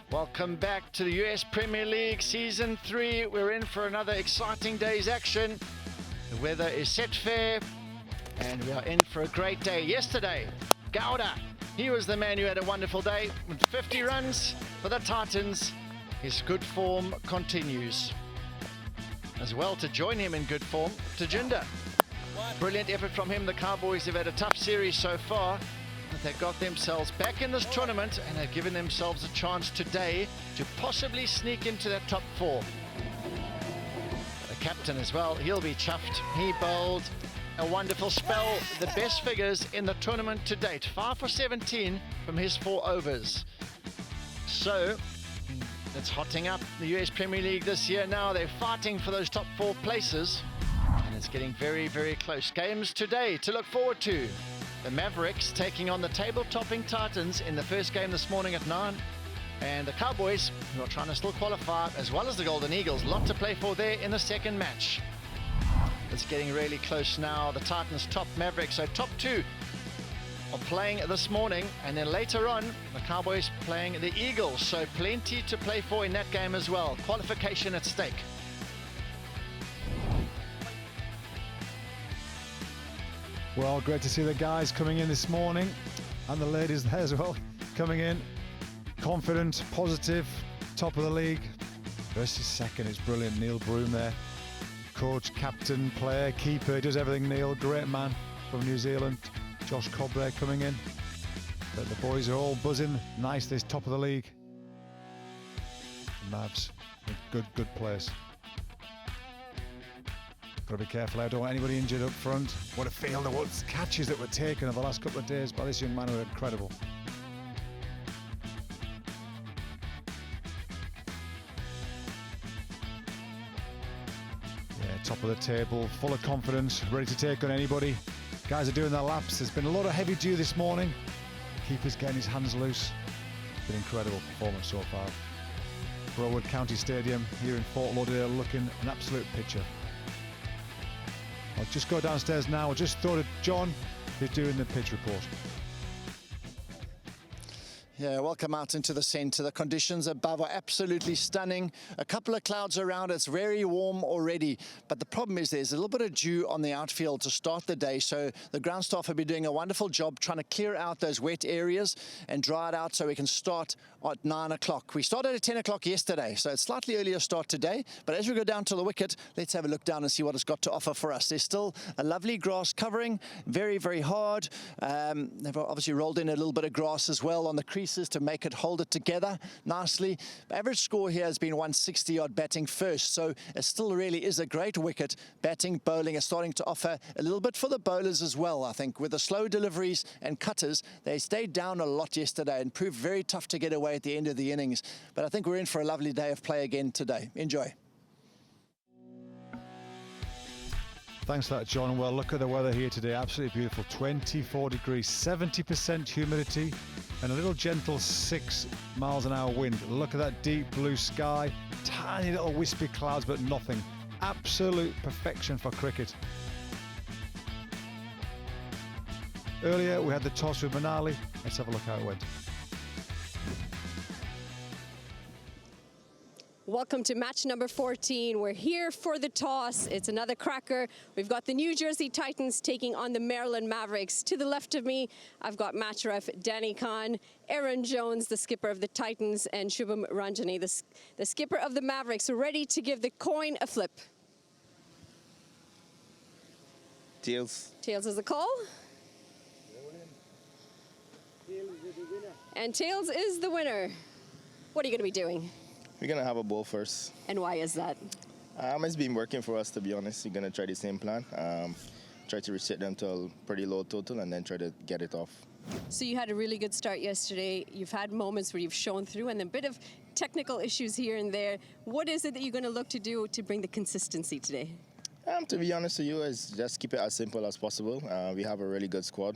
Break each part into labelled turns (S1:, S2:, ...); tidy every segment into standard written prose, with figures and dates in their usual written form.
S1: Welcome back to the US Premier League Season 3. We're in for another exciting day's action. The weather is set fair and we are in for a great day. Yesterday, Gowda, he was the man who had a wonderful day with 50 runs for the Titans. His good form continues. As well, to join him in good form, Tajinder. Brilliant effort from him. The Cowboys have had a tough series so far, but they got themselves back in this tournament and have given themselves a chance today to possibly sneak into that top 4. The captain as well, he'll be chuffed. He bowled a wonderful spell, the best figures in the tournament to date. 5 for 17 from his 4 overs. So it's hotting up the US Premier League this year now. They're fighting for those top 4 places and it's getting very, very close. Games today to look forward to. The Mavericks taking on the table-topping Titans in the first game this morning at 9. And the Cowboys, who are trying to still qualify, as well as the Golden Eagles. Lot to play for there in the second match. It's getting really close now. The Titans top, Mavericks. So top 2 are playing this morning. And then later on, the Cowboys playing the Eagles. So plenty to play for in that game as well. Qualification at stake.
S2: Well, great to see the guys coming in this morning and the ladies there as well, coming in confident, positive, top of the league versus second. It's brilliant. Neil Broom there, coach, captain, player, keeper, he does everything. Neil, great man from New Zealand. Josh Cobb there coming in. But the boys are all buzzing. Nice, this top of the league. Mavs, good place. Got to be careful. I don't want anybody injured up front. What a field there was. Catches that were taken over the last couple of days by this young man who are incredible. Yeah, top of the table, full of confidence, ready to take on anybody. Guys are doing their laps. There's been a lot of heavy dew this morning. The keeper's getting his hands loose. It's been an incredible performance so far. Broward County Stadium here in Fort Lauderdale looking an absolute picture. I'll just go downstairs now. I just thought of John, who's doing the pitch report.
S1: Yeah, welcome out into the centre. The conditions above are absolutely stunning. A couple of clouds around. It's very warm already. But the problem is there's a little bit of dew on the outfield to start the day. So the ground staff have been doing a wonderful job trying to clear out those wet areas and dry it out so we can start at 9 o'clock. We started at 10 o'clock yesterday, so it's slightly earlier start today. But as we go down to the wicket, let's have a look down and see what it's got to offer for us. There's still a lovely grass covering, very, very hard. They've obviously rolled in a little bit of grass as well on the crease to make it hold it together nicely. Average score here has been 160 odd batting first, so it still really is a great wicket. Batting, bowling is starting to offer a little bit for the bowlers as well. I think with the slow deliveries and cutters, they stayed down a lot yesterday and proved very tough to get away at the end of the innings. But I think we're in for a lovely day of play again today. Enjoy.
S2: Thanks for that, John. Well, look at the weather here today. Absolutely beautiful. 24 degrees, 70% humidity, and a little gentle 6 miles an hour wind. Look at that deep blue sky. Tiny little wispy clouds, but nothing. Absolute perfection for cricket. Earlier, we had the toss with Manali. Let's have a look how it went.
S3: Welcome to match number 14. We're here for the toss. It's another cracker. We've got the New Jersey Titans taking on the Maryland Mavericks. To the left of me, I've got match ref Danny Khan, Aaron Jones, the skipper of the Titans, and Shubham Ranjani, the skipper of the Mavericks, ready to give the coin a flip.
S4: Tails.
S3: Tails is the call. And tails is the winner. What are you going to be doing?
S4: We're going to have a ball first.
S3: And why is that?
S4: It's been working for us, to be honest. We're going to try the same plan. Try to reset them to a pretty low total and then try to get it off.
S3: So you had a really good start yesterday. You've had moments where you've shown through and a bit of technical issues here and there. What is it that you're going to look to do to bring the consistency today?
S4: To be honest with you, is just keep it as simple as possible. We have a really good squad.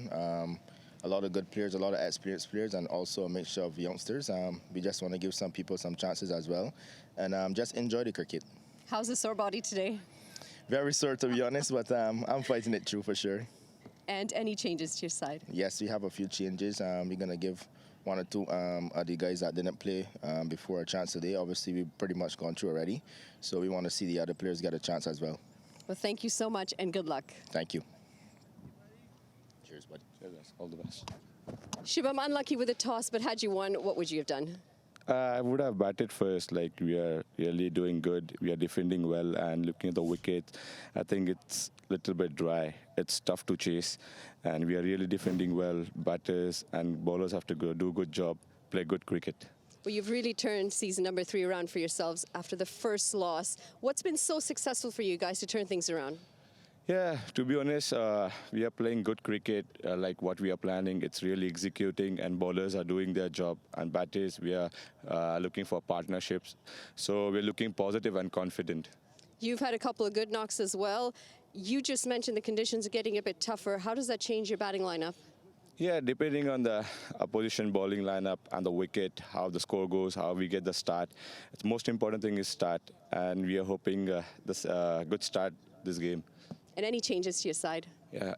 S4: A lot of good players, a lot of experienced players, and also a mixture of youngsters. We just want to give some people some chances as well, and just enjoy the cricket.
S3: How's the sore body today?
S4: Very sore, to be honest, but I'm fighting it through for sure.
S3: And any changes to your side?
S4: Yes, we have a few changes. We're going to give one or two of the guys that didn't play before a chance today. Obviously, we've pretty much gone through already, so we want to see the other players get a chance as well.
S3: Well, thank you so much and good luck.
S4: Thank you. Cheers, buddy.
S5: Cheers, all the best.
S3: Shubham, unlucky with the toss, but had you won, what would you have done?
S5: I would have batted first. Like, we are really doing good. We are defending well, and looking at the wicket, I think it's a little bit dry. It's tough to chase, and we are really defending well. Batters and bowlers have to do a good job, play good cricket.
S3: Well, you've really turned season number 3 around for yourselves after the first loss. What's been so successful for you guys to turn things around?
S5: Yeah, to be honest, we are playing good cricket, like what we are planning. It's really executing, and bowlers are doing their job. And batters, we are looking for partnerships. So we're looking positive and confident.
S3: You've had a couple of good knocks as well. You just mentioned the conditions are getting a bit tougher. How does that change your batting lineup?
S5: Yeah, depending on the opposition bowling lineup and the wicket, how the score goes, how we get the start. The most important thing is start, and we are hoping this good start this game.
S3: And any changes to your side?
S5: Yeah,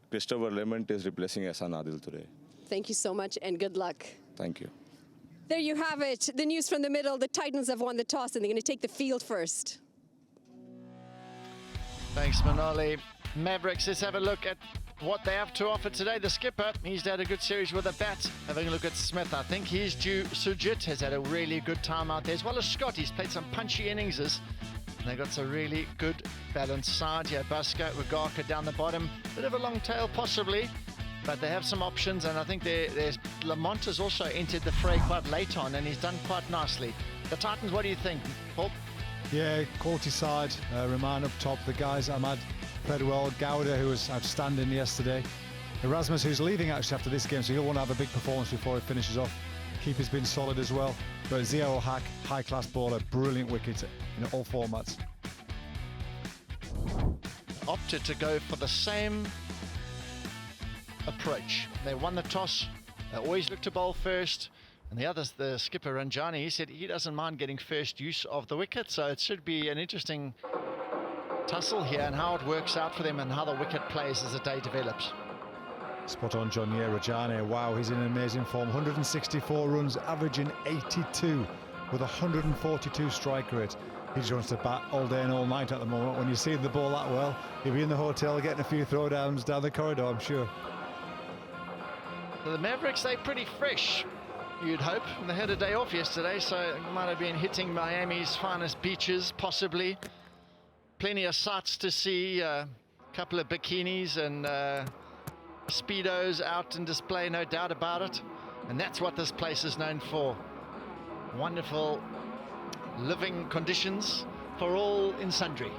S5: Christopher Lemont is replacing Ehsan Adil today.
S3: Thank you so much and good luck.
S5: Thank you.
S3: There you have it. The news from the middle. The Titans have won the toss and they're going to take the field first.
S1: Thanks, Manali. Mavericks, let's have a look at what they have to offer today. The skipper, he's had a good series with a bat. Having a look at Smith, I think he's due. Sujit has had a really good time out there, as well as Scott. He's played some punchy inningses. And they've got a really good balanced side here. Baska, Wagaka down the bottom. Bit of a long tail, possibly. But they have some options, and I think there's Lamont has also entered the fray quite late on, and he's done quite nicely. The Titans, what do you think, Paul?
S2: Yeah, quality side. Rahman up top. The guys Ahmad played well. Gowda, who was outstanding yesterday. Erasmus, who's leaving actually after this game, so he'll want to have a big performance before he finishes off. Keeper's been solid as well. But Zia Hack, high-class bowler, brilliant wicket in all formats.
S1: Opted to go for the same approach. They won the toss. They always look to bowl first. And the others, the skipper Ranjani, he said he doesn't mind getting first use of the wicket. So it should be an interesting tussle here and how it works out for them and how the wicket plays as the day develops.
S2: Spot on, John. Yeah, Rajani, wow, he's in amazing form. 164 runs, averaging 82 with 142 strike rate. He just wants to bat all day and all night at the moment. When you see the ball that well, he'll be in the hotel getting a few throwdowns down the corridor, I'm sure.
S1: So the Mavericks, they're pretty fresh, you'd hope. They had a day off yesterday, so it might have been hitting Miami's finest beaches, possibly. Plenty of sights to see, a couple of bikinis and Speedos out in display, no doubt about it. And that's what this place is known for. Wonderful living conditions for all in sundry.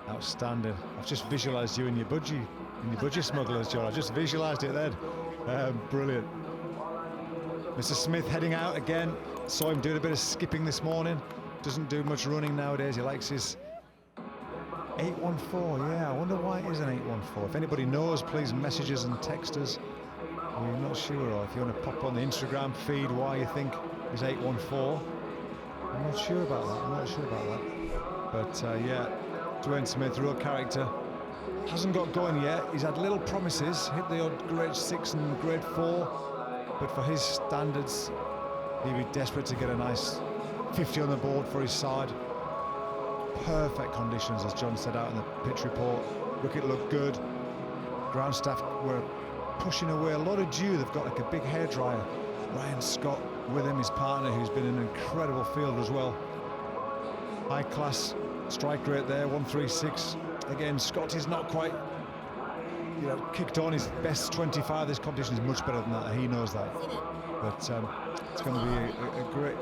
S2: Outstanding. I've just visualised you in your budgie smugglers, John. I just visualised it then. Brilliant. Mr. Smith heading out again. Saw him doing a bit of skipping this morning. Doesn't do much running nowadays. He likes his 814, yeah, I wonder why it is an 814. If anybody knows, please message us and text us. We're not sure, or if you want to pop on the Instagram feed why you think it's 814. I'm not sure about that, But yeah, Dwayne Smith, real character. Hasn't got going yet. He's had little promises, hit the odd grade 6 and grade 4. But for his standards, he'd be desperate to get a nice 50 on the board for his side. Perfect conditions, as John said out in the pitch report. Wicket looked good. Ground staff were pushing away a lot of dew. They've got like a big hairdryer. Ryan Scott with him, his partner, who's been an incredible fielder as well. High class strike rate there, 136. Again, Scott is not quite, kicked on. His best 25 this competition is much better than that, and he knows that. But it's going to be a great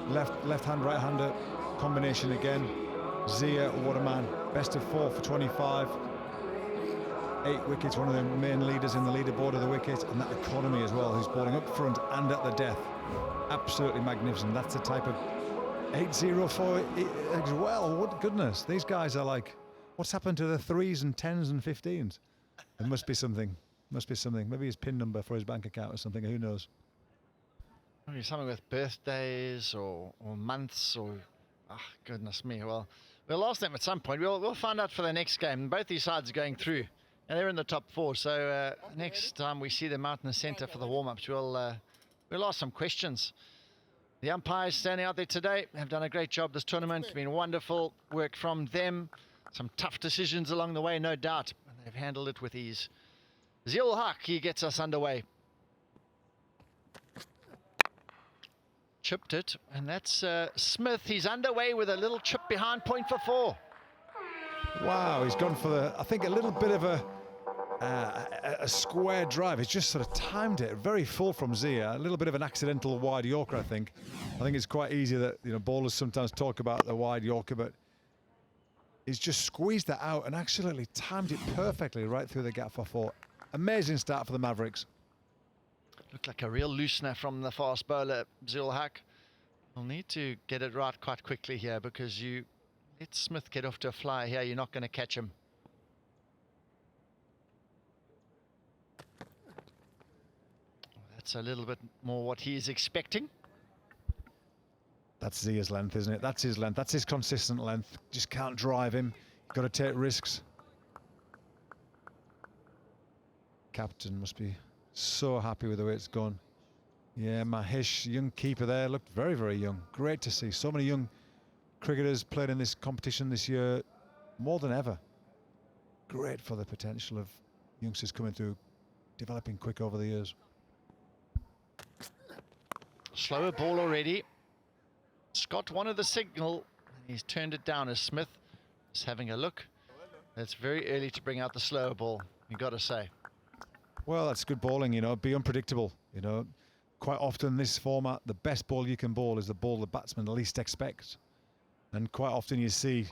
S2: left-hand, right-hander combination again. Zia, what a man. Best of 4 for 25. 8 wickets, one of the main leaders in the leaderboard of the wicket, and that economy as well, who's bowling up front and at the death. Absolutely magnificent. That's the type of 804 as well. What goodness. These guys are like, what's happened to the 3s and 10s and 15s? There must be something. Maybe his PIN number for his bank account or something, who knows?
S1: Maybe something with birthdays or months or, goodness me. Well, we'll ask them at some point. We'll find out for the next game. Both these sides are going through And they're in the top 4, so next time we see them out in the centre for the warm-ups, we'll ask some questions. The umpires standing out there today have done a great job this tournament. It's been wonderful work from them. Some tough decisions along the way, no doubt. And they've handled it with ease. Ziel Haq, he gets us underway. Chipped it, and that's Smith. He's underway with a little chip behind, point for 4.
S2: Wow, he's gone for I think a little bit of a square drive. He's just sort of timed it very full from Zia. A little bit of an accidental wide Yorker, I think. I think it's quite easy that, you know, bowlers sometimes talk about the wide Yorker, but he's just squeezed that out and absolutely timed it perfectly right through the gap for 4. Amazing start for the Mavericks.
S1: Looked like a real loosener from the fast bowler, Ziel Haq. We'll need to get it right quite quickly here, because you let Smith get off to a fly here, you're not going to catch him. That's a little bit more what he is expecting.
S2: That's Zia's length, isn't it? That's his length. That's his consistent length. Just can't drive him. Got to take risks. Captain must be so happy with the way it's gone. Yeah, Mahesh, young keeper there, looked very, very young. Great to see so many young cricketers played in this competition this year, more than ever. Great for the potential of youngsters coming through, developing quick over the years.
S1: Slower ball already. Scott wanted the signal, and he's turned it down as Smith is having a look. It's very early to bring out the slower ball, you've got to say.
S2: Well, that's good bowling, you know, be unpredictable, you know. Quite often in this format, the best ball you can bowl is the ball the batsman least expects. And quite often you see,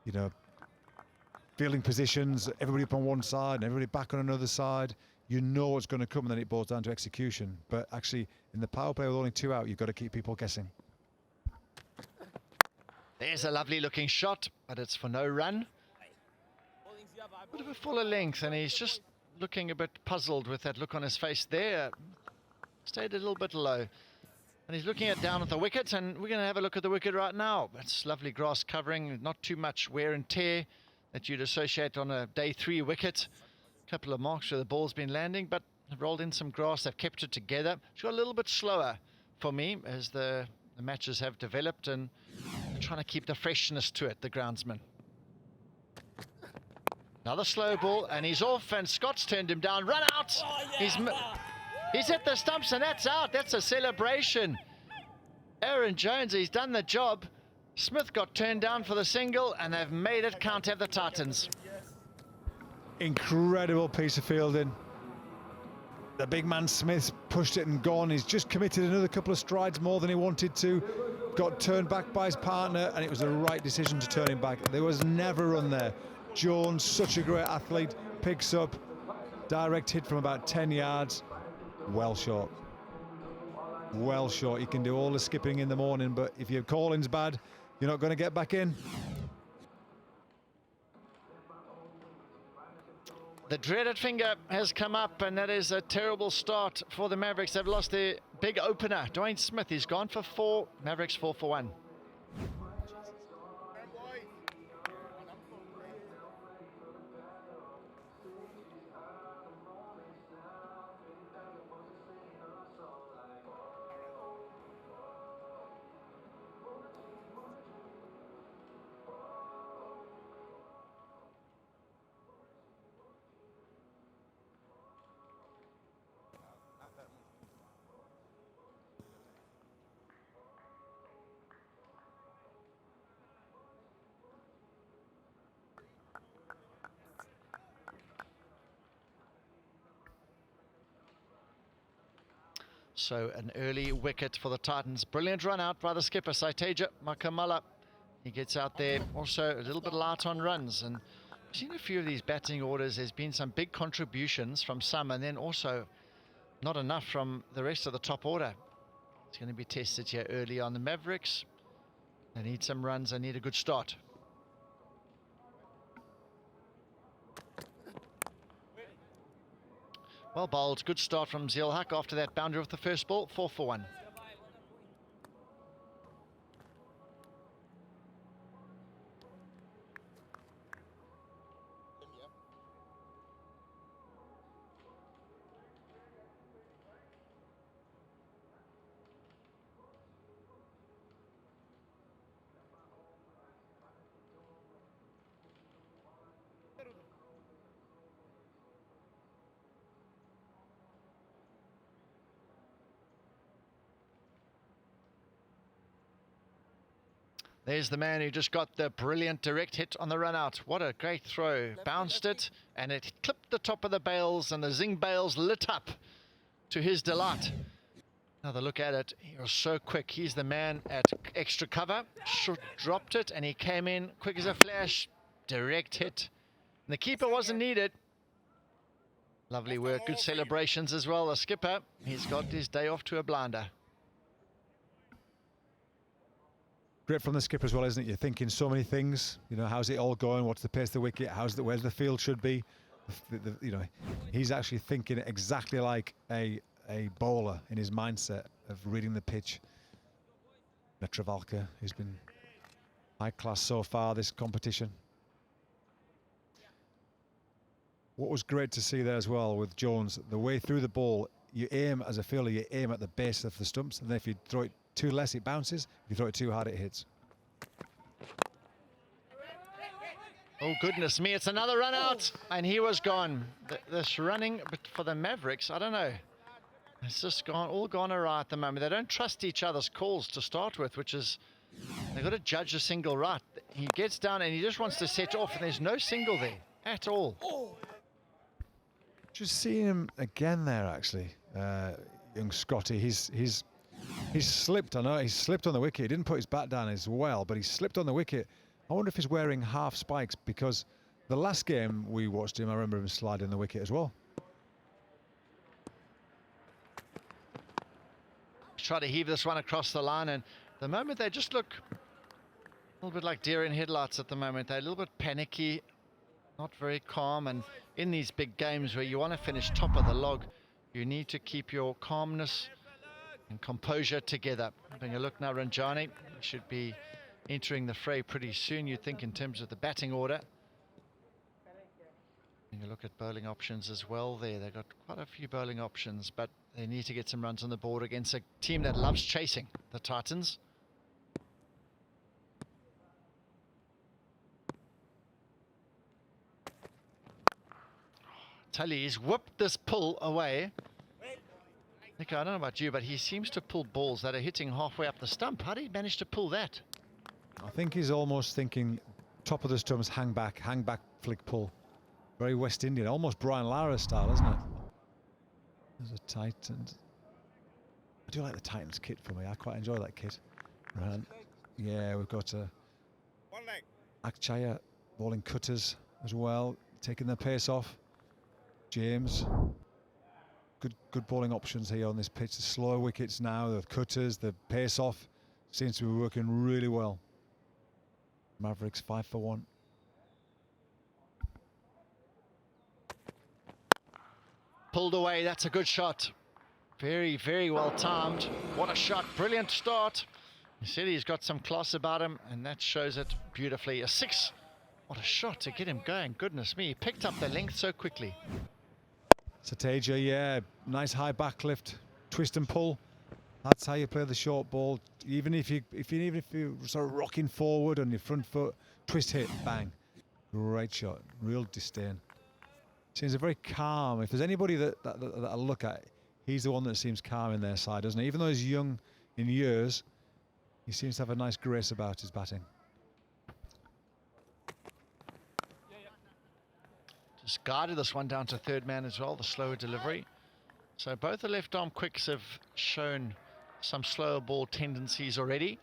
S2: you know, fielding positions, everybody up on one side and everybody back on another side. You know what's going to come, and then it boils down to execution. But actually, in the power play with only 2 out, you've got to keep people guessing.
S1: There's a lovely looking shot, but it's for no run. Bit of a fuller length, and he's just looking a bit puzzled with that look on his face there. Stayed a little bit low. And he's looking down at the wicket, and we're going to have a look at the wicket right now. It's lovely grass covering, not too much wear and tear that you'd associate on a day 3 wicket. A couple of marks where the ball's been landing, but they've rolled in some grass, they've kept it together. It's got a little bit slower for me as the matches have developed, and they're trying to keep the freshness to it, the groundsman. Another slow ball, and he's off, and Scott's turned him down. Run out! Oh, yeah. He's hit the stumps, and that's out. That's a celebration. Aaron Jones, he's done the job. Smith got turned down for the single, and they've made it count, have the Titans.
S2: Incredible piece of fielding. The big man Smith pushed it and gone. He's just committed another couple of strides more than he wanted to. Got turned back by his partner, and it was the right decision to turn him back. There was never a run there. Jones, such a great athlete, picks up, direct hit from about 10 yards. Well short. Well short. You can do all the skipping in the morning, but if your calling's bad, you're not going to get back in.
S1: The dreaded finger has come up, and that is a terrible start for the Mavericks. They've lost their big opener, Dwayne Smith. He's gone for 4. Mavericks 4 for 1. So an early wicket for the Titans. Brilliant run out by the skipper, Saiteja Makamala. He gets out there, also a little bit light on runs. And we've seen a few of these batting orders. There's been some big contributions from some, and then also not enough from the rest of the top order. It's going to be tested here early on. The Mavericks, they need some runs. They need a good start. Well bowled, good start from Ziel Haq after that boundary off the first ball, 4 for 1. There's the man who just got the brilliant direct hit on the run out. What a great throw. Bounced it, and it clipped the top of the bails, and the Zing bails lit up to his delight. Another look at it. He was so quick. He's the man at extra cover. Dropped it, and he came in quick as a flash. Direct hit. And the keeper wasn't needed. Lovely work. Good celebrations as well. The skipper, he's got his day off to a blinder.
S2: Great from the skipper as well, isn't it? You're thinking so many things. You know, how's it all going? What's the pace of the wicket? Where's the field should be? You know, he's actually thinking exactly like a bowler in his mindset of reading the pitch. Metravalka, who's been high class so far this competition. What was great to see there as well with Jones, the way through the ball, you aim as a fielder, you aim at the base of the stumps, and then if you throw it too less, it bounces. If you throw it too hard, it hits.
S1: Oh, goodness me, it's another run out, and he was gone. This running for the Mavericks, I don't know. It's just all gone awry at the moment. They don't trust each other's calls to start with, which is, they've got to judge a single right. He gets down and he just wants to set off, and there's no single there at all.
S2: Just seeing him again there, actually, young Scotty. He's slipped. I know he's slipped on the wicket. He didn't put his bat down as well, but he slipped on the wicket. I wonder if he's wearing half spikes, because the last game we watched him, I remember him sliding the wicket as well.
S1: Try to heave this one across the line, and the moment they just look a little bit like deer in headlights at the moment. They're a little bit panicky, not very calm, and in these big games where you want to finish top of the log, you need to keep your calmness and composure together. Having a look now, Ranjani should be entering the fray pretty soon, you'd think, in terms of the batting order. Having a look at bowling options as well there. They've got quite a few bowling options, but they need to get some runs on the board against a team that loves chasing, the Titans. Tell you, he's whipped this pull away. Nick, I don't know about you, but he seems to pull balls that are hitting halfway up the stump. How did he manage to pull that?
S2: I think he's almost thinking top of the stumps, hang back, flick pull. Very West Indian, almost Brian Lara style, isn't it? There's a Titans. I do like the Titans kit for me. I quite enjoy that kit. Right. Yeah, we've got Akchaya bowling cutters as well, taking their pace off. James, good bowling options here on this pitch. The slower wickets now, the cutters, the pace off seems to be working really well. Mavericks 5 for 1.
S1: Pulled away, that's a good shot. Very, very well timed. What a shot, brilliant start. You said he's got some class about him, and that shows it beautifully. A 6. What a shot to get him going, goodness me. He picked up the length so quickly.
S2: Sateja, yeah, nice high backlift, twist and pull. That's how you play the short ball. Even if you're sort of rocking forward on your front foot, twist hit, bang. Great shot, real disdain. Seems a very calm. If there's anybody that I look at, he's the one that seems calm in their side, doesn't he? Even though he's young in years, he seems to have a nice grace about his batting.
S1: Just guided this one down to third man as well, the slower delivery. So both the left arm quicks have shown some slower ball tendencies already.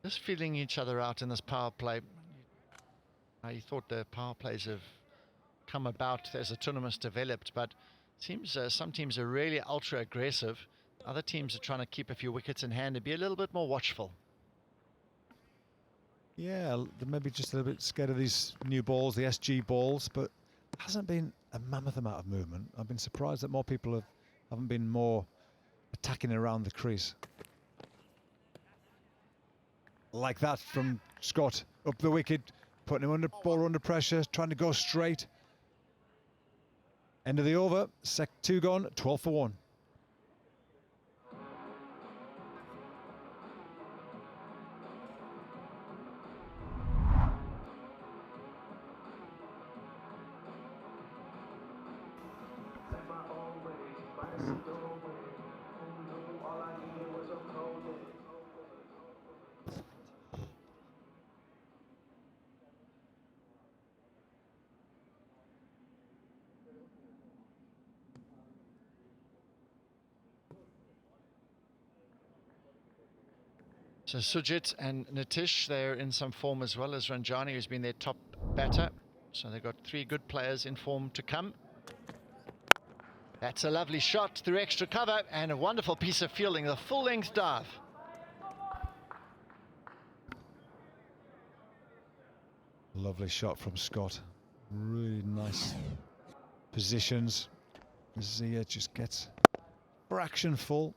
S1: Just feeling each other out in this power play. I thought the power plays have come about as the tournament's developed, but it seems some teams are really ultra aggressive. Other teams are trying to keep a few wickets in hand and be a little bit more watchful.
S2: Yeah, they're maybe just a little bit scared of these new balls, the SG balls, but there hasn't been a mammoth amount of movement. I've been surprised that more people haven't been more attacking around the crease. Like that from Scott, up the wicket, putting him ball under pressure, trying to go straight. End of the over, 2 gone, 12 for 1.
S1: So Sujit and Nitish, they're in some form, as well as Ranjani, who's been their top batter. So they've got 3 good players in form to come. That's a lovely shot through extra cover and a wonderful piece of fielding, the full-length dive.
S2: Lovely shot from Scott. Really nice positions. Zia just gets fraction full.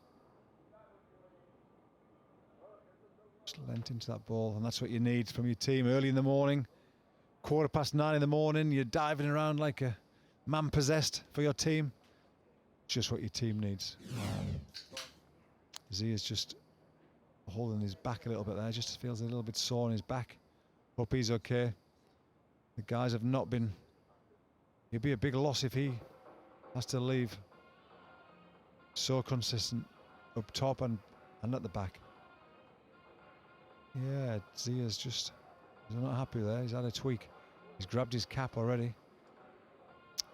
S2: Just lent into that ball, and that's what you need from your team early in the morning. 9:15 in the morning, you're diving around like a man possessed for your team. Just what your team needs. Zia's just holding his back a little bit there, just feels a little bit sore in his back. Hope he's okay. The guys have not been, it'd be a big loss if he has to leave. So consistent up top and at the back. Yeah, Zia's just, he's not happy there. He's had a tweak. He's grabbed his cap already.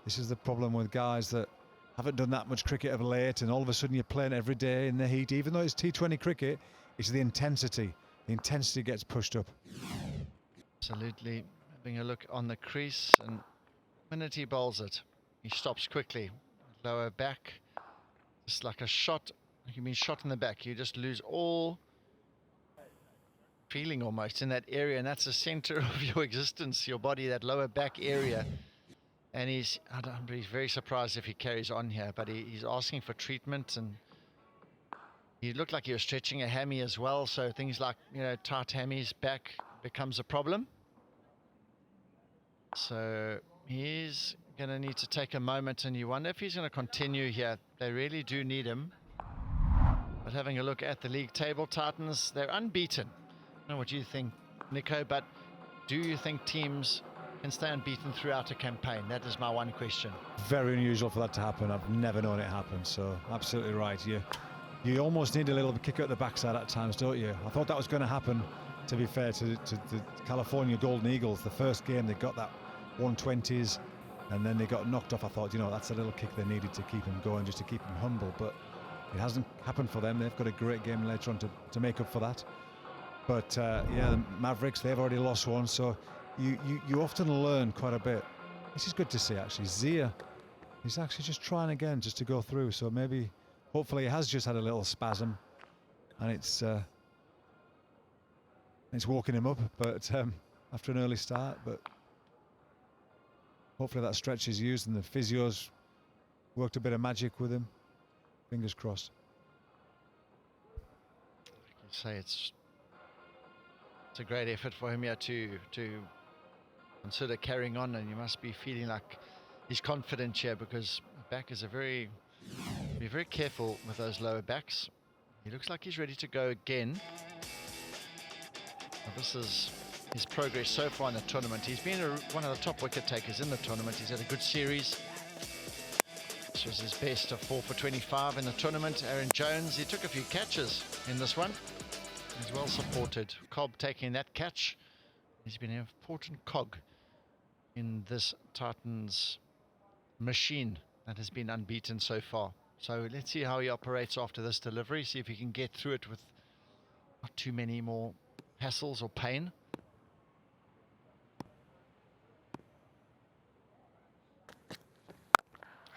S2: This is the problem with guys that haven't done that much cricket of late, and all of a sudden you're playing every day in the heat. Even though it's T20 cricket, it's the intensity. The intensity gets pushed up.
S1: Absolutely. Having a look on the crease, and the minute he bowls it, he stops quickly. Lower back, just like a shot. You've been shot in the back. You just lose all feeling almost in that area, and that's the center of your existence, your body, that lower back area. And he's very surprised if he carries on here, but he's asking for treatment, and he looked like he was stretching a hammy as well. So things like, you know, tight hammies back becomes a problem. So he's going to need to take a moment, and you wonder if he's going to continue here. They really do need him. But having a look at the league table, Titans, they're unbeaten. I don't know what you think, Nico, but do you think teams can stay unbeaten throughout a campaign? That is my one question.
S2: Very unusual for that to happen. I've never known it happen, so absolutely right. You almost need a little kick at the backside at times, don't you? I thought that was going to happen, to be fair, to the California Golden Eagles. The first game, they got that 120s, and then they got knocked off. I thought, you know, that's a little kick they needed to keep him going, just to keep him humble, but it hasn't happened for them. They've got a great game later on to make up for that. But yeah, the Mavericks, they've already lost one, so you often learn quite a bit. This is good to see, actually. Zia, he's actually just trying again just to go through, so maybe, hopefully he has just had a little spasm, and it's walking him up, but after an early start, but hopefully that stretch is used and the physios worked a bit of magic with him. Fingers crossed.
S1: I can say it's a great effort for him here to consider carrying on, and you must be feeling like he's confident here, because back is be very careful with those lower backs. He looks like he's ready to go again. Now, this is his progress so far in the tournament. He's been one of the top wicket takers in the tournament. He's had a good series. This was his best of 4 for 25 in the tournament. Aaron Jones, he took a few catches in this one. He's well supported. Cobb taking that catch. He's been an important cog in this Titans machine that has been unbeaten so far. So let's see how he operates after this delivery, see if he can get through it with not too many more hassles or pain.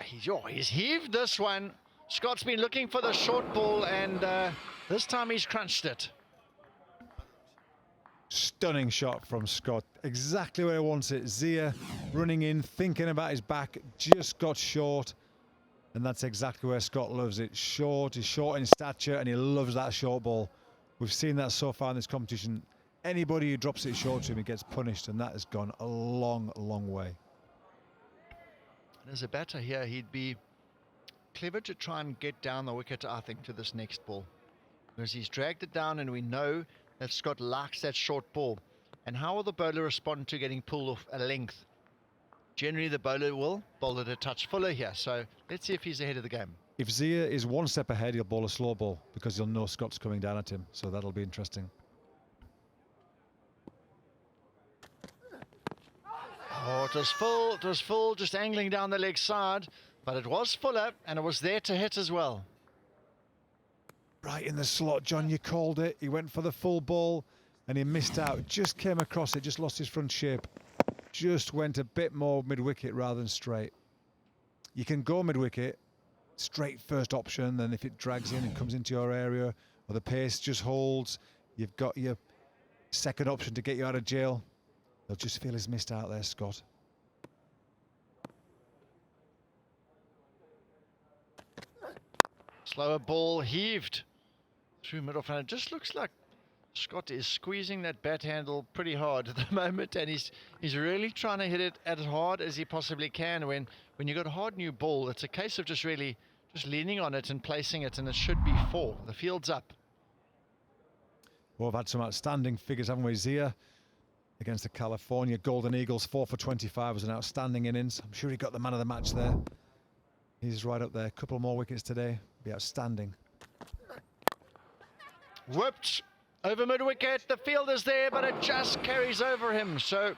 S1: He's heaved this one. Scott's been looking for the short ball, and this time he's crunched it.
S2: Stunning shot from Scott, exactly where he wants it. Zia running in, thinking about his back, just got short, and that's exactly where Scott loves it. Short, he's short in stature, and he loves that short ball. We've seen that so far in this competition. Anybody who drops it short to him, he gets punished, and that has gone a long, long way.
S1: And as a batter here, he'd be clever to try and get down the wicket, I think, to this next ball, because he's dragged it down, and we know that Scott likes that short ball. And how will the bowler respond to getting pulled off a length? Generally, the bowler will bowl it a touch fuller here. So let's see if he's ahead of the game.
S2: If Zia is one step ahead, he'll bowl a slow ball, because he'll know Scott's coming down at him. So that'll be interesting.
S1: Oh, it was full, just angling down the leg side. But it was fuller, and it was there to hit as well.
S2: Right in the slot, John, you called it. He went for the full ball and he missed out. Just came across it, just lost his front shape. Just went a bit more mid-wicket rather than straight. You can go mid-wicket, straight first option, then if it drags in and comes into your area or the pace just holds, you've got your second option to get you out of jail. They'll just feel he's missed out there, Scott.
S1: Slower ball heaved through middle front. It just looks like Scott is squeezing that bat handle pretty hard at the moment, and he's really trying to hit it as hard as he possibly can. When you got a hard new ball, it's a case of just leaning on it and placing it, and it should be 4. The field's up.
S2: Well, we've had some outstanding figures, haven't we? Zia against the California Golden Eagles, 4 for 25 was an outstanding innings. I'm sure he got the man of the match there. He's right up there. A couple more wickets today. Be outstanding.
S1: Whipped over mid-wicket. The fielder's there, but it just carries over him. So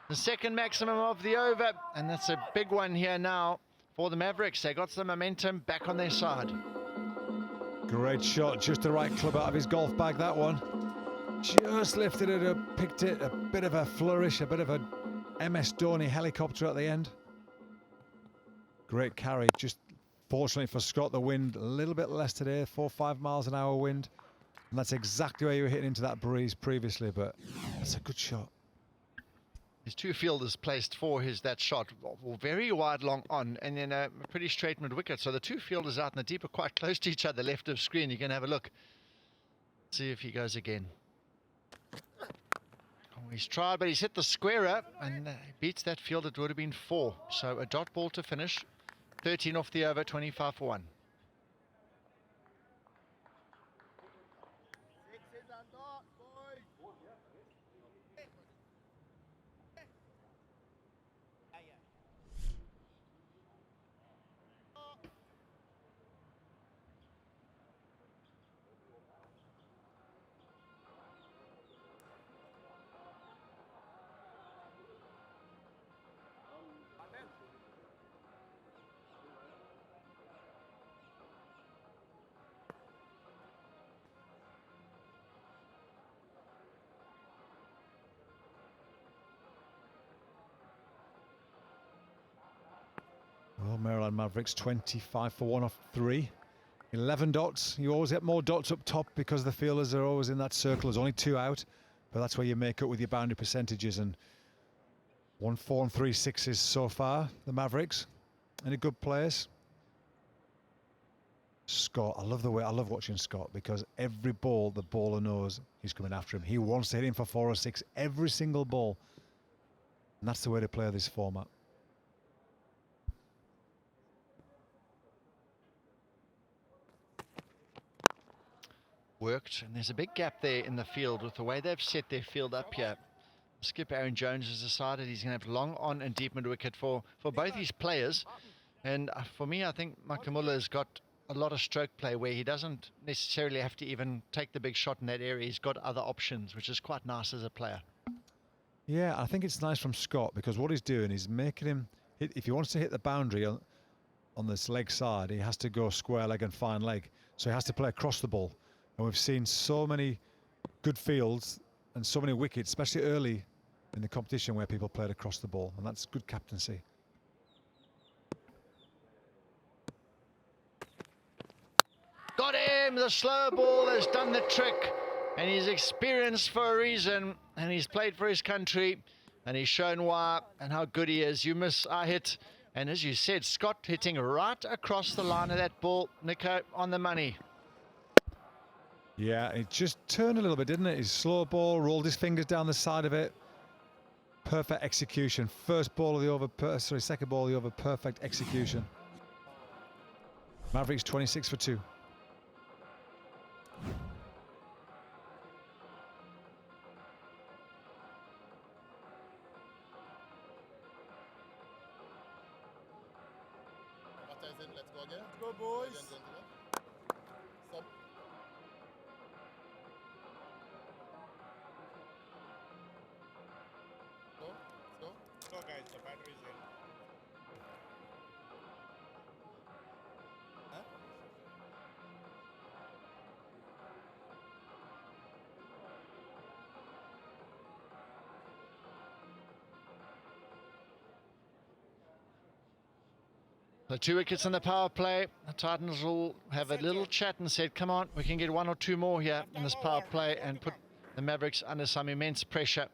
S1: the second maximum of the over, and that's a big one here now for the Mavericks. They got some momentum back on their side.
S2: Great shot. Just the right club out of his golf bag, that one. Just lifted it up, picked it. A bit of a flourish, a bit of a MS Dhoni helicopter at the end. Great carry. Just fortunately for Scott, the wind a little bit less today, 4 or 5 miles an hour wind. And that's exactly where you were hitting into that breeze previously, but that's a good shot.
S1: His 2 fielders placed for that shot, very wide long on, and then a pretty straight mid-wicket. So the 2 fielders out in the deep are quite close to each other, left of screen. You can have a look. See if he goes again. Oh, he's tried, but he's hit the squarer, and he beats that field. It would have been 4. So a dot ball to finish. 13 off the over, 25 for 1.
S2: Well, Maryland Mavericks 25 for 1 off 3. 11 dots. You always get more dots up top because the fielders are always in that circle. There's only 2 out, but that's where you make up with your boundary percentages. And 1 4 and 3 6s so far, the Mavericks. In a good place. Scott, I love watching Scott because every ball the bowler knows he's coming after him. He wants to hit him for 4 or 6 every single ball. And that's the way to play this format.
S1: Worked, and there's a big gap there in the field with the way they've set their field up here. Skip Aaron Jones has decided he's going to have long on and deep mid-wicket for both these players. And for me, I think Makamula has got a lot of stroke play where he doesn't necessarily have to even take the big shot in that area. He's got other options, which is quite nice as a player.
S2: Yeah, I think it's nice from Scott because what he's doing is making him hit. If he wants to hit the boundary on this leg side, he has to go square leg and fine leg. So he has to play across the ball. And we've seen so many good fields and so many wickets, especially early in the competition where people played across the ball. And that's good captaincy.
S1: Got him! The slow ball has done the trick. And he's experienced for a reason. And he's played for his country. And he's shown why and how good he is. You miss our hit. And as you said, Scott hitting right across the line of that ball. Nico, on the money.
S2: Yeah, it just turned a little bit, didn't it? His slow ball, rolled his fingers down the side of it. Perfect execution. First ball of the over, second ball of the over, perfect execution. Mavericks 26 for 2.
S6: Let's go again. Let's go, boys. Stop. Go, guys, the battery is in. Huh?
S1: The 2 wickets in the power play. The Titans will have a little chat and said, come on, we can get 1 or 2 more here in this power play and put the Mavericks under some immense pressure.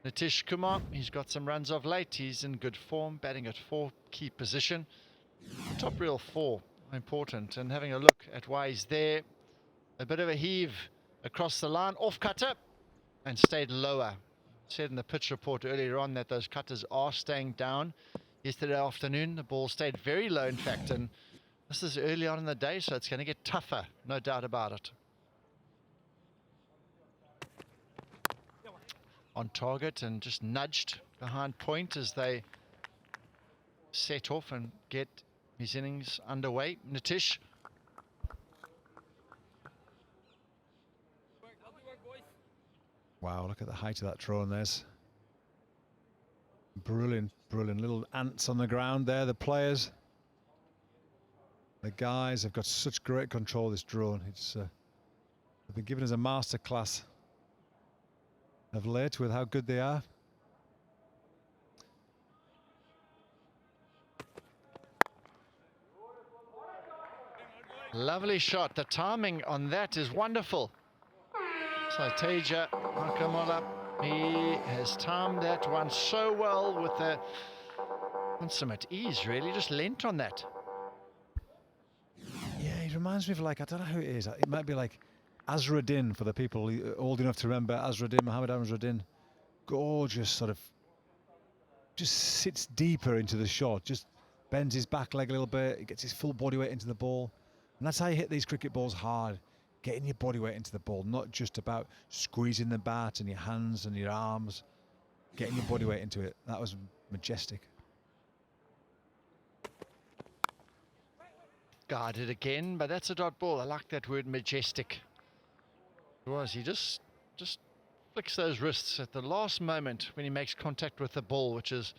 S1: Nitish Kumar, he's got some runs of late. He's in good form, batting at 4, key position. Top reel 4, important. And having a look at why he's there. A bit of a heave across the line, off cutter, and stayed lower. Said in the pitch report earlier on that those cutters are staying down. Yesterday afternoon, the ball stayed very low, in fact, and this is early on in the day, so it's going to get tougher, no doubt about it. On target and just nudged behind point as they set off and get his innings underway. Nitish.
S2: Wow, look at the height of that drone. There's brilliant, brilliant little ants on the ground there. The players, the guys have got such great control of this drone. It's they've been given us a master class of late with how good they are.
S1: Lovely shot. The timing on that is wonderful. So Teja Nakamola, he has timed that one so well with the consummate ease, really. Just lent on that.
S2: Yeah, he reminds me of, like, I don't know who it is. It might be like Azruddin for the people old enough to remember Azruddin, Mohammed Azruddin. Gorgeous, sort of, just sits deeper into the shot, just bends his back leg a little bit, he gets his full body weight into the ball. And that's how you hit these cricket balls hard. Getting your body weight into the ball, not just about squeezing the bat and your hands and your arms. Getting your body weight into it. That was majestic.
S1: Guarded again, but that's a dot ball. I like that word, majestic. It was. He just flicks those wrists at the last moment when he makes contact with the ball, which is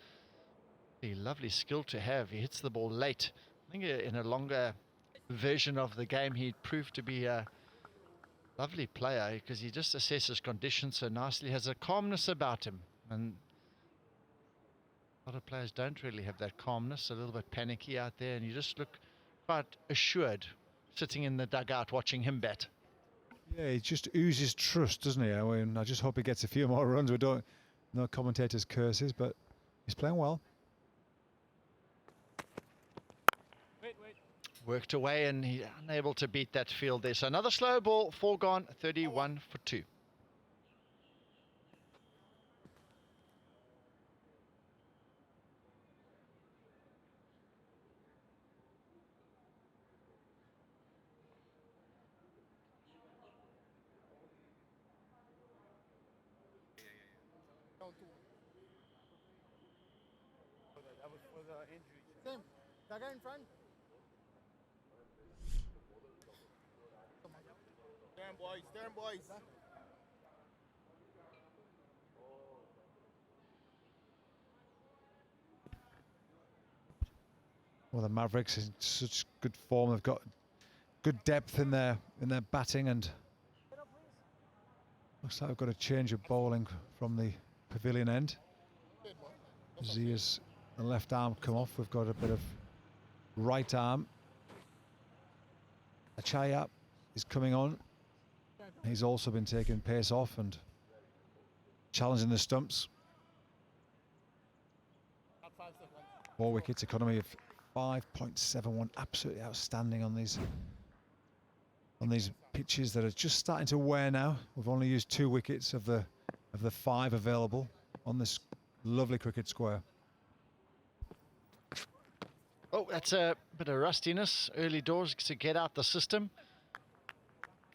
S1: a lovely skill to have. He hits the ball late. I think in a longer version of the game, he'd prove to be a lovely player because he just assesses conditions so nicely, has a calmness about him, and a lot of players don't really have that calmness, a little bit panicky out there, and you just look quite assured sitting in the dugout watching him bat.
S2: Yeah, he just oozes trust, doesn't he? I mean, I just hope he gets a few more runs. No commentators' curses, but he's playing well.
S1: Worked away and he's unable to beat that field there. So another slow ball, 4 gone, 31 for 2.
S6: That was for the injury. Same. That guy in front. Stand boys.
S2: Well, the Mavericks in such good form. They've got good depth in their batting, and looks like we've got a change of bowling from the pavilion end. Zia's the left arm come off. We've got a bit of right arm. Achaya is coming on. He's also been taking pace off and challenging the stumps. 4 wickets, economy of 5.71, absolutely outstanding on these pitches that are just starting to wear now. We've only used 2 wickets of the 5 available on this lovely cricket square.
S1: Oh, that's a bit of rustiness early doors to get out the system.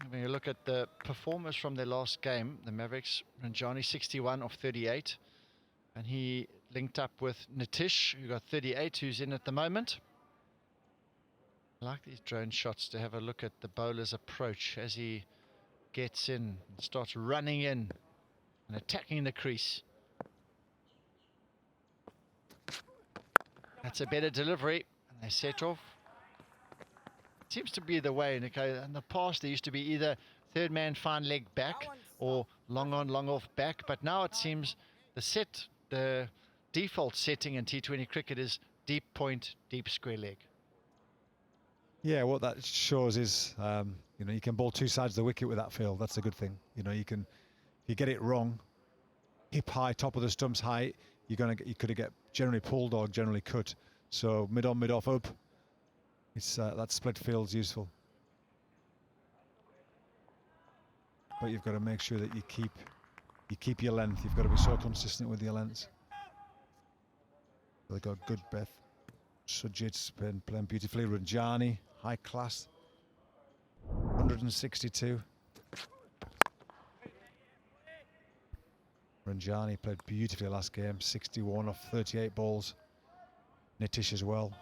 S1: Having a look at the performers from their last game, the Mavericks, Ranjani 61 of 38, and he linked up with Nitish, who got 38, who's in at the moment. I like these drone shots to have a look at the bowler's approach as he gets in and starts running in and attacking the crease. That's a better delivery, and they set off. Seems to be the way, Nico. In the past, there used to be either third man fine leg back or long on, long off back, but now it seems the default setting in T20 cricket is deep point, deep square leg.
S2: Yeah, what that shows is, you know, you can bowl two sides of the wicket with that field. That's a good thing. You know, you can, if you get it wrong, hip high, top of the stumps high, you could get generally pulled or generally cut. So mid on, mid off, up. It's that split field's useful. But you've got to make sure that you keep your length. You've got to be so consistent with your lengths. They've got good breath. Sujit's been playing beautifully. Ranjani, high class. 162. Ranjani played beautifully last game. 61 off 38 balls. Nitish as well.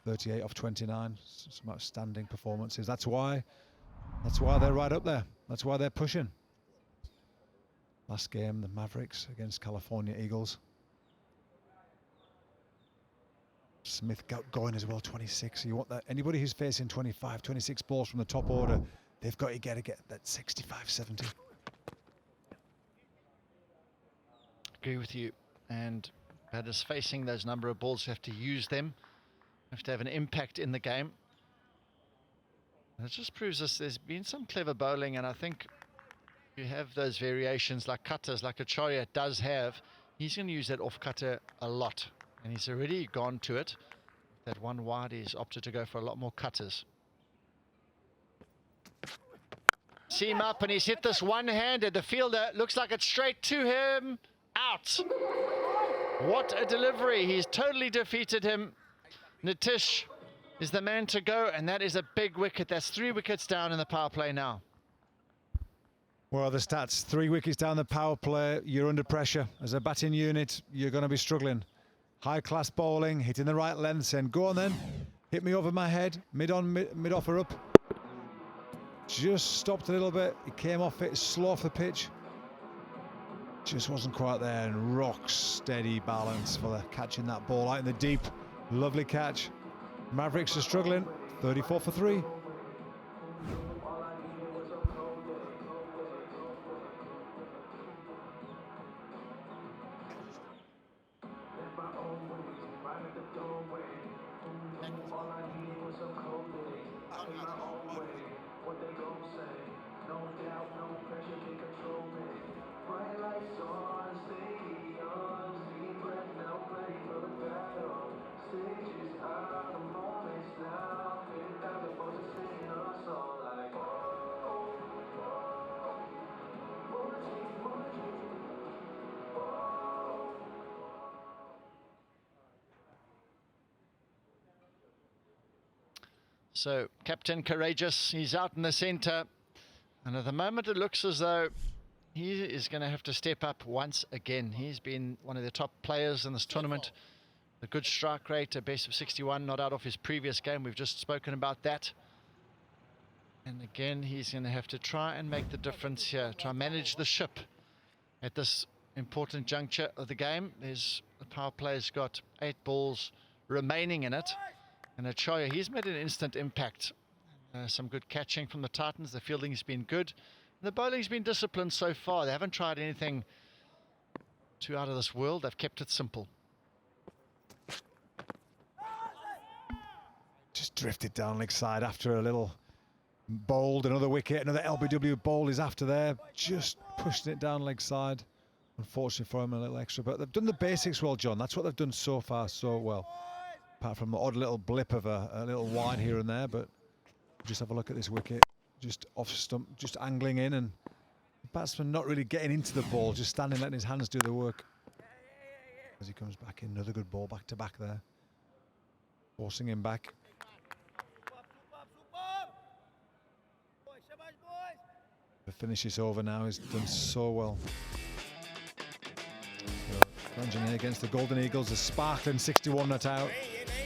S2: 38 off 29. Some outstanding performances. That's why they're right up there. That's why they're pushing. Last game, the Mavericks against California Eagles. Smith got going as well, 26. You want that. Anybody who's facing 25, 26 balls from the top order, they've got to get that 65, 70.
S1: Agree with you. And batters facing those number of balls, you have to use them. You have to have an impact in the game. And it just proves us there's been some clever bowling, and I think you have those variations like cutters, like Acharya does have. He's going to use that off cutter a lot, and he's already gone to it. That one wide, he's opted to go for a lot more cutters. See him up, and he's hit this one-handed. The fielder looks like it's straight to him. Out. What a delivery. He's totally defeated him. Nitish is the man to go, and that is a big wicket. That's 3 wickets down in the power play now.
S2: Well, the stats, 3 wickets down the power play. You're under pressure. As a batting unit, you're going to be struggling. High class bowling, hitting the right lengths, and go on then. Hit me over my head. Mid on, mid off or up. Just stopped a little bit. He came off it, slow off the pitch. Just wasn't quite there, and rock steady balance for the catching that ball out in the deep. Lovely catch. Mavericks are struggling. 34 for 3.
S1: So, Captain Courageous, he's out in the centre. And at the moment, it looks as though he is going to have to step up once again. He's been one of the top players in this tournament. A good strike rate, a base of 61, not out of his previous game. We've just spoken about that. And again, he's going to have to try and make the difference here. Try and manage the ship at this important juncture of the game. The power play's got 8 balls remaining in it. And Acharya, he's made an instant impact. Some good catching from the Titans. The fielding's been good. The bowling's been disciplined so far. They haven't tried anything too out of this world. They've kept it simple.
S2: Just drifted down leg side after a little bowled. Another wicket. Another LBW bowl is after there. Just pushing it down leg side. Unfortunately for him, a little extra. But they've done the basics well, John. That's what they've done so far so well. Apart from the odd little blip of a little wide here and there, but just have a look at this wicket. Just off stump, just angling in, and the batsman not really getting into the ball, just standing, letting his hands do the work. As he comes back in, another good ball back to back there. Forcing him back. The finish is over now. He's done so well. So, Ranjani against the Golden Eagles, a sparkling 61 not out.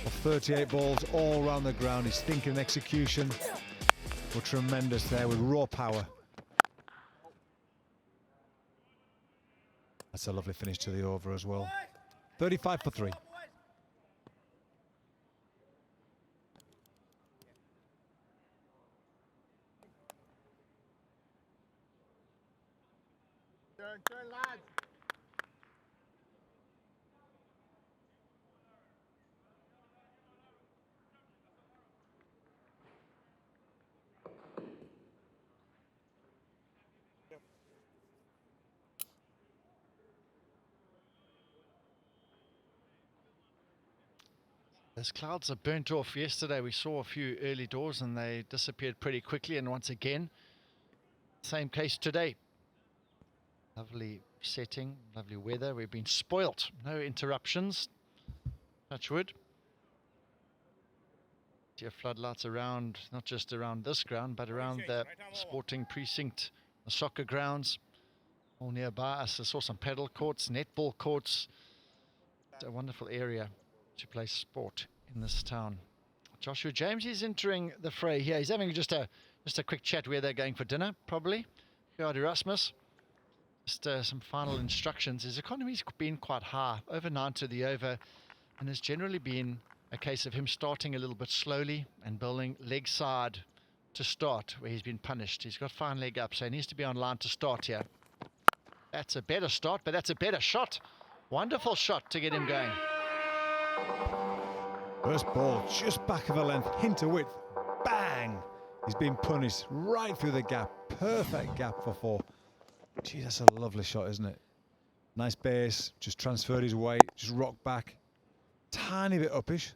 S2: Of 38 balls all around the ground. His thinking and execution were tremendous there with raw power. That's a lovely finish to the over as well. 35 for 3.
S6: Turn, lads.
S1: Those clouds are burnt off. Yesterday we saw a few early doors and they disappeared pretty quickly, and once again, same case today. Lovely setting, lovely weather. We've been spoilt. No interruptions. Touch wood. Your floodlights around, not just around this ground, but around the sporting precinct, the soccer grounds, all nearby us. I saw some paddle courts, netball courts. It's a wonderful area to play sport in this town. Joshua James is entering the fray here. He's having just a quick chat where they're going for dinner, probably. Gerard Erasmus. Just some final instructions. His economy's been quite high, over 9 to the over, and has generally been a case of him starting a little bit slowly and building leg side to start where he's been punished. He's got fine leg up, so he needs to be on line to start here. That's a better start, but that's a better shot. Wonderful shot to get him going.
S2: First ball, just back of a length, hint of width, bang! He's been punished right through the gap. Perfect gap for 4. Gee, that's a lovely shot, isn't it? Nice base, just transferred his weight, just rocked back. Tiny bit uppish.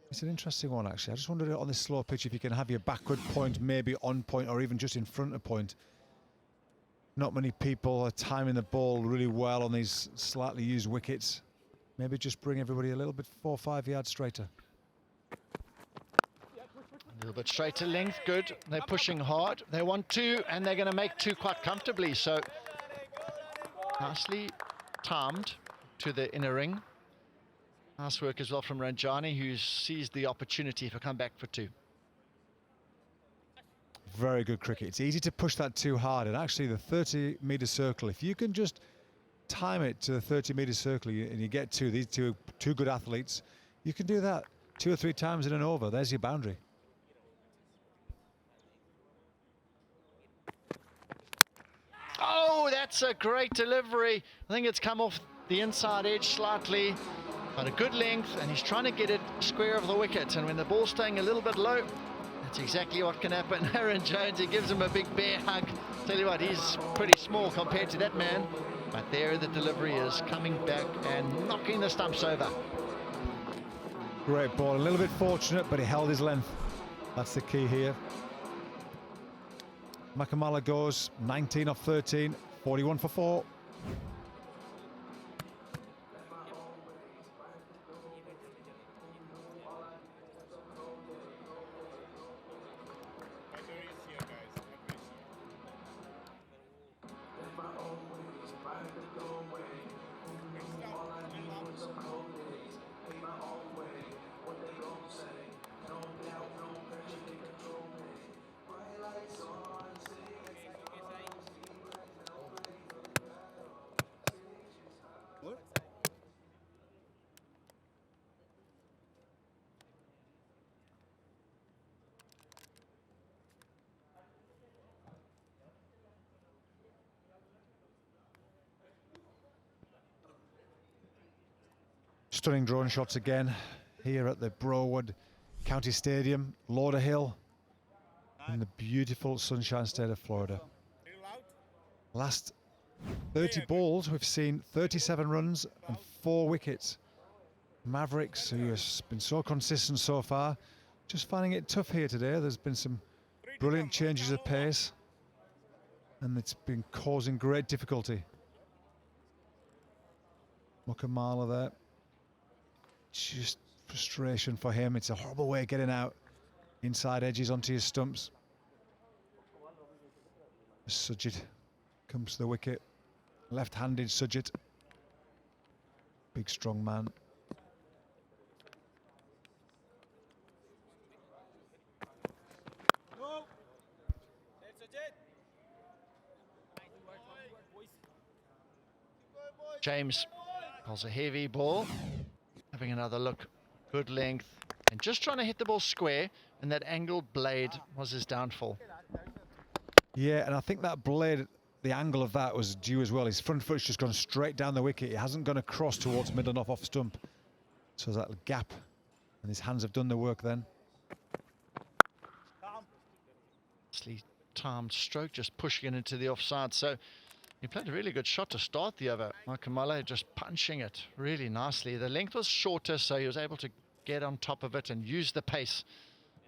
S2: It's an interesting one, actually. I just wondered on this slow pitch if you can have your backward point maybe on point or even just in front of point. Not many people are timing the ball really well on these slightly used wickets. Maybe just bring everybody a little bit 4 or 5 yards straighter.
S1: A little bit straighter length, good. They're pushing hard. They want 2, and they're going to make 2 quite comfortably. So nicely timed to the inner ring. Nice work as well from Ranjani, who seized the opportunity for come back for 2.
S2: Very good cricket. It's easy to push that too hard, and actually the 30-metre circle, if you can just time it to the 30-metre circle and you get 2, these two good athletes, you can do that 2 or 3 times in an over. There's your boundary.
S1: Oh, that's a great delivery. I think it's come off the inside edge slightly. But a good length, and he's trying to get it square of the wicket. And when the ball's staying a little bit low, that's exactly what can happen. Aaron Jones, he gives him a big bear hug. Tell you what, he's pretty small compared to that man. But there the delivery is, coming back and knocking the stumps over.
S2: Great ball, a little bit fortunate, but he held his length. That's the key here. Makamala goes 19 off 13, 41 for 4. Stunning drone shots again here at the Browood County Stadium, Lauderhill, in the beautiful Sunshine State of Florida. Last 30 balls, we've seen 37 runs and 4 wickets. Mavericks, who has been so consistent so far, just finding it tough here today. There's been some brilliant changes of pace, and it's been causing great difficulty. Mukamala there. Just frustration for him. It's a horrible way of getting out. Inside edges onto his stumps. Sujit comes to the wicket. Left-handed Sujit. Big, strong man.
S1: James pulls a heavy ball. Having another look. Good length. And just trying to hit the ball square, and that angled blade was his downfall.
S2: Yeah, and I think that blade, the angle of that was due as well. His front foot's just gone straight down the wicket. He hasn't gone across towards middle and off stump. So that gap, and his hands have done the work then.
S1: Nicely timed stroke, just pushing it into the offside. So he played a really good shot to start the over. Makamala just punching it really nicely. The length was shorter, so he was able to get on top of it and use the pace.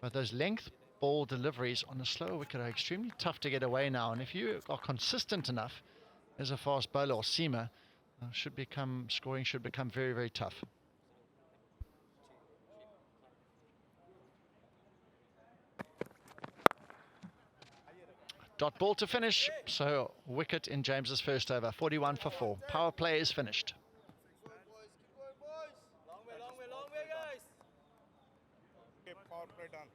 S1: But those length ball deliveries on a slower wicket are extremely tough to get away now. And if you are consistent enough as a fast bowler or seamer, scoring should become very, very tough. Dot ball to finish, so wicket in James's first over, 41 for 4. Power play is finished.
S6: Long way, guys. Okay, power play done.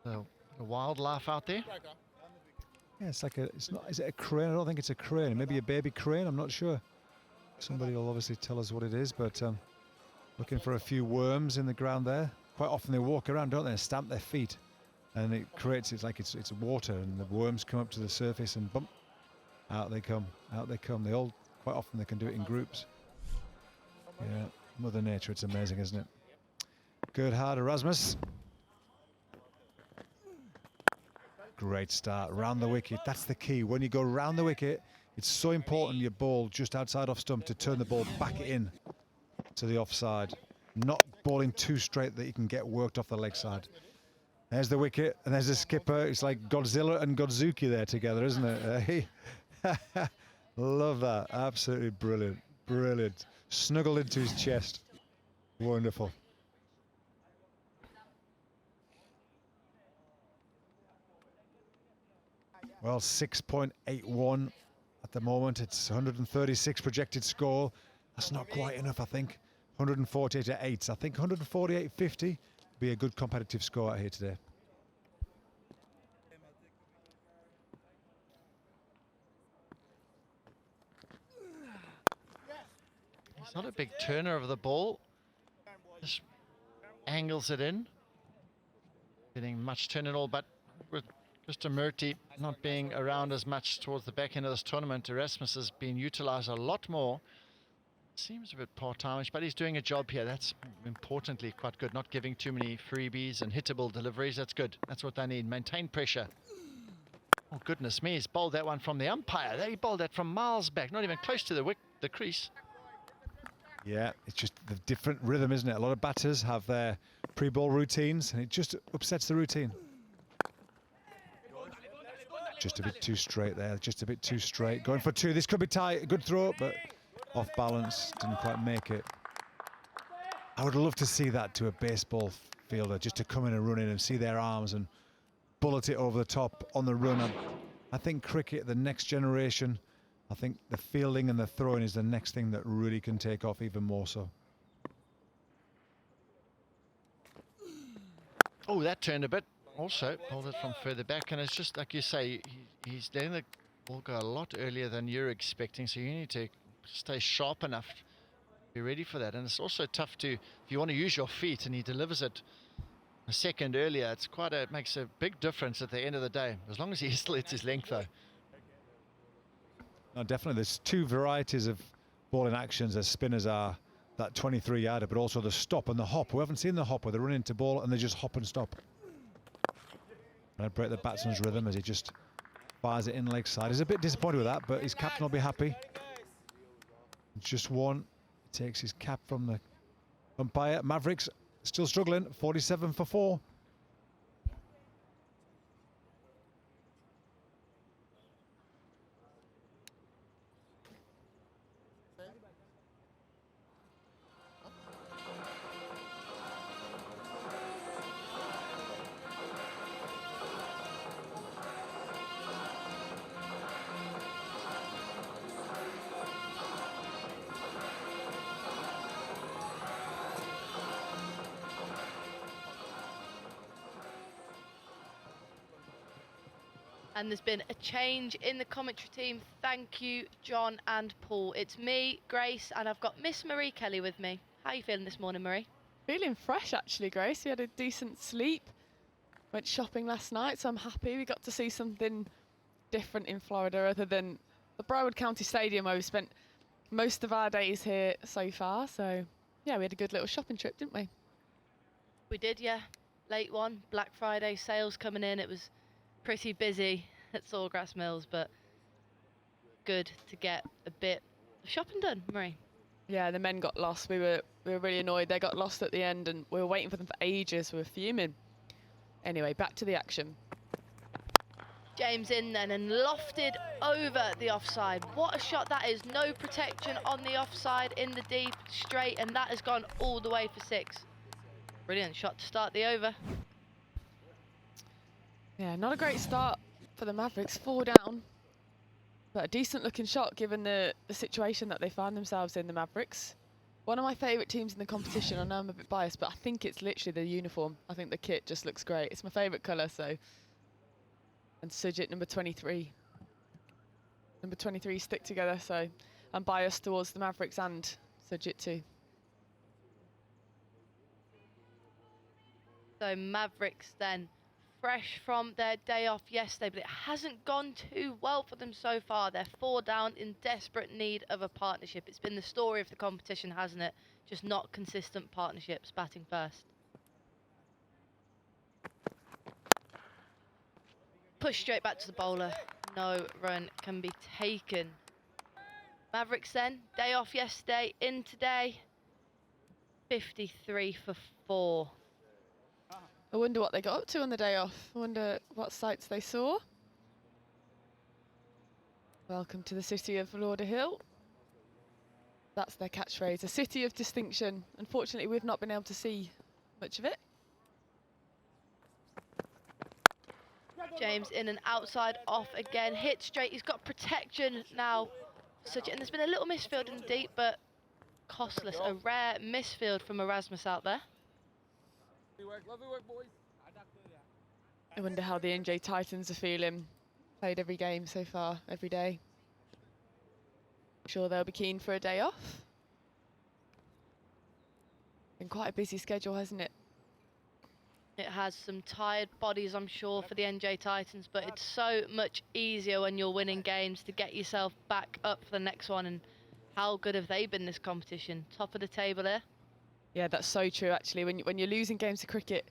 S1: So, a wildlife out there.
S2: Yeah, it's like it's not, is it a crane? I don't think it's a crane. Maybe a baby crane, I'm not sure. Somebody will obviously tell us what it is, but looking for a few worms in the ground there. Quite often they walk around, don't they, and stamp their feet. And it creates, it's like it's water, and the worms come up to the surface and bump, out they come, out they come. They all, quite often they can do it in groups. Yeah, Mother Nature, it's amazing, isn't it? Good hard, Erasmus. Great start, round the wicket, that's the key. When you go round the wicket, it's so important your ball just outside off stump to turn the ball back in to the offside. Not balling too straight that you can get worked off the leg side. There's the wicket, and there's the skipper. It's like Godzilla and Godzuki there together, isn't it? Love that, absolutely brilliant, brilliant. Snuggled into his chest, wonderful. Well, 6.81 at the moment. It's 136 projected score. That's not quite enough, I think. 148 at 8. I think 148.50 would be a good competitive score out here today.
S1: He's not a big turner of the ball. Just angles it in. Getting much turn at all, but with Mr. Murty not being around as much towards the back end of this tournament, Erasmus has been utilised a lot more. Seems a bit part-timeish, but he's doing a job here. That's importantly quite good. Not giving too many freebies and hittable deliveries. That's good. That's what they need. Maintain pressure. Oh, goodness me. He's bowled that one from the umpire. He bowled that from miles back, not even close to the crease.
S2: Yeah, it's just the different rhythm, isn't it? A lot of batters have their pre-ball routines, and it just upsets the routine. Just a bit too straight there, just a bit too straight. Going for 2, this could be tight, good throw, but off balance, didn't quite make it. I would love to see that to a baseball fielder, just to come in and run in and see their arms and bullet it over the top on the run. I think cricket, the next generation, I think the fielding and the throwing is the next thing that really can take off even more so.
S1: Oh, that turned a bit. Also, pulled it from further back, and it's just like you say, he's letting the ball go a lot earlier than you're expecting, so you need to stay sharp enough to be ready for that. And it's also tough to, if you want to use your feet and he delivers it a second earlier, it's it makes a big difference at the end of the day, as long as he still hits his length though.
S2: No, definitely, there's 2 varieties of bowling actions as spinners are. That 23-yarder, but also the stop and the hop. We haven't seen the hop where they run into ball and they just hop and stop. And I break the batsman's rhythm as he just fires it in leg side. He's a bit disappointed with that, but his captain will be happy. Just one. He takes his cap from the umpire. Mavericks still struggling. 47 for 4.
S7: And there's been a change in the commentary team. Thank you, John and Paul. It's me, Grace, and I've got Miss Marie Kelly with me. How are you feeling this morning, Marie?
S8: Feeling fresh, actually, Grace. You had a decent sleep. went shopping last night, so I'm happy we got to see something different in Florida other than the Broward County Stadium where we spent most of our days here so far. So yeah, we had a good little shopping trip, didn't we?
S7: We did, yeah. Late one, Black Friday sales coming in. It was pretty busy at Sawgrass Mills, but good to get a bit of shopping done, Marie.
S8: Yeah, the men got lost. We were really annoyed. They got lost at the end, and we were waiting for them for ages. We were fuming. Anyway, back to the action.
S7: James in then and lofted over the offside. What a shot that is. No protection on the offside in the deep, straight, and that has gone all the way for 6. Brilliant shot to start the over.
S8: Yeah, not a great start for the Mavericks. 4 down. But a decent looking shot given the situation that they find themselves in, the Mavericks. One of my favourite teams in the competition. I know I'm a bit biased, but I think it's literally the uniform. I think the kit just looks great. It's my favourite colour, so. And Sujit, number 23. Number 23 stick together, so I'm biased towards the Mavericks and Sujit too.
S7: So Mavericks then, fresh from their day off yesterday, but it hasn't gone too well for them so far. They're 4 down, in desperate need of a partnership. It's been the story of the competition, hasn't it? Just not consistent partnerships, batting first. Push straight back to the bowler. No run can be taken. Mavericks then, day off yesterday, in today. 53 for 4.
S8: I wonder what they got up to on the day off. I wonder what sights they saw. Welcome to the city of Lauderhill. That's their catchphrase, a city of distinction. Unfortunately, we've not been able to see much of it.
S7: James in and outside off again, hit straight. He's got protection now. And there's been a little misfield in the deep, but costless. A rare misfield from Erasmus out there.
S8: I wonder how the NJ Titans are feeling. Played every game so far, every day. Sure they'll be keen for a day off. Been quite a busy schedule, hasn't it?
S7: It has some tired bodies, I'm sure, for the NJ Titans, but it's so much easier when you're winning games to get yourself back up for the next one. And how good have they been this competition? Top of the table here.
S8: Yeah, that's so true, actually. When you're losing games of cricket,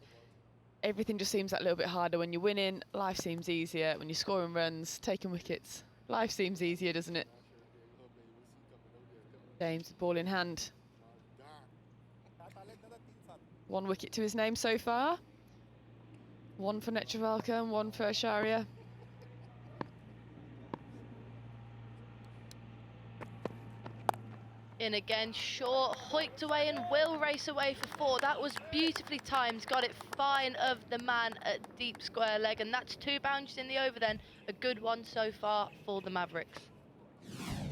S8: everything just seems that little bit harder. When you're winning, life seems easier. When you're scoring runs, taking wickets, life seems easier, doesn't it? James, ball in hand. 1 wicket to his name so far. 1 for Netravalka and 1 for Acharya.
S7: In again, short, hoiked away and will race away for 4. That was beautifully timed, got it fine of the man at deep square leg, and that's 2 boundaries in the over then. A good one so far for the Mavericks.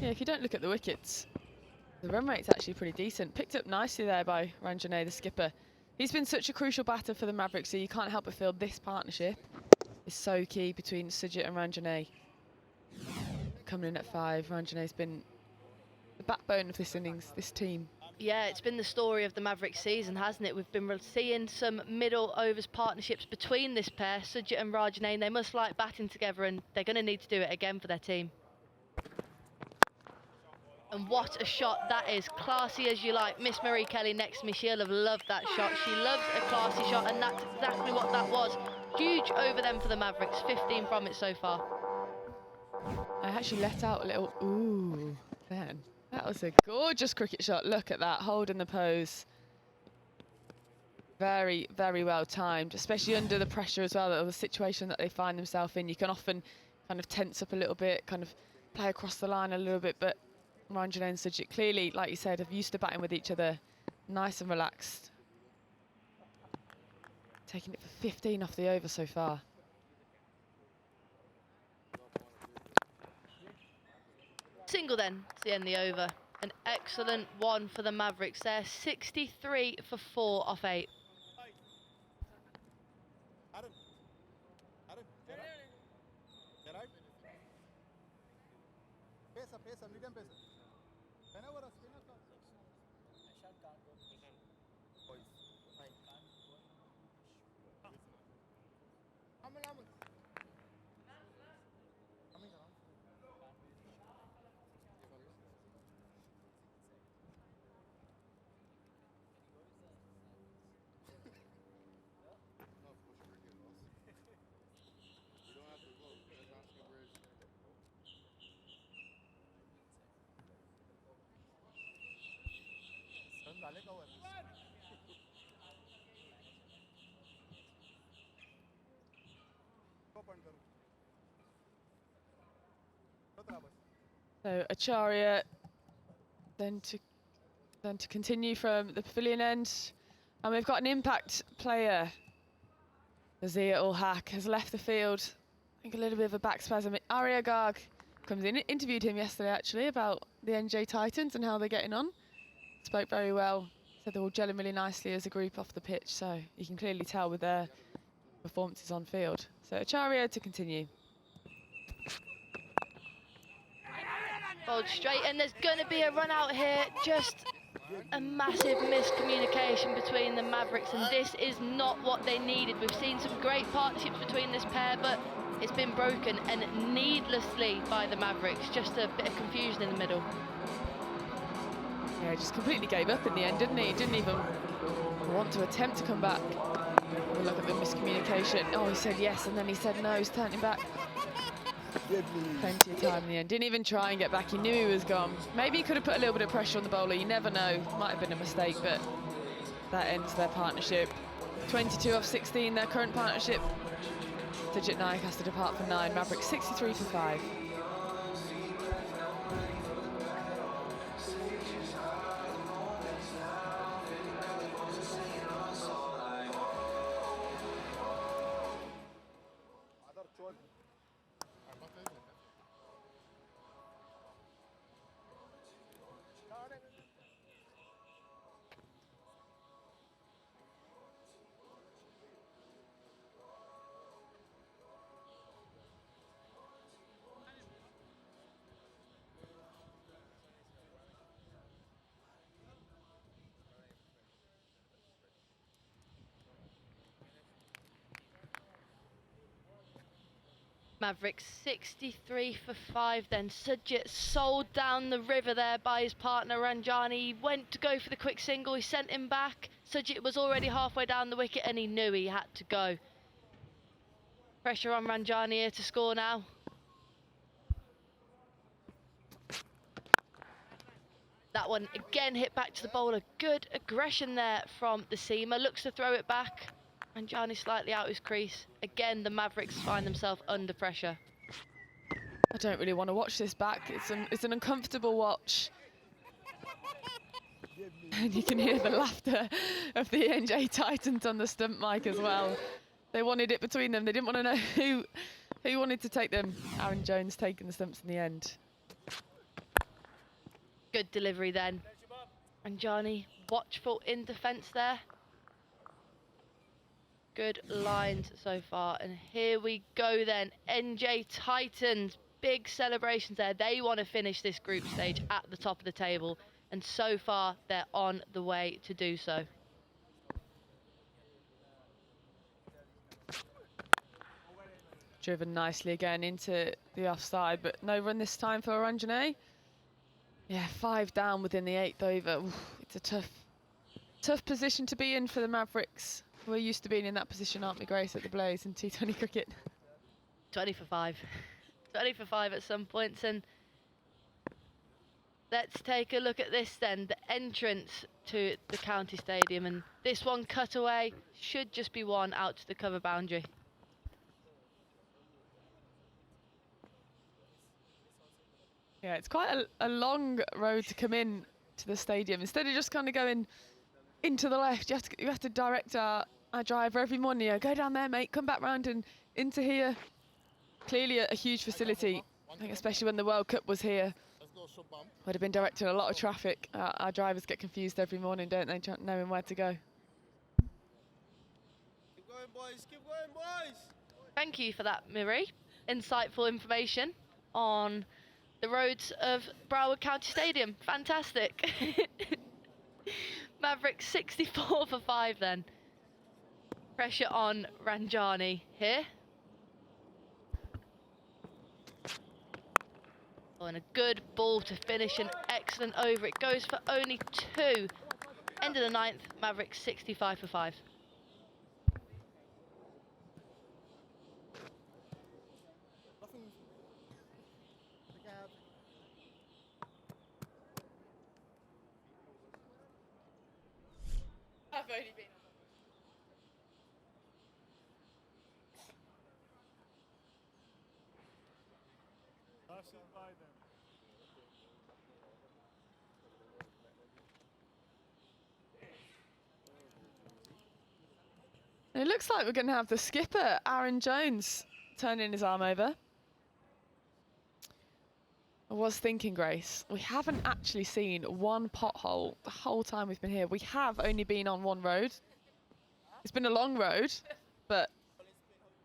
S8: Yeah, if you don't look at the wickets, the run rate's actually pretty decent. Picked up nicely there by Ranjane, the skipper. He's been such a crucial batter for the Mavericks, so you can't help but feel this partnership is so key between Sujit and Ranjane. Coming in at 5, Ranjane's been the backbone of this innings, this team.
S7: Yeah, it's been the story of the Mavericks season, hasn't it? We've been seeing some middle overs partnerships between this pair, Sujit and Ranjane. They must like batting together, and they're going to need to do it again for their team. And what a shot that is. Classy as you like. Miss Marie Kelly next to me, she'll have loved that shot. She loves a classy shot, and that's exactly what that was. Huge over them for the Mavericks. 15 from it so far.
S8: I actually let out a little ooh then. That was a gorgeous cricket shot. Look at that, holding the pose. Very, very well timed, especially under the pressure as well, the situation that they find themselves in. You can often kind of tense up a little bit, kind of play across the line a little bit, but Ranjane and Sujit clearly, like you said, have used to batting with each other, nice and relaxed. Taking it for 15 off the over so far.
S7: Single then to end the over. An excellent one for the Mavericks there. 63 for 4 off 8.
S8: So Acharya then to continue from the pavilion end. And we've got an impact player. Azia Ul Haq has left the field. I think a little bit of a back spasm. Arya Garg comes in, interviewed him yesterday actually about the NJ Titans and how they're getting on. Spoke very well, said they're all gelling really nicely as a group off the pitch, so you can clearly tell with their performances on field. So Acharya to continue.
S7: Bowled straight, and there's going to be a run out here. Just a massive miscommunication between the Mavericks, and this is not what they needed. We've seen some great partnerships between this pair, but it's been broken, and needlessly by the Mavericks. Just a bit of confusion in the middle.
S8: Yeah, he just completely gave up in the end, didn't he? He didn't even want to attempt to come back. Look at the miscommunication. Oh, he said yes, and then he said no. He's turning back. Plenty of time in the end. Didn't even try and get back. He knew he was gone. Maybe he could have put a little bit of pressure on the bowler. You never know. Might have been a mistake, but that ends their partnership. 22 off 16, their current partnership. Sujit Naik has to depart for 9. Mavericks 63 for 5.
S7: Mavericks 63 for 5 then. Sujit sold down the river there by his partner Ranjani. He went to go for the quick single, he sent him back. Sujit was already halfway down the wicket and he knew he had to go. Pressure on Ranjani here to score now. That one again hit back to the bowler. Good aggression there from the seamer. Looks to throw it back. And Johnny slightly out his crease. Again, the Mavericks find themselves under pressure.
S8: I don't really want to watch this back. It's an uncomfortable watch. And you can hear the laughter of the NJ Titans on the stump mic as well. They wanted it between them. They didn't want to know who wanted to take them. Aaron Jones taking the stumps in the end.
S7: Good delivery then. And Johnny watchful in defence there. Good lines so far, and here we go then. NJ Titans, big celebrations there. They want to finish this group stage at the top of the table, and so far they're on the way to do so.
S8: Driven nicely again into the offside, but no run this time for Ranjani. Yeah, 5 down within the 8th over. Oof, it's a tough position to be in for the Mavericks. We're used to being in that position, aren't we, Grace, at the Blaze in T20 cricket?
S7: 20 for 5. 20 for 5 at some points. And let's take a look at this then. The entrance to the county stadium. And this one cut away should just be one out to the cover boundary.
S8: Yeah, it's quite a long road to come in to the stadium. Instead of just kind of going into the left, you have to direct our driver every morning. Go down there, mate, come back round and into here. Clearly a huge facility. I think especially when the World Cup was here, would have been directing a lot of traffic. Our drivers get confused every morning, don't they, knowing where to go.
S6: Keep going, boys. Keep going, boys.
S7: Thank you for that, Miri. Insightful information on the roads of Broward County Stadium. Fantastic. Mavericks 64 for 5 then. Pressure on Ranjani here. Oh, and a good ball to finish an excellent over. It goes for only 2. End of the 9th, Mavericks 65 for 5.
S8: only been. It looks like we're going to have the skipper, Aaron Jones, turning his arm over. I was thinking, Grace, we haven't actually seen one pothole the whole time we've been here. We have only been on one road. It's been a long road, but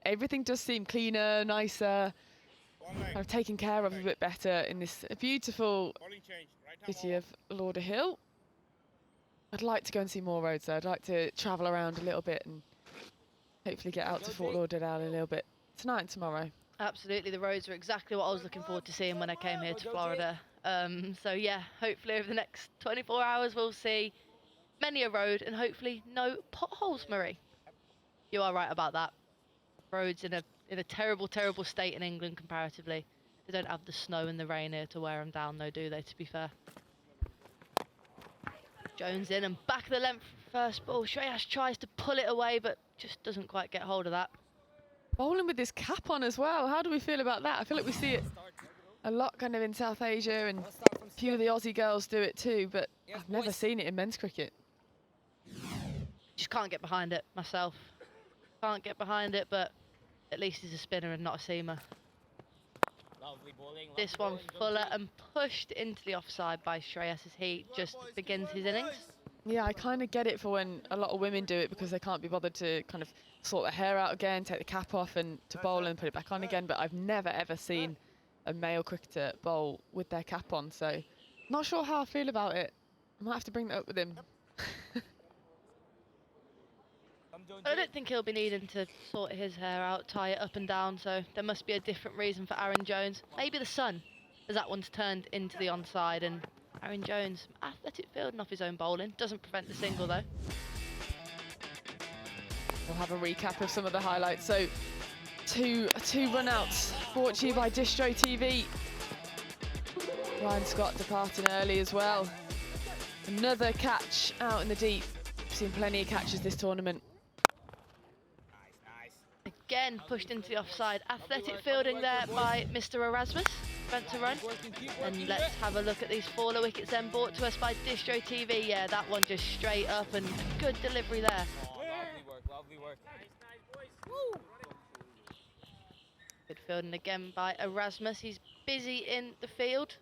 S8: everything does seem cleaner, nicer, kind of taken care of a bit better in this beautiful city of Lauderhill. I'd like to go and see more roads though. I'd like to travel around a little bit and hopefully get out to Fort Lauderdale a little bit tonight and tomorrow.
S7: Absolutely, the roads are exactly what I was looking forward to seeing when I came here to Florida. So yeah, hopefully over the next 24 hours we'll see many a road and hopefully no potholes, Marie. You are right about that. Roads in a terrible, terrible state in England comparatively. They don't have the snow and the rain here to wear them down though, do they, to be fair? Jones in and back of the length first ball. Shreyas tries to pull it away but just doesn't quite get hold of that.
S8: Bowling with this cap on as well. How do we feel about that? I feel like we see it a lot kind of in South Asia and a few of the Aussie girls do it too, but I've never seen it in men's cricket.
S7: Just can't get behind it myself. Can't get behind it, but at least he's a spinner and not a seamer.
S6: Lovely bowling.
S7: This one fuller and pushed into the offside by Shreyas as he just begins his innings.
S8: Yeah, I kind of get it for when a lot of women do it because they can't be bothered to kind of sort their hair out again, take the cap off and to bowl and put it back on again. But I've never ever seen a male cricketer bowl with their cap on, so not sure how I feel about it. I might have to bring that up with him.
S7: I don't think he'll be needing to sort his hair out, tie it up and down, so there must be a different reason for Aaron Jones. Maybe the sun, as that one's turned into the onside, and Aaron Jones, athletic fielding off his own bowling. Doesn't prevent the single though.
S8: We'll have a recap of some of the highlights. So two run-outs brought to you by Distro TV. Ryan Scott departing early as well. Another catch out in the deep. We've seen plenty of catches this tournament.
S7: Again pushed into the offside. Athletic fielding there by Mr. Erasmus. Meant to run. And let's have a look at these faller wickets then brought to us by Distro TV. Yeah, that one just straight up and good delivery there.
S6: Lovely work.
S7: Good fielding again by Erasmus. He's busy in the field.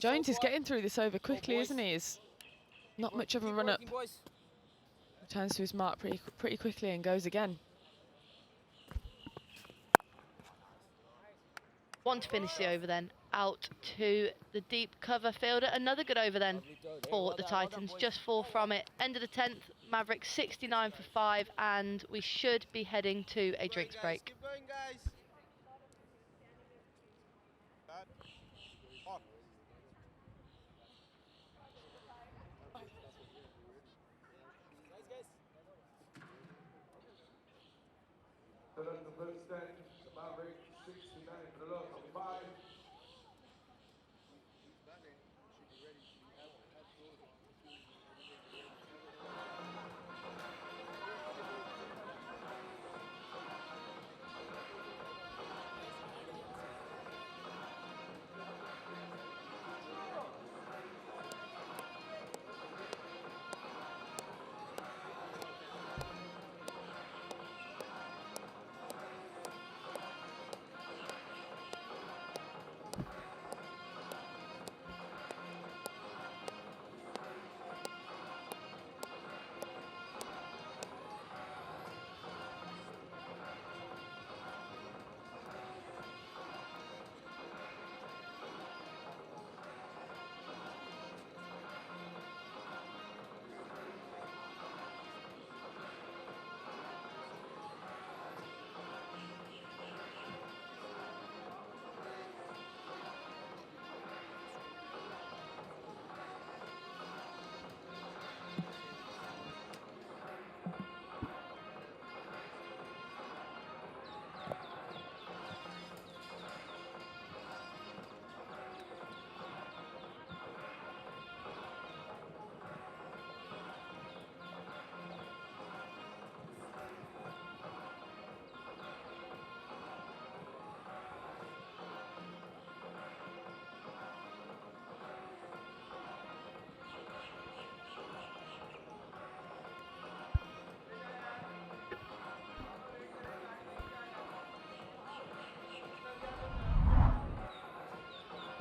S8: Jones is getting through this over quickly, isn't he? He's not much of a run-up. Returns to his mark pretty quickly and goes again.
S7: One to finish the over then. Out to the deep cover fielder. Another good over then for the Titans. Just 4 from it. End of the 10th. Mavericks 69 for 5, and we should be heading to a drinks break.
S6: Keep going, guys.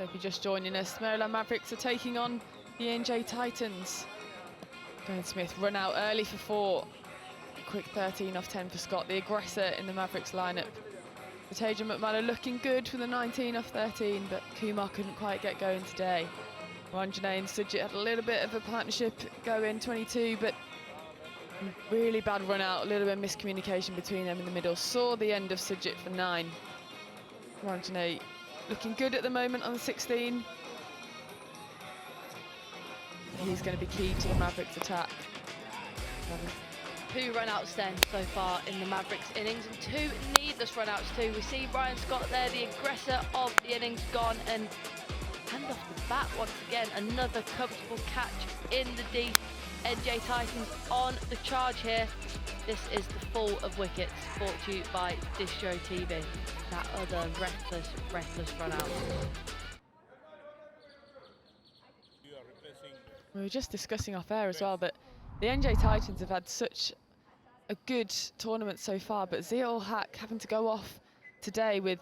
S8: So if you're just joining us, Maryland Mavericks are taking on the NJ Titans. Glenn Smith run out early for 4. Quick 13 off 10 for Scott, the aggressor in the Mavericks lineup. Tajan McMullen looking good with a 19 off 13, but Kumar couldn't quite get going today. Ranjane and Sujit had a little bit of a partnership going, 22, but really bad run out, a little bit of miscommunication between them in the middle. Saw the end of Sujit for 9. Ranjane looking good at the moment on the 16. He's going to be key to the Mavericks attack.
S7: 2 run-outs then so far in the Mavericks innings, and 2 needless run-outs too. We see Ryan Scott there, the aggressor of the innings, gone, and hand off the bat once again. Another comfortable catch in the deep. NJ Titans on the charge here. This is the fall of wickets, brought to you by Distro TV. That other reckless run-out.
S8: We were just discussing off air as well that the NJ Titans have had such a good tournament so far, but Zia-ul-Haq having to go off today with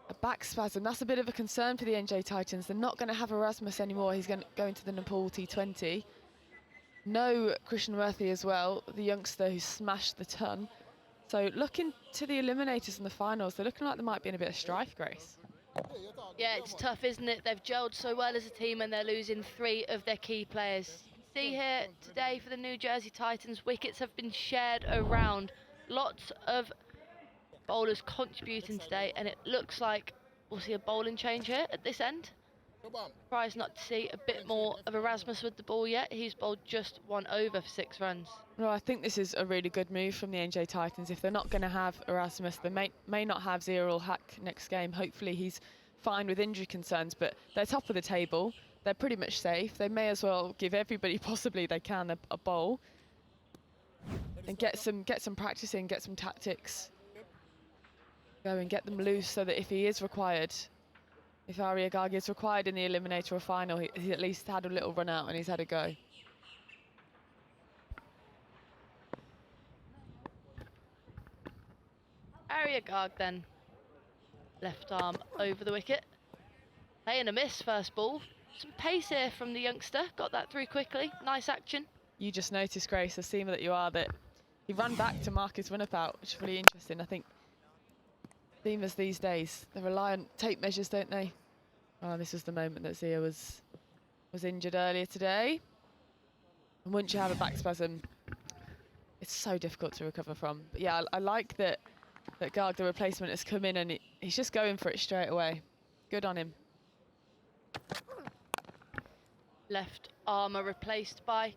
S8: a back spasm. That's a bit of a concern for the NJ Titans. They're not going to have Erasmus anymore. He's going to go into the Nepal T20. No Krishnamurthy as well, the youngster who smashed the ton. So looking to the eliminators in the finals, they're looking like there might be in a bit of strife, Grace.
S7: Yeah, it's tough, isn't it? They've gelled so well as a team and they're losing 3 of their key players. See here today for the New Jersey Titans, wickets have been shared around. Lots of bowlers contributing today, and it looks like we'll see a bowling change here at this end. Surprised not to see a bit more of Erasmus with the ball yet. He's bowled just 1 over for 6 runs.
S8: Well, I think this is a really good move from the NJ Titans. If they're not going to have Erasmus, they may not have Zia-ul-Haq next game. Hopefully he's fine with injury concerns, but they're top of the table. They're pretty much safe. They may as well give everybody possibly they can a bowl and get some practice in, get some tactics. Go and get them loose so that if he is required, if Arya Garg is required in the eliminator or final, he at least had a little run out and he's had a go.
S7: Arya Garg then, left arm over the wicket. Playing a miss first ball. Some pace here from the youngster, got that through quickly, nice action.
S8: You just noticed, Grace, the seamer that you are, that he ran back to mark his run-up out, which is really interesting. I think seamers these days, they rely on tape measures, don't they? Oh, this was the moment that Zia was injured earlier today. And once you have a back spasm, it's so difficult to recover from. But yeah, I like that Garg, the replacement, has come in and he's just going for it straight away. Good on him.
S7: Left armour replaced by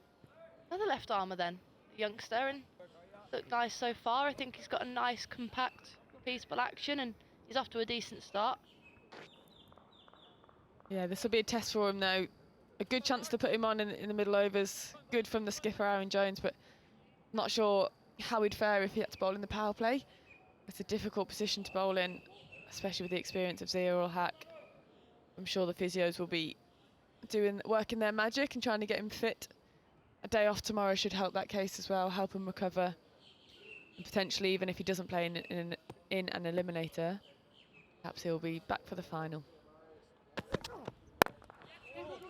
S7: another left armour then, the youngster, and looked nice so far. I think he's got a nice, compact, peaceful action and he's off to a decent start.
S8: Yeah, this will be a test for him though. A good chance to put him on in the middle overs. Good from the skipper, Aaron Jones, but not sure how he'd fare if he had to bowl in the power play. It's a difficult position to bowl in, especially with the experience of Zia-ul-Haq. I'm sure the physios will be working their magic and trying to get him fit. A day off tomorrow should help that case as well, help him recover. And potentially, even if he doesn't play in an eliminator, perhaps he'll be back for the final.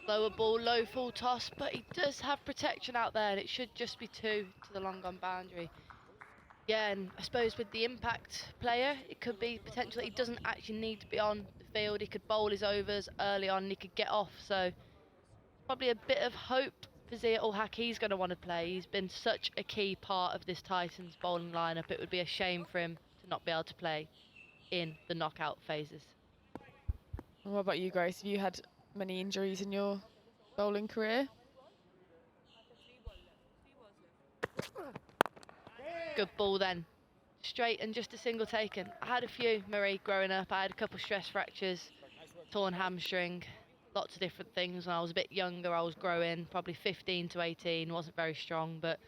S7: Lower ball, low full toss, but he does have protection out there and it should just be 2 to the long on boundary. Yeah, and I suppose with the impact player, it could be potentially he doesn't actually need to be on the field. He could bowl his overs early on and he could get off. So probably a bit of hope for Zia-ul-Haq. He's going to want to play. He's been such a key part of this Titans bowling lineup. It would be a shame for him to not be able to play in the knockout phases.
S8: And what about you, Grace? Have you had many injuries in your bowling career?
S7: Good ball then. Straight and just a single taken. I had a few, Marie, growing up. I had a couple stress fractures, torn hamstring, lots of different things. When I was a bit younger, I was growing, probably 15 to 18, wasn't very strong. But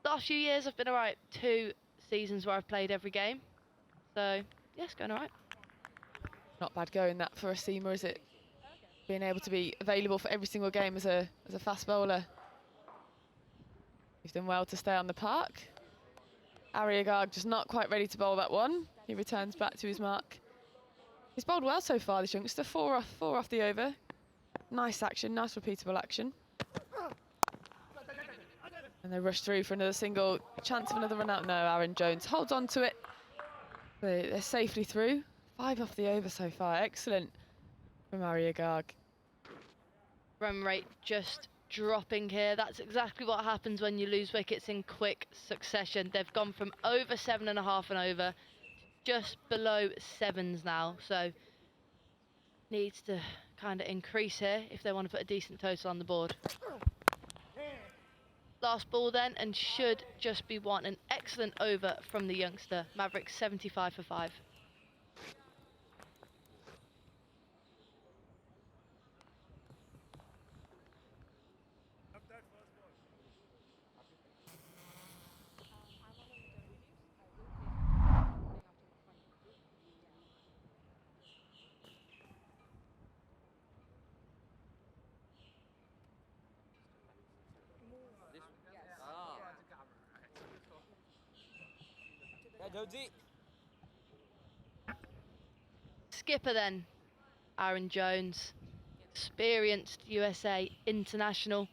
S7: last few years I've been all right. 2 seasons where I've played every game. So, yes, going all right.
S8: Not bad going that for a seamer, is it? Being able to be available for every single game as a fast bowler. You've done well to stay on the park. Arya Garg just not quite ready to bowl that one. He returns back to his mark. He's bowled well so far, this youngster. Four off the over. Nice action, nice repeatable action. And they rush through for another single. Chance of another run out. No, Aaron Jones holds on to it. They're safely through. 5 off the over so far. Excellent from Arya Garg.
S7: Run rate just dropping here. That's exactly what happens when you lose wickets in quick succession. They've gone from over 7.5 and over to just below 7s now. So needs to kind of increase here if they want to put a decent total on the board. Last ball then, and should just be one. An excellent over from the youngster. Mavericks 75 for 5. Skipper then, Aaron Jones, experienced USA international.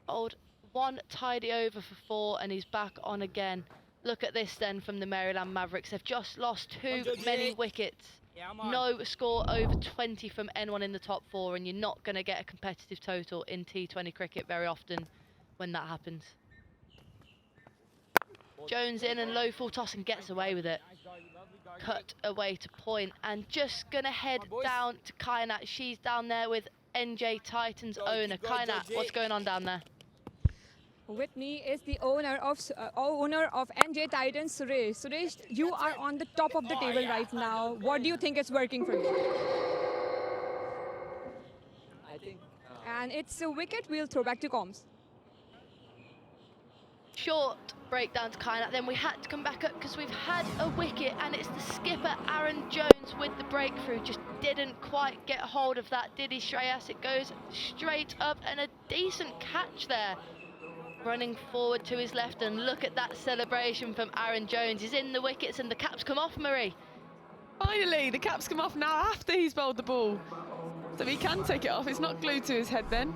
S7: Old one tidy over for 4 and he's back on again. Look at this then from the Maryland Mavericks. They've just lost too many wickets. No score over 20 from anyone in the top 4, and you're not going to get a competitive total in T20 cricket very often when that happens. Jones in and low full toss and gets away with it. Cut away to point and just gonna head down to Kainat. She's down there with NJ Titans owner. Kainat, what's going on down there?
S9: With me is the owner of NJ Titans, Suresh. Suresh, you are on the top of the table right now. What do you think is working for you?
S10: I think.
S9: And it's a wicket. We'll throw back to comms.
S7: Short breakdown to Kainat, then we had to come back up because we've had a wicket, and it's the skipper Aaron Jones with the breakthrough. Just didn't quite get hold of that, did he, Shreyas? It goes straight up and a decent catch there. Running forward to his left, and look at that celebration from Aaron Jones. He's in the wickets and the cap's come off, Marie.
S8: Finally, the cap's come off now after he's bowled the ball. So he can take it off. It's not glued to his head then.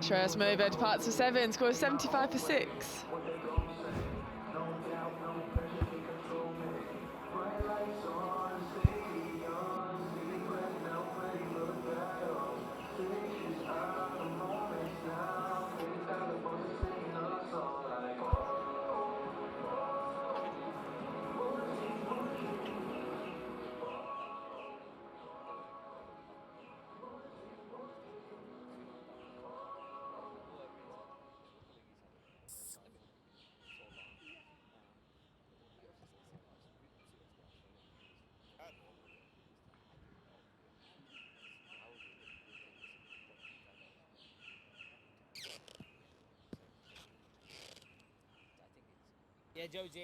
S8: Shreyas Mover departs for 7, scores 75 for 6.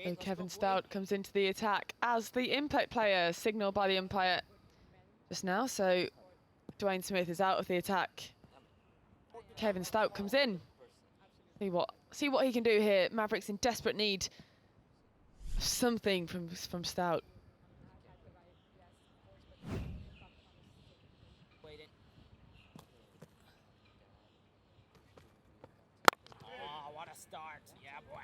S8: So Kevin Stout comes into the attack as the impact player, signalled by the umpire just now. So Dwayne Smith is out of the attack. Kevin Stout comes in. See what he can do here. Mavericks in desperate need of something from Stout.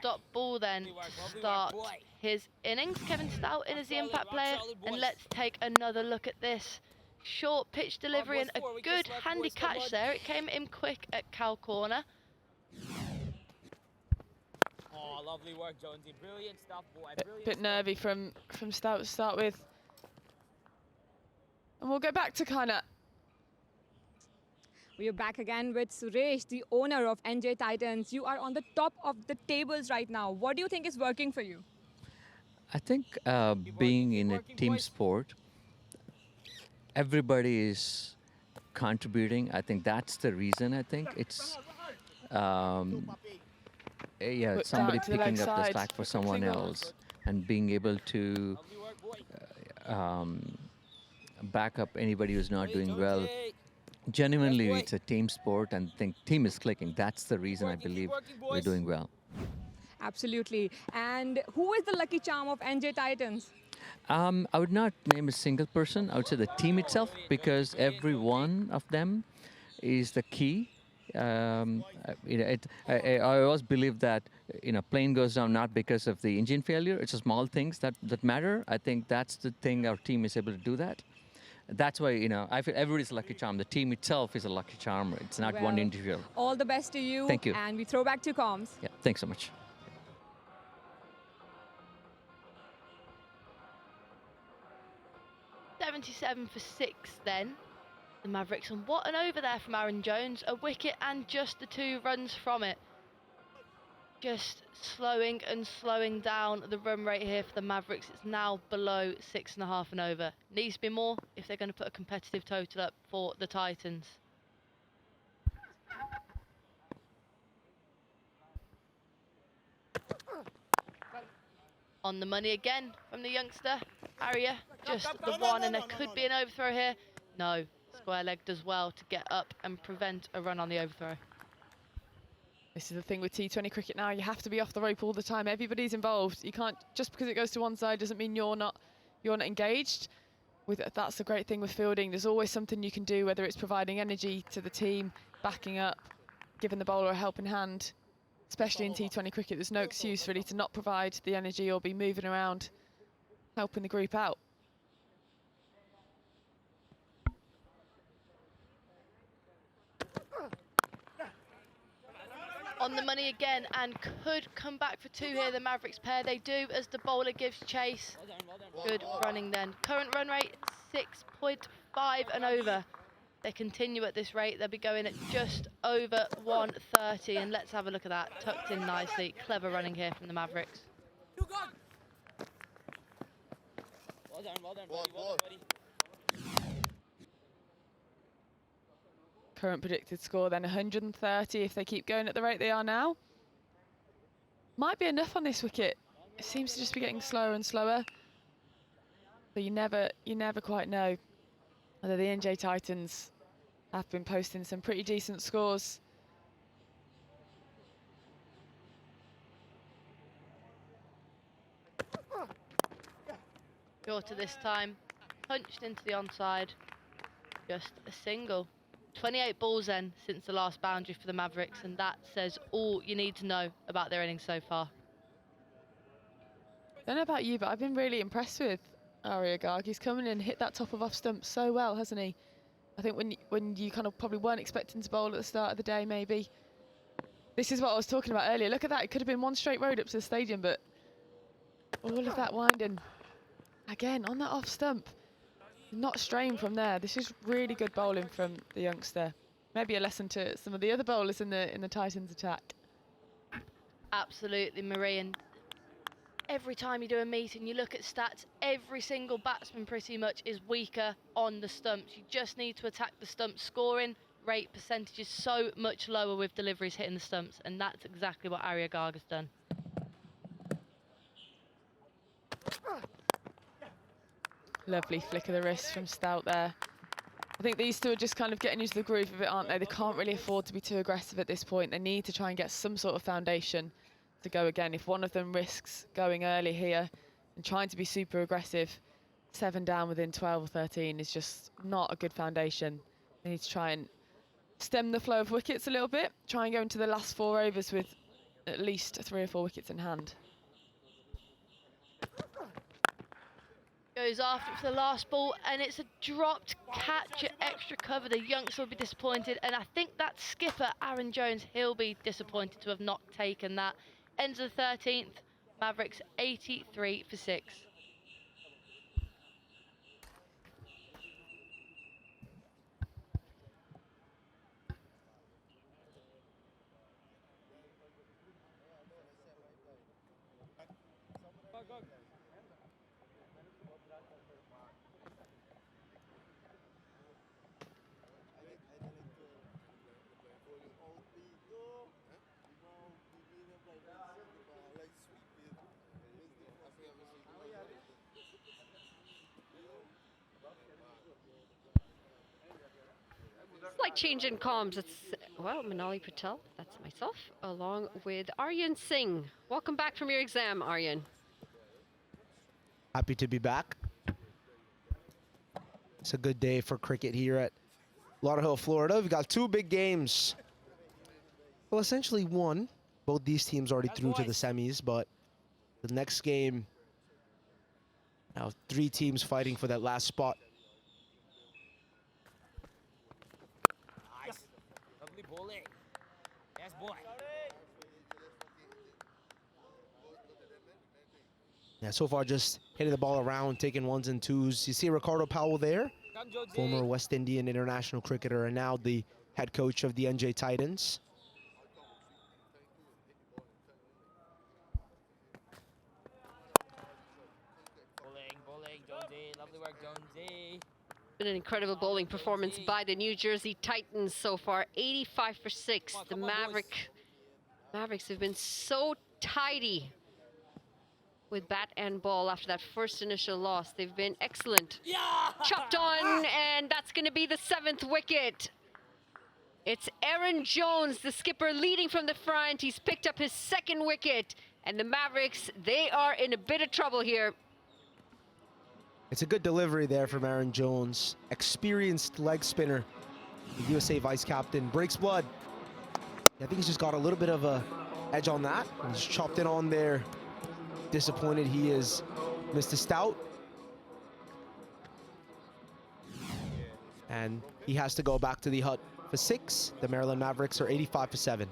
S7: Dot ball then to start his innings. Kevin Stout in as the impact player, and let's take another look at this. Short pitch delivery and a good handy catch there. It came in quick at Cal corner.
S10: Oh, lovely work, Jonesy. Brilliant stuff, boy.
S8: Bit nervy from Stout to start with. And we'll go back to Kainat.
S9: We are back again with Suresh, the owner of NJ Titans. You are on the top of the tables right now. What do you think is working for you?
S10: I think being in a team sport, everybody is contributing. I think that's the reason. I think it's somebody picking up the slack for someone else and being able to back up anybody who's not doing well. Genuinely, it's a team sport, and I think team is clicking. That's the reason I believe we're doing well.
S9: Absolutely. And who is the lucky charm of NJ Titans?
S10: I would not name a single person. I would say the team itself, because every one of them is the key. I always believe that plane goes down not because of the engine failure. It's the small things that matter. I think that's the thing our team is able to do that. That's why I feel everybody's a lucky charm. The team itself is a lucky charm. It's not one
S9: Well,
S10: individual.
S9: All the best to you.
S10: Thank you.
S9: And we throw back to comms.
S10: Yeah, thanks so much.
S7: 77 for 6 then, the Mavericks, and what an over there from Aaron Jones, a wicket and just the 2 runs from it. Just slowing and slowing down the run rate here for the Mavericks. It's now below 6.5 and over. Needs to be more if they're going to put a competitive total up for the Titans. On the money again from the youngster. Arya, just the one, and there could be an overthrow here. No, square leg does well to get up and prevent a run on the overthrow.
S8: This is the thing with T20 cricket now. You have to be off the rope all the time. Everybody's involved. You can't, just because it goes to one side doesn't mean you're not engaged. That's the great thing with fielding. There's always something you can do, whether it's providing energy to the team, backing up, giving the bowler a helping hand. Especially in T20 cricket, there's no excuse really to not provide the energy or be moving around, helping the group out.
S7: On the money again, and could come back for 2 here, the Mavericks pair. They do, as the bowler gives chase. Good running then. Current run rate 6.5 and over. They continue at this rate, they'll be going at just over 130, and let's have a look at that. Tucked in nicely. Clever running here from the Mavericks.
S6: Well done, buddy.
S8: Current predicted score then 130 if they keep going at the rate they are now. Might be enough on this wicket. It seems to just be getting slower and slower. But you never quite know. Although the NJ Titans have been posting some pretty decent scores.
S7: Shorter this time, punched into the onside, just a single. 28 balls then since the last boundary for the Mavericks, and that says all you need to know about their innings so far.
S8: Don't know about you, but I've been really impressed with Arya Garg. He's come in and hit that top of off stump so well, hasn't he? I think when you kind of probably weren't expecting to bowl at the start of the day, maybe. This is what I was talking about earlier. Look at that. It could have been one straight road up to the stadium, but all of that winding. Again, on that off stump. Not straying from there. This is really good bowling from the youngster. Maybe a lesson to some of the other bowlers in the Titans attack.
S7: Absolutely, Marie. And every time you do a meeting, you look at stats, every single batsman pretty much is weaker on the stumps. You just need to attack the stumps. Scoring rate percentage is so much lower with deliveries hitting the stumps, and that's exactly what Arya Garg has done.
S8: Lovely flick of the wrist from Stout there. I think these two are just kind of getting into the groove of it, aren't they? They can't really afford to be too aggressive at this point. They need to try and get some sort of foundation to go again. If one of them risks going early here and trying to be super aggressive, 7 down within 12 or 13 is just not a good foundation. They need to try and stem the flow of wickets a little bit, try and go into the last 4 overs with at least 3 or 4 wickets in hand.
S7: Goes after it for the last ball, and it's a dropped catch at extra cover. The youngster will be disappointed, and I think that skipper, Aaron Jones, he'll be disappointed to have not taken that. Ends of the 13th, Mavericks 83 for 6.
S3: Slight change in comms. It's, well, Manali Patel, that's myself, along with Aryan Singh. Welcome back from your exam, Aryan.
S11: Happy to be back. It's a good day for cricket here at Lauderhill, Florida. We've got two big games. Well, essentially one. Both these teams already through to the semis, but the next game, now 3 teams fighting for that last spot.
S6: Nice. Lovely bowling. Yes, boy.
S11: Yeah, so far just hitting the ball around, taking 1s and 2s. You see Ricardo Powell there, former West Indian international cricketer and now the head coach of the NJ Titans.
S6: Bowling, Jonesy. Lovely work, Jonesy.
S3: Been an incredible bowling performance by the New Jersey Titans so far. 85 for 6. The Mavericks have been so tidy with bat and ball after that first initial loss. They've been excellent.
S6: Yeah!
S3: Chopped on, and that's going to be the 7th wicket. It's Aaron Jones, the skipper, leading from the front. He's picked up his 2nd wicket, and the Mavericks, they are in a bit of trouble here.
S11: It's a good delivery there from Aaron Jones. Experienced leg spinner. The USA vice captain. Breaks blood. I think he's just got a little bit of a edge on that. He's chopped in on there. Disappointed he is Mr. Stout. And he has to go back to the hut for 6. The Maryland Mavericks are 85 for 7.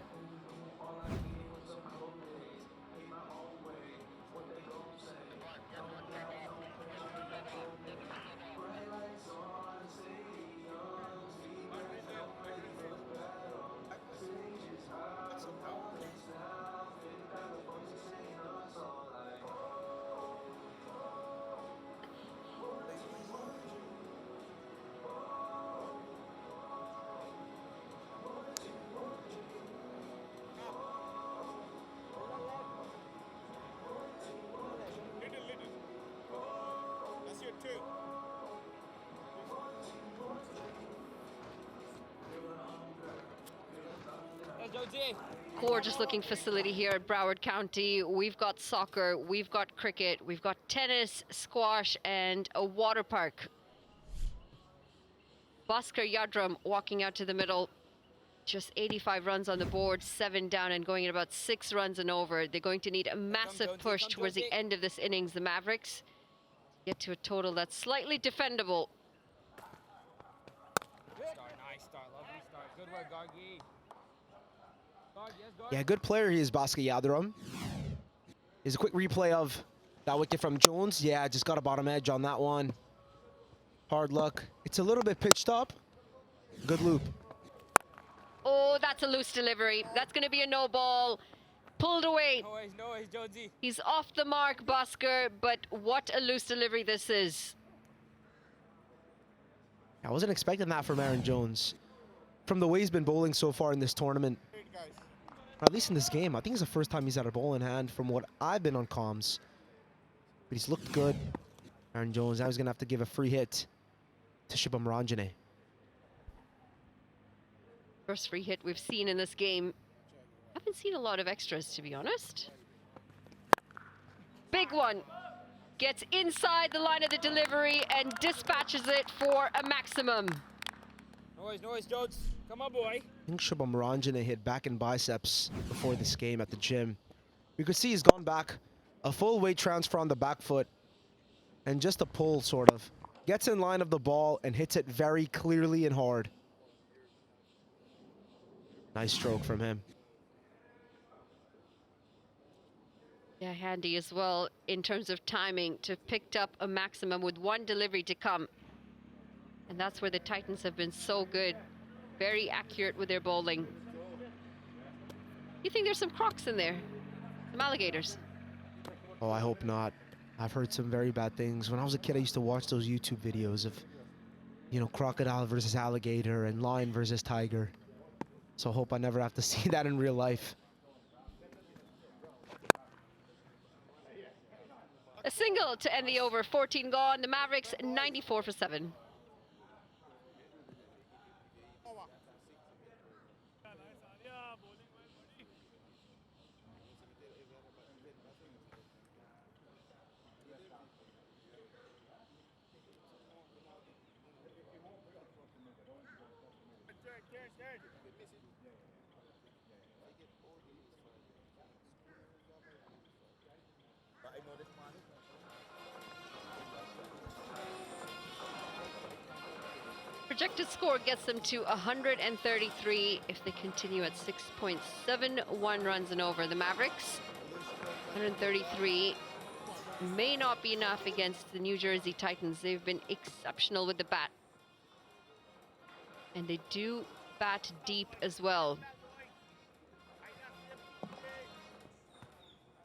S6: Little. That's your 2. Yes, Jonesy.
S3: Gorgeous looking facility here at Broward County. We've got soccer, we've got cricket, we've got tennis, squash, and a water park. Bhaskar Yadram walking out to the middle. Just 85 runs on the board, 7 down and going at about 6 runs and over. They're going to need a massive push towards the end of this innings, the Mavericks. Get to a total that's slightly defendable.
S6: Nice start, lovely start. Good work, Gargi.
S11: Yeah, good player he is, Bhaskar Yadram. Here's a quick replay of that wicket from Jones. Yeah, just got a bottom edge on that one. Hard luck. It's a little bit pitched up. Good loop.
S3: Oh, that's a loose delivery. That's going to be a no ball. Pulled away.
S6: Noise, Jonesy.
S3: He's off the mark, Bhaskar, but what a loose delivery this is.
S11: I wasn't expecting that from Aaron Jones. From the way he's been bowling so far in this tournament, or at least in this game, I think it's the first time he's had a ball in hand from what I've been on comms. But he's looked good. Aaron Jones, now he's going to have to give a free hit to Shubham Ranjane.
S3: First free hit we've seen in this game. Haven't seen a lot of extras, to be honest. Big one. Gets inside the line of the delivery and dispatches it for a maximum.
S6: Noise, Jones. Come on, boy.
S11: I think Shubham Ranjane hit back and biceps before this game at the gym. You could see he's gone back a full weight transfer on the back foot and just a pull, sort of. Gets in line of the ball and hits it very clearly and hard. Nice stroke from him.
S3: Yeah, handy as well in terms of timing to have picked up a maximum with one delivery to come. And that's where the Titans have been so good. Very accurate with their bowling. You think there's some crocs in there? Some alligators?
S11: Oh, I hope not. I've heard some very bad things. When I was a kid, I used to watch those YouTube videos of, you know, crocodile versus alligator and lion versus tiger. So I hope I never have to see that in real life.
S3: A single to end the over. 14 gone. The Mavericks 94 for 7. Projected score gets them to 133 if they continue at 6.71 runs and over. The Mavericks, 133 may not be enough against the New Jersey Titans. They've been exceptional with the bat. And they do bat deep as well.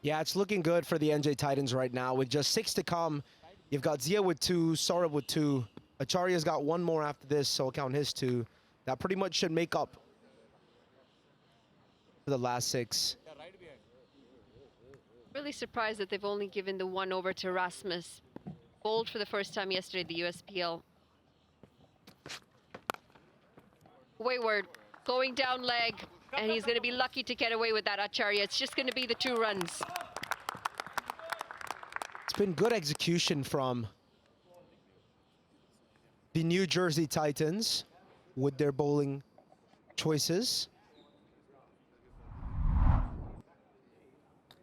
S11: Yeah, it's looking good for the NJ Titans right now. With just 6 to come, you've got Zia with 2, Saurabh with 2. Acharya's got 1 more after this, so I'll count his 2. That pretty much should make up for the last 6.
S3: Really surprised that they've only given the 1 over to Rasmus. Bowled for the first time yesterday, the USPL. Wayward, going down leg, and he's going to be lucky to get away with that, Acharya. It's just going to be the 2 runs.
S11: It's been good execution from the New Jersey Titans with their bowling choices.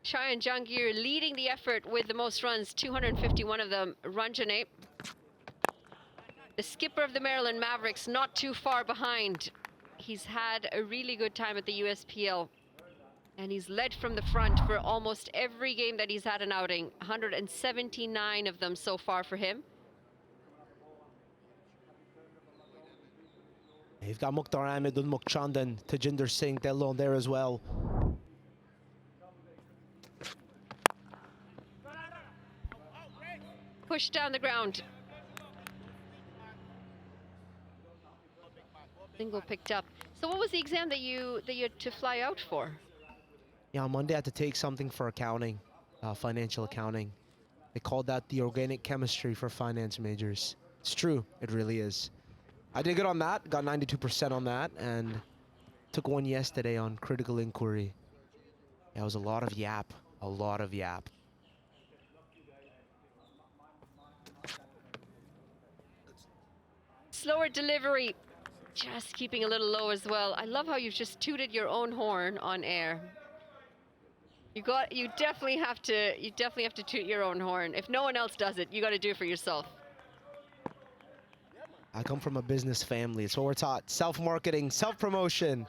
S3: Shayan Jangir leading the effort with the most runs, 251 of them. Ranjane, the skipper of the Maryland Mavericks, not too far behind. He's had a really good time at the USPL. And he's led from the front for almost every game that he's had an outing. 179 of them so far for him.
S11: You've got Mukhtar Ahmed, Unmukh Chandan, Tajinder Singh, Delon there as well.
S3: Push down the ground. Single picked up. So what was the exam that you had to fly out for?
S11: Yeah, on Monday I had to take something for accounting, financial accounting. They called that the organic chemistry for finance majors. It's true, it really is. I did good on that, got 92% on that, and took one yesterday on critical inquiry. Yeah, it was a lot of yap, a lot of yap.
S3: Slower delivery, just keeping a little low as well. I love how you've just tooted your own horn on air. You definitely have to toot your own horn. If no one else does it, you got to do it for yourself.
S11: I come from a business family. It's what we're taught. Self-marketing, self-promotion.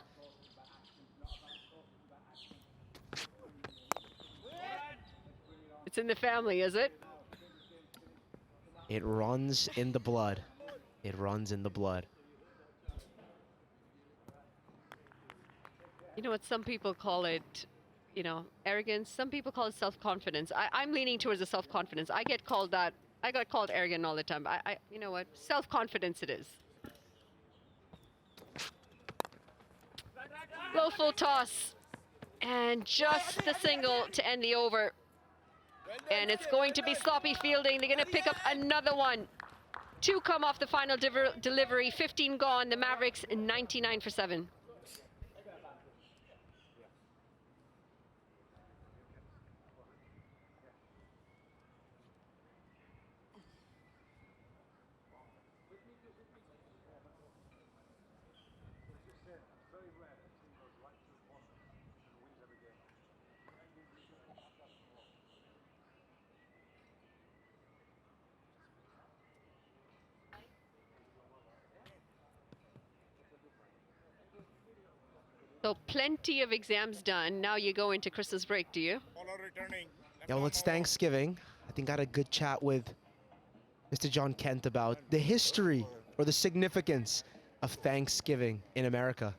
S3: It's in the family, is it?
S11: It runs in the blood. It runs in the blood.
S3: You know what, some people call it, you know, arrogance. Some people call it self-confidence. I'm leaning towards the self-confidence. I get called that. I got called arrogant all the time. You know what? Self-confidence it is. Low full toss. And just the single to end the over. And it's going to be sloppy fielding. They're going to pick up another one. 2 come off the final delivery. 15 gone. The Mavericks 99 for 7. So plenty of exams done. Now you go into Christmas break, do you?
S11: Yeah, well, it's Thanksgiving. I think I had a good chat with Mr. John Kent about the history or the significance of Thanksgiving in America.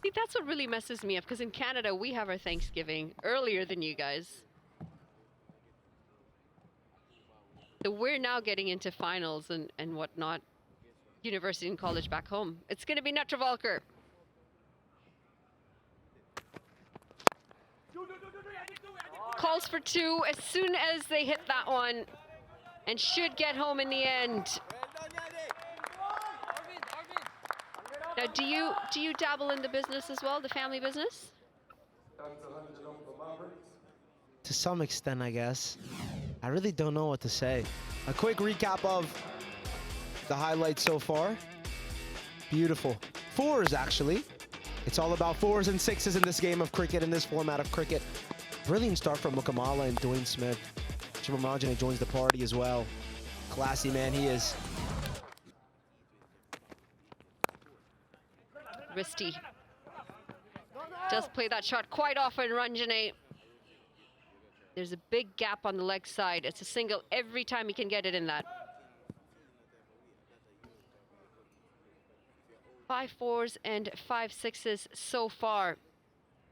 S3: See, that's what really messes me up, because in Canada, we have our Thanksgiving earlier than you guys. So we're now getting into finals and whatnot. University and college back home. It's going to be Netravalkar. Calls for 2 as soon as they hit that one, and should get home in the end. Now, do you dabble in the business as well, the family business?
S11: To some extent, I guess. I really don't know what to say. A quick recap of the highlights so far. Beautiful. Fours, actually. It's all about fours and sixes in this game of cricket, in this format of cricket. Brilliant start from Mukamala and Dwayne Smith. Shubham Ranjane joins the party as well. Classy man he is.
S3: Risty does play that shot quite often, Ranjane. There's a big gap on the leg side. It's a single every time he can get it in that. 5 fours and 5 sixes so far.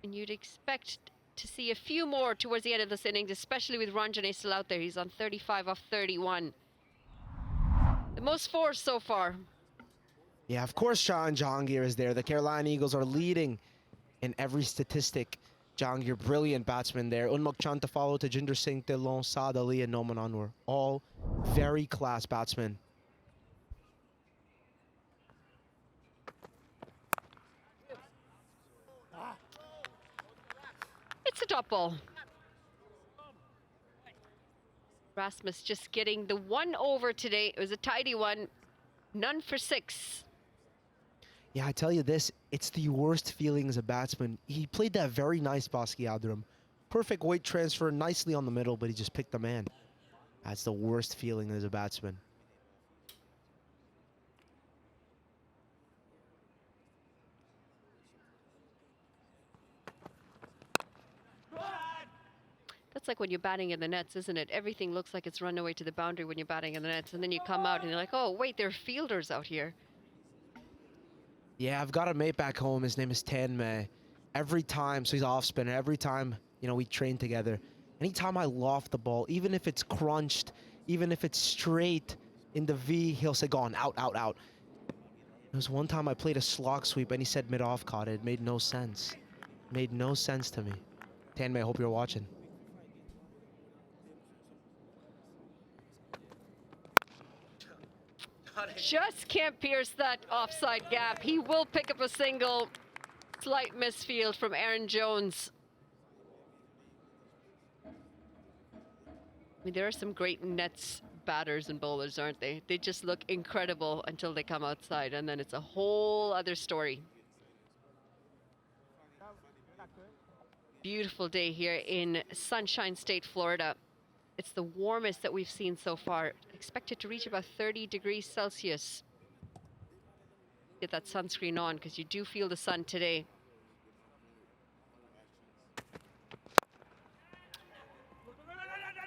S3: And you'd expect to see a few more towards the end of this innings, especially with Ranjane still out there. He's on 35 off 31. The most fours so far.
S11: Yeah, of course Shahan Jahangir is there. The Carolina Eagles are leading in every statistic. Jahangir, brilliant batsman there. Unmuk Chant to follow, Tajinder Singh, Dillon, Saad Ali, and Noman Anwar. All very class batsmen.
S3: It's a dot ball. Rasmus just getting the 1 over today. It was a tidy one. None for 6.
S11: Yeah, I tell you this, it's the worst feeling as a batsman. He played that very nice Baski Adram. Perfect weight transfer, nicely on the middle, but he just picked the man. That's the worst feeling as a batsman.
S3: That's like when you're batting in the nets, isn't it? Everything looks like it's run away to the boundary when you're batting in the nets, and then you come out and you're like, oh, wait, there are fielders out here.
S11: Yeah, I've got a mate back home. His name is Tanmay. Every time, so he's off spinner. Every time, you know, we train together. Anytime I loft the ball, even if it's crunched, even if it's straight in the V, he'll say, gone, out, out, out. There was one time I played a slog sweep and he said mid-off caught it. It made no sense. Made no sense to me. Tanmay, I hope you're watching.
S3: Just can't pierce that offside gap. He will pick up a single. Slight misfield from Aaron Jones. I mean, there are some great nets batters and bowlers, aren't they? They just look incredible until they come outside, and then it's a whole other story. Beautiful day here in Sunshine State, Florida. It's the warmest that we've seen so far. Expected to reach about 30 degrees Celsius. Get that sunscreen on because you do feel the sun today.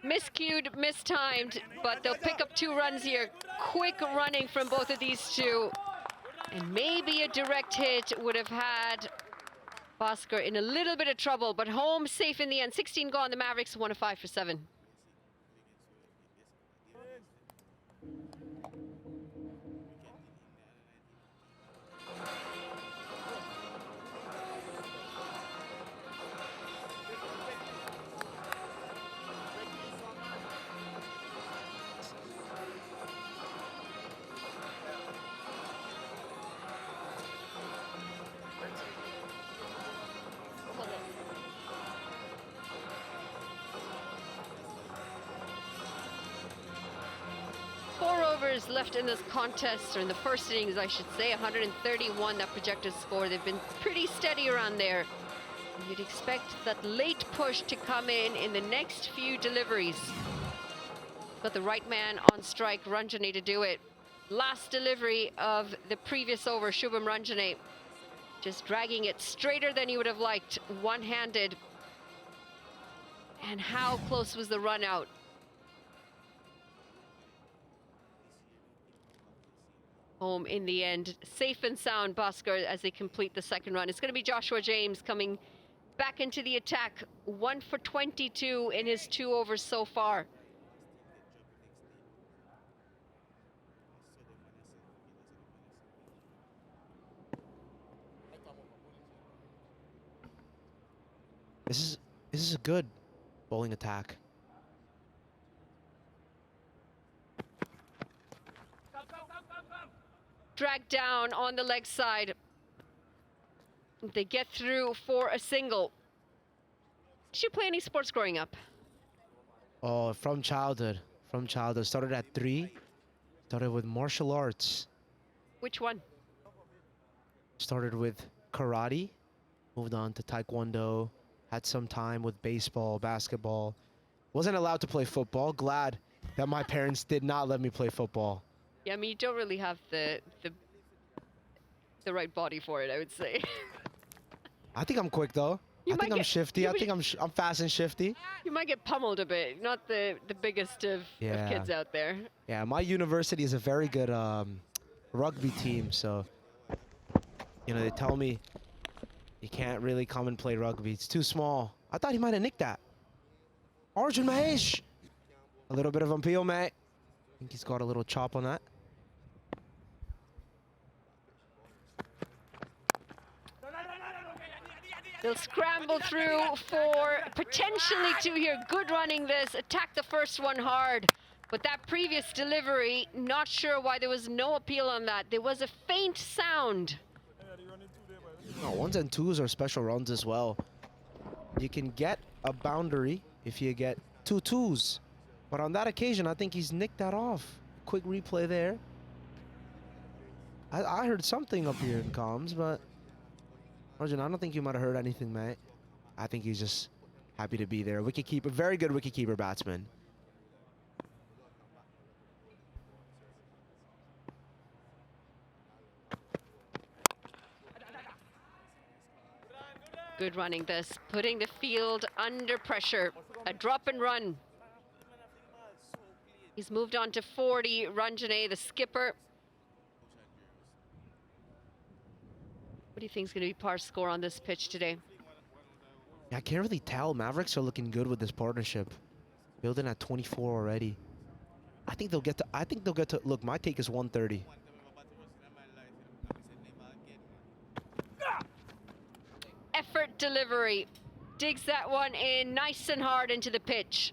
S3: Miscued, mistimed, but they'll pick up 2 runs here. Quick running from both of these two. And maybe a direct hit would have had Bhaskar in a little bit of trouble, but home safe in the end. 16 gone, the Mavericks 1 of 5 for 7. Left in this contest, or in the first innings I should say. 131, that projected score. They've been pretty steady around there. You'd expect that late push to come in the next few deliveries. Got the right man on strike, Ranjane, to do it. Last delivery of the previous over, Shubham Ranjane just dragging it straighter than you would have liked, one-handed. And how close was the run out? Home in the end. Safe and sound, Bhaskar, as they complete the second run. It's going to be Joshua James coming back into the attack. 1 for 22 in his 2 overs so far.
S11: This is a good bowling attack.
S3: Dragged down on the leg side. They get through for a single. Did you play any sports growing up?
S11: Oh, from childhood. From childhood. Started at 3. Started with martial arts.
S3: Which one?
S11: Started with karate, moved on to taekwondo, had some time with baseball, basketball. Wasn't allowed to play football. Glad that my parents did not let me play football.
S3: Yeah, I mean, you don't really have the right body for it, I would say.
S11: I think I'm quick though. I think I'm shifty. I think I'm fast and shifty.
S3: You might get pummeled a bit. Not the biggest of kids out there.
S11: Yeah, my university is a very good rugby team, so you know they tell me you can't really come and play rugby. It's too small. I thought he might have nicked that. Arjun Mahesh. A little bit of appeal, mate. I think he's got a little chop on that.
S3: They'll scramble through for potentially two here. Good running this. Attack the first one hard. But that previous delivery, not sure why there was no appeal on that. There was a faint sound.
S11: Oh, 1s and 2s are special runs as well. You can get a boundary if you get 2 2s. But on that occasion, I think he's nicked that off. Quick replay there. I heard something up here in comms, but Arjun, I don't think you might have heard anything, mate. I think he's just happy to be there. Wicketkeeper, very good wicketkeeper batsman.
S3: Good running this, putting the field under pressure. A drop and run. He's moved on to 40. Ranjane, the skipper. What do you think is going to be Par's score on this pitch today?
S11: I can't really tell. Mavericks are looking good with this partnership. Building at 24 already. I think they'll get to. Look, my take is 130.
S3: Effort delivery. Digs that one in nice and hard into the pitch.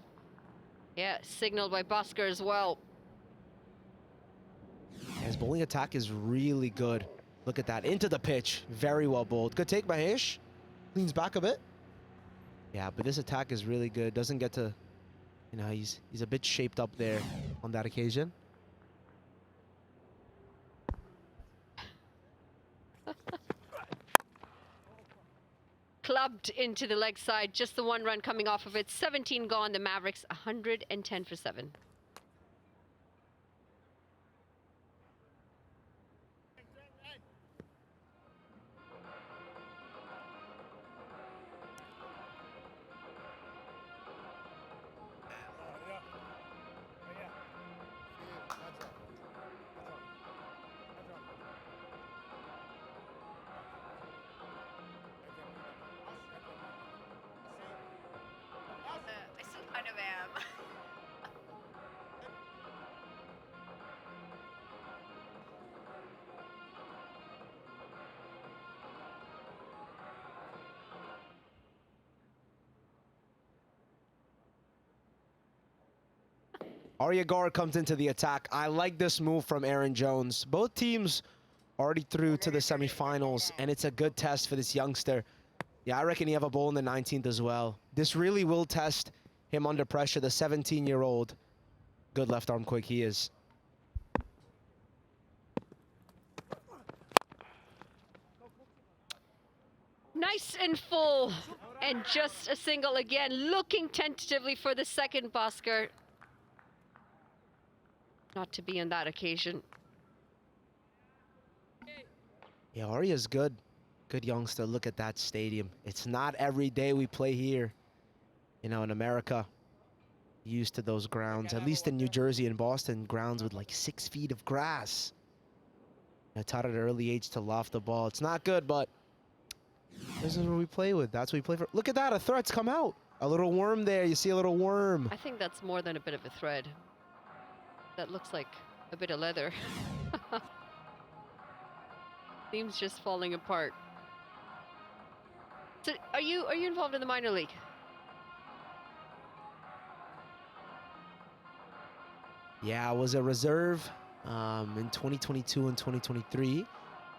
S3: Yeah, signaled by Bhaskar as well.
S11: His bowling attack is really good. Look at that, into the pitch. Very well bowled. Good take, Mahesh. Leans back a bit. Yeah, but this attack is really good. Doesn't get to, you know, he's a bit shaped up there on that occasion.
S3: Clubbed into the leg side, just the one run coming off of it. 17 gone, the Mavericks 110 for 7.
S12: I still kind of am.
S11: Arya Gar comes into the attack. I like this move from Aaron Jones. Both teams already through to the semifinals, and it's a good test for this youngster. Yeah, I reckon he have a bowl in the 19th as well. This really will test him under pressure, the 17-year-old. Good left arm quick he is.
S3: Nice and full, and just a single again. Looking tentatively for the second, Bhaskar. Not to be on that occasion.
S11: Yeah, Arya's good. Good youngster. Look at that stadium. It's not every day we play here. You know, in America, used to those grounds. At least in New Jersey and Boston, grounds with like 6 feet of grass. I taught at an early age to loft the ball. It's not good, but this is what we play with. That's what we play for. Look at that. A threat's come out. A little worm there. You see a little worm.
S3: I think that's more than a bit of a thread. That looks like a bit of leather. Seems just falling apart. So are you involved in the minor league?
S11: Yeah, I was a reserve in 2022 and 2023.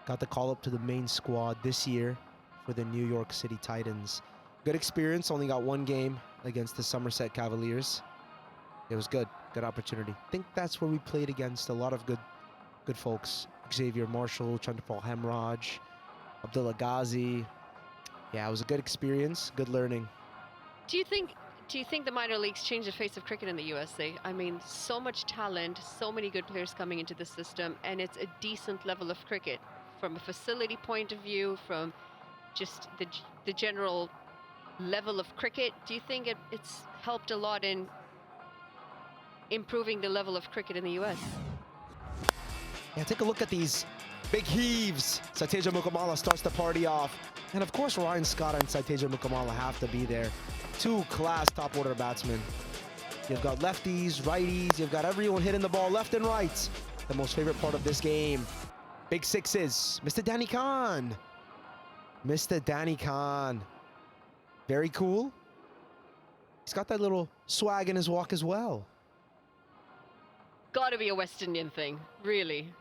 S11: Got the call up to the main squad this year for the New York City Titans. Good experience, only got 1 game against the Somerset Cavaliers. It was good, good opportunity. I think that's where we played against a lot of good folks. Xavier Marshall, Chandrapal Hemraj, Abdullah Ghazi. Yeah, it was a good experience, good learning.
S3: Do you think the minor leagues change the face of cricket in the USA? I mean, so much talent, so many good players coming into the system, and it's a decent level of cricket from a facility point of view, from just the general level of cricket. Do you think it's helped a lot in improving the level of cricket in the US?
S11: Yeah, take a look at these big heaves. Sateja Mukamala starts the party off. And of course, Ryan Scott and Sateja Mukamala have to be there. Two class top order batsmen. You've got lefties, righties, you've got everyone hitting the ball left and right. The most favorite part of this game. Big sixes, Mr. Danny Khan. Mr. Danny Khan. Very cool. He's got that little swag in his walk as well.
S3: Gotta be a West Indian thing, really.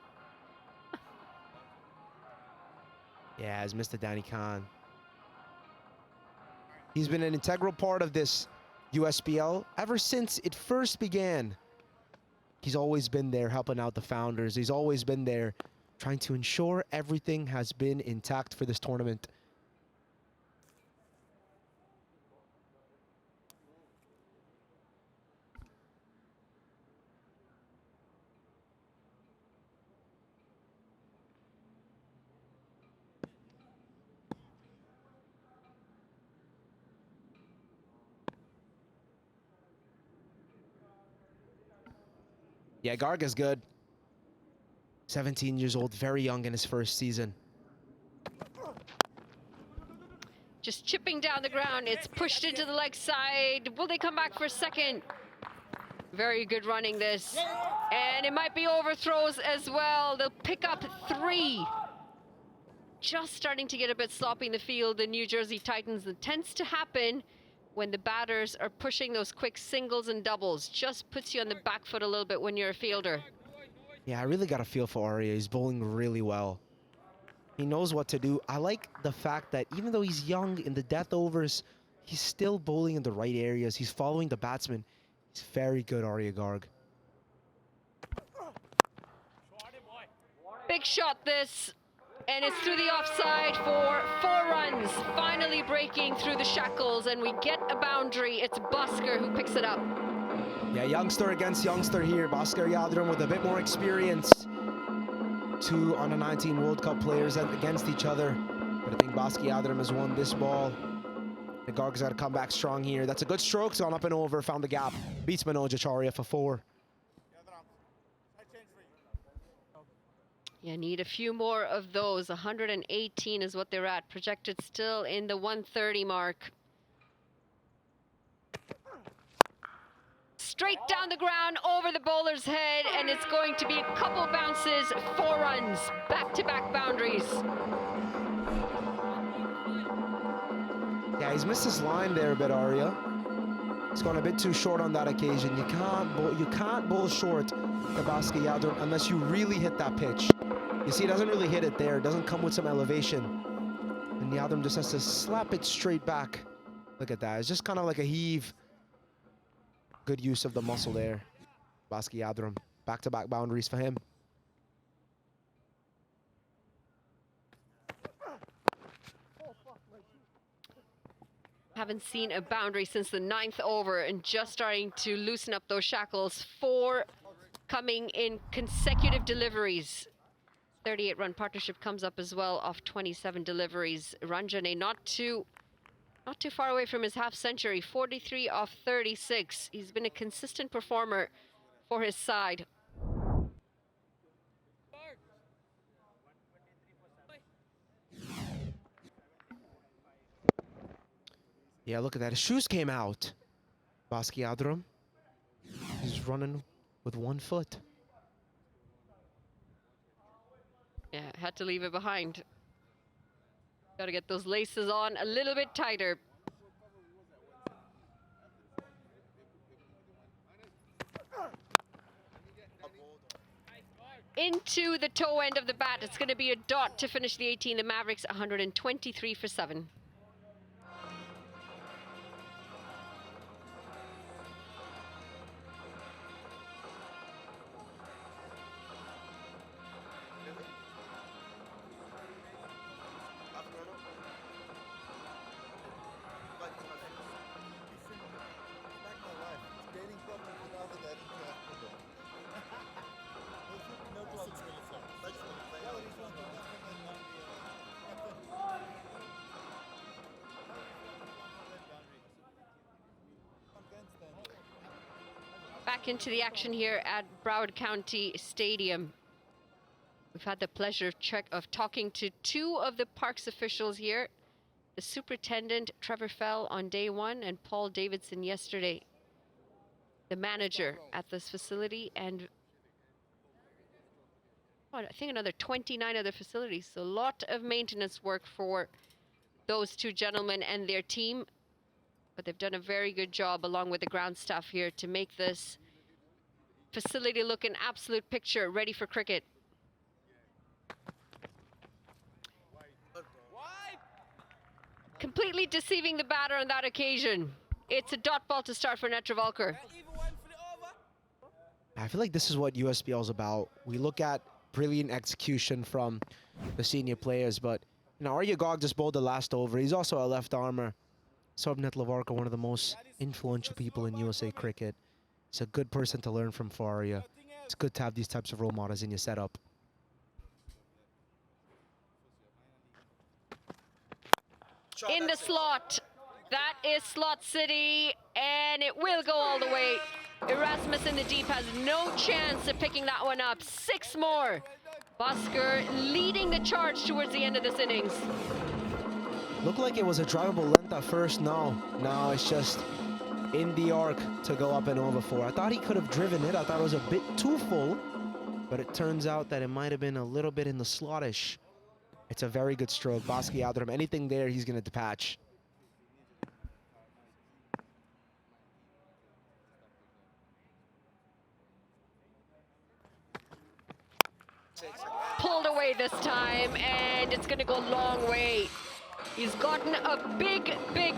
S11: Yeah, as Mr. Danny Khan. He's been an integral part of this USPL ever since it first began. He's always been there helping out the founders. He's always been there trying to ensure everything has been intact for this tournament. Yeah, Garga's good. 17 years old, very young in his first season.
S3: Just chipping down the ground. It's pushed into the leg side. Will they come back for a second? Very good running this. And it might be overthrows as well. They'll pick up 3. Just starting to get a bit sloppy in the field, the New Jersey Titans. It tends to happen when the batters are pushing those quick singles and doubles. Just puts you on the back foot a little bit when you're a fielder.
S11: Yeah, I really got a feel for Arya. He's bowling really well. He knows what to do. I like the fact that even though he's young in the death overs, he's still bowling in the right areas. He's following the batsman. He's very good, Arya Garg.
S3: Big shot this. And it's through the offside for 4 runs. Finally breaking through the shackles, and we get a boundary. It's Bhaskar who picks it up.
S11: Yeah, youngster against youngster here. Bhaskar Yadram with a bit more experience. 2 under-19 World Cup players against each other. But I think Bhaskar Yadram has won this ball. The Garg's got to come back strong here. That's a good stroke. It's gone up and over. Found the gap. Beats Manoj Acharya for 4.
S3: Yeah, need a few more of those. 118 is what they're at. Projected still in the 130 mark. Straight down the ground, over the bowler's head, and it's going to be a couple bounces, 4 runs, back-to-back boundaries.
S11: Yeah, he's missed his line there a bit, Arya. He's gone a bit too short on that occasion. You can't bowl short the Bhaskar Yadram unless you really hit that pitch. You see, he doesn't really hit it there. It doesn't come with some elevation. And Yadram just has to slap it straight back. Look at that. It's just kind of like a heave. Good use of the muscle there. Bhaskar Yadram. Back-to-back boundaries for him.
S3: Haven't seen a boundary since the 9th over, and just starting to loosen up those shackles. 4 coming in consecutive deliveries. 38-run partnership comes up as well off 27 deliveries. Ranjane not too far away from his half century. 43 off 36. He's been a consistent performer for his side.
S11: Yeah, look at that. His shoes came out. Bhaskar Yadram. He's running with 1 foot.
S3: Yeah, had to leave it behind. Got to get those laces on a little bit tighter. Into the toe end of the bat. It's going to be a dot to finish the 18. The Mavericks 123 for 7. back into the action here at Broward County Stadium. We've had the pleasure of talking to two of the parks officials here, the superintendent Trevor Fell on day one and Paul Davidson yesterday, the manager at this facility, and I think another 29 other facilities. So a lot of maintenance work for those two gentlemen and their team, but they've done a very good job along with the ground staff here to make this facility look an absolute picture, ready for cricket. Completely deceiving the batter on that occasion. It's a dot ball to start for Netravalkar.
S11: I feel like this is what USPL is about. We look at brilliant execution from the senior players, but you know, Arya Gog just bowled the last over. He's also a left armer. Saurabh Netravalkar, one of the most influential people in USA Cricket. He's a good person to learn from for Arya. It's good to have these types of role models in your setup.
S3: In the slot, that is Slot City, and it will go all the way. Erasmus in the deep has no chance of picking that one up. 6 more. Bhaskar leading the charge towards the end of this innings.
S11: Looked like it was a drivable length at first. No, it's just in the arc to go up and over 4. I thought he could have driven it. I thought it was a bit too full, but it turns out that it might have been a little bit in the slotish. It's a very good stroke. Bhaskar Yadram, anything there, he's going to dispatch.
S3: Pulled away this time, and it's going to go a long way. He's gotten a big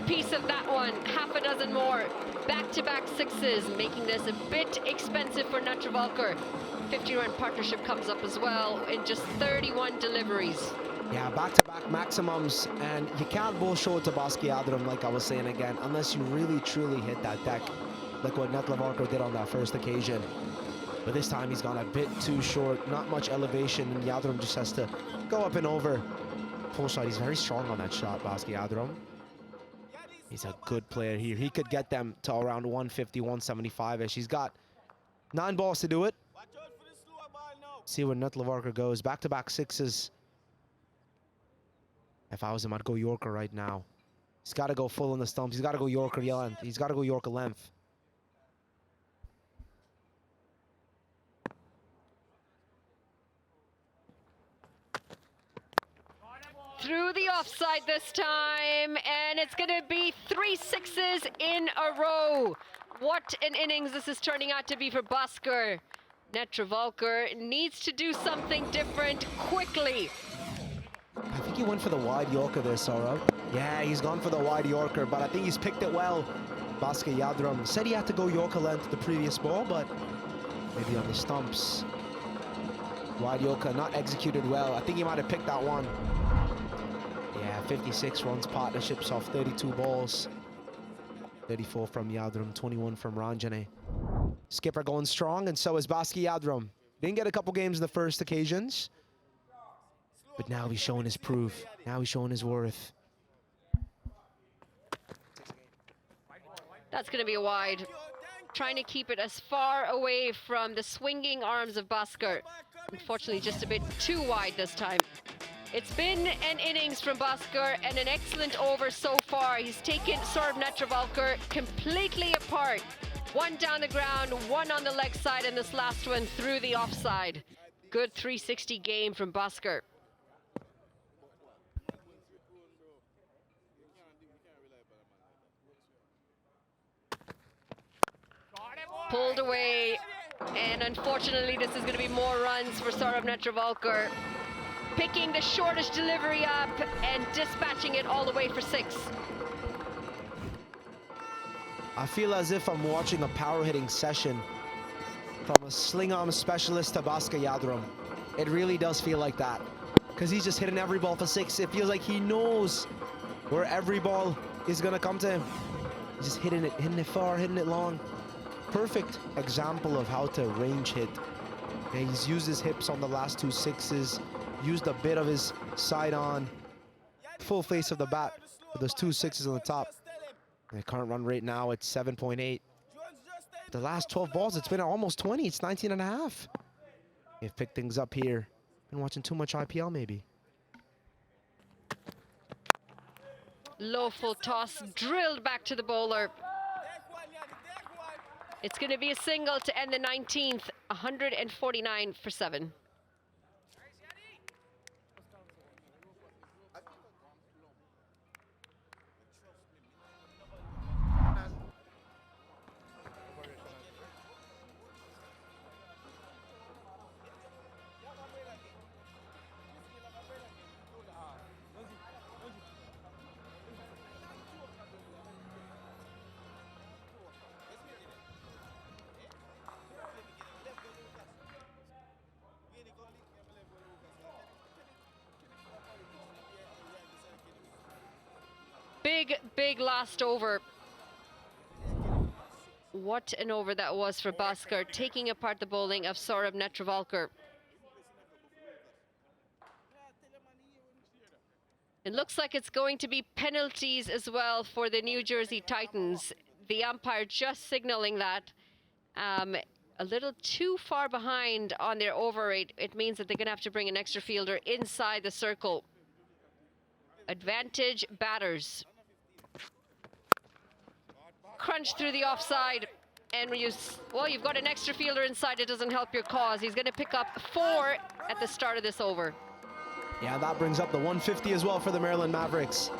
S3: piece of that one. Half a dozen more. Back-to-back 6s, making this a bit expensive for Netravalkar. 50-run partnership comes up as well in just 31 deliveries.
S11: Yeah, back-to-back maximums, and you can't bowl short to Bhaskar Yadram, like I was saying again, unless you really, truly hit that deck, like what Netravalkar did on that first occasion. But this time he's gone a bit too short, not much elevation, and Yadram just has to go up and over. Full shot, he's very strong on that shot, Bhaskar Yadram. He's a good player here. He could get them to around 150, 175-ish. He's got 9 balls to do it. See where Netravalkar goes. Back-to-back 6s. If I was him, I'd go Yorker right now. He's got to go full on the stumps. He's got to go Yorker length. He's got to go Yorker length.
S3: Through the offside this time, and it's going to be 3 6s in a row. What an innings this is turning out to be for Bhaskar. Netravalkar needs to do something different quickly.
S11: I think he went for the wide Yorker there, Saurabh. Yeah, he's gone for the wide Yorker, but I think he's picked it well. Bhaskar Yadram said he had to go Yorker length the previous ball, but maybe on the stumps. Wide Yorker not executed well. I think he might have picked that one. Yeah, 56 runs partnerships off 32 balls. 34 from Yadram, 21 from Ranjane. Skipper going strong, and so is Bhaskar Yadram. Didn't get a couple games in the first occasions, but now he's showing his proof. Now he's showing his worth.
S3: That's going to be a wide. Trying to keep it as far away from the swinging arms of Bhaskar. Unfortunately, just a bit too wide this time. It's been an innings from Bhaskar and an excellent over so far. He's taken Saurabh Netravalkar completely apart. 1 down the ground, 1 on the leg side, and this last one through the offside. Good 360 game from Bhaskar. Pulled away, and unfortunately this is going to be more runs for Saurabh Netravalkar. Picking the shortest delivery up and dispatching it all the way for 6.
S11: I feel as if I'm watching a power hitting session from a sling arm specialist to Bhaskar Yadram. It really does feel like that, because he's just hitting every ball for 6. It feels like he knows where every ball is going to come to him. He's just hitting it far, hitting it long. Perfect example of how to range hit. And he's used his hips on the last 2 6s, used a bit of his side on, full face of the bat with those 2 6s on the top. And the current run rate now at 7.8. the last 12 balls, it's been almost 20. It's 19 and a half. They've picked things up here. Been watching too much IPL, maybe.
S3: Low full toss, drilled back to the bowler. It's going to be a single to end the 19th, 149 for 7. Big last over. What an over that was for Bhaskar, taking apart the bowling of Saurabh Netravalkar. It looks like it's going to be penalties as well for the New Jersey Titans. The umpire just signaling that. A little too far behind on their over rate. It means that they're going to have to bring an extra fielder inside the circle. Advantage batters. Crunch through the offside, and you've got an extra fielder inside. It doesn't help your cause. He's going to pick up 4 at the start of this over.
S11: Yeah, that brings up the 150 as well for the Maryland Mavericks.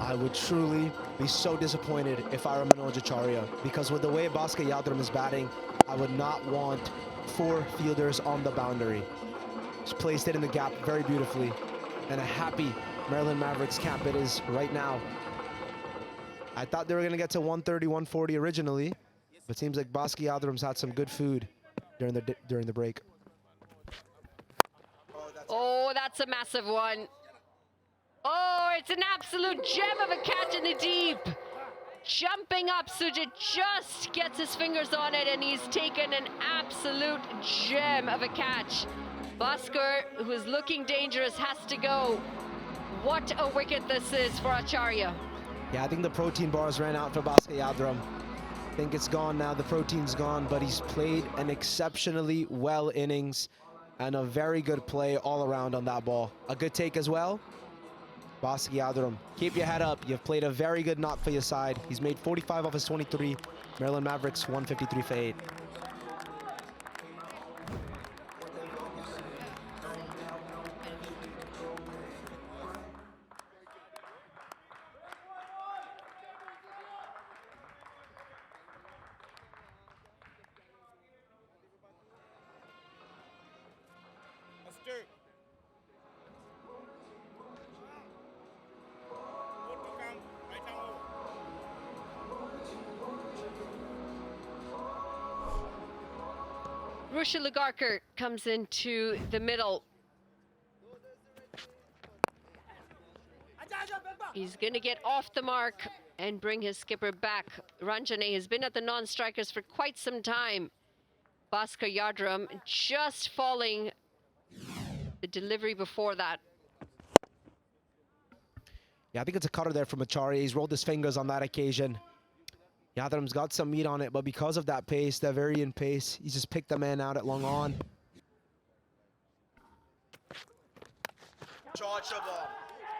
S11: I would truly be so disappointed if I were Manoj Acharya, because with the way Bhaskar Yadram is batting, I would not want 4 fielders on the boundary. Just placed it in the gap very beautifully, and a happy Maryland Mavericks camp it is right now. I thought they were going to get to 130, 140 originally, but it seems like Bhaskar Yadram's had some good food during the break.
S3: Oh, that's a massive one. Oh, it's an absolute gem of a catch in the deep. Jumping up, Sujit just gets his fingers on it, and he's taken an absolute gem of a catch. Bhaskar, who is looking dangerous, has to go. What a wicket this is for Acharya.
S11: Yeah, I think the protein bars ran out for Bhaskar Yadram. I think it's gone now. The protein's gone, but he's played an exceptionally well innings and a very good play all around on that ball. A good take as well. Bhaskar Yadram, keep your head up. You've played a very good knock for your side. He's made 45 off his 23. Maryland Mavericks 153 for 8.
S3: Rusha Lagarkar comes into the middle. He's going to get off the mark and bring his skipper back. Ranjane has been at the non-strikers for quite some time. Bhaskar Yadram just falling the delivery before that.
S11: Yeah, I think it's a cutter there from Acharya. He's rolled his fingers on that occasion. Yadram's got some meat on it, but because of that pace, that varying pace, he's just picked the man out at long on.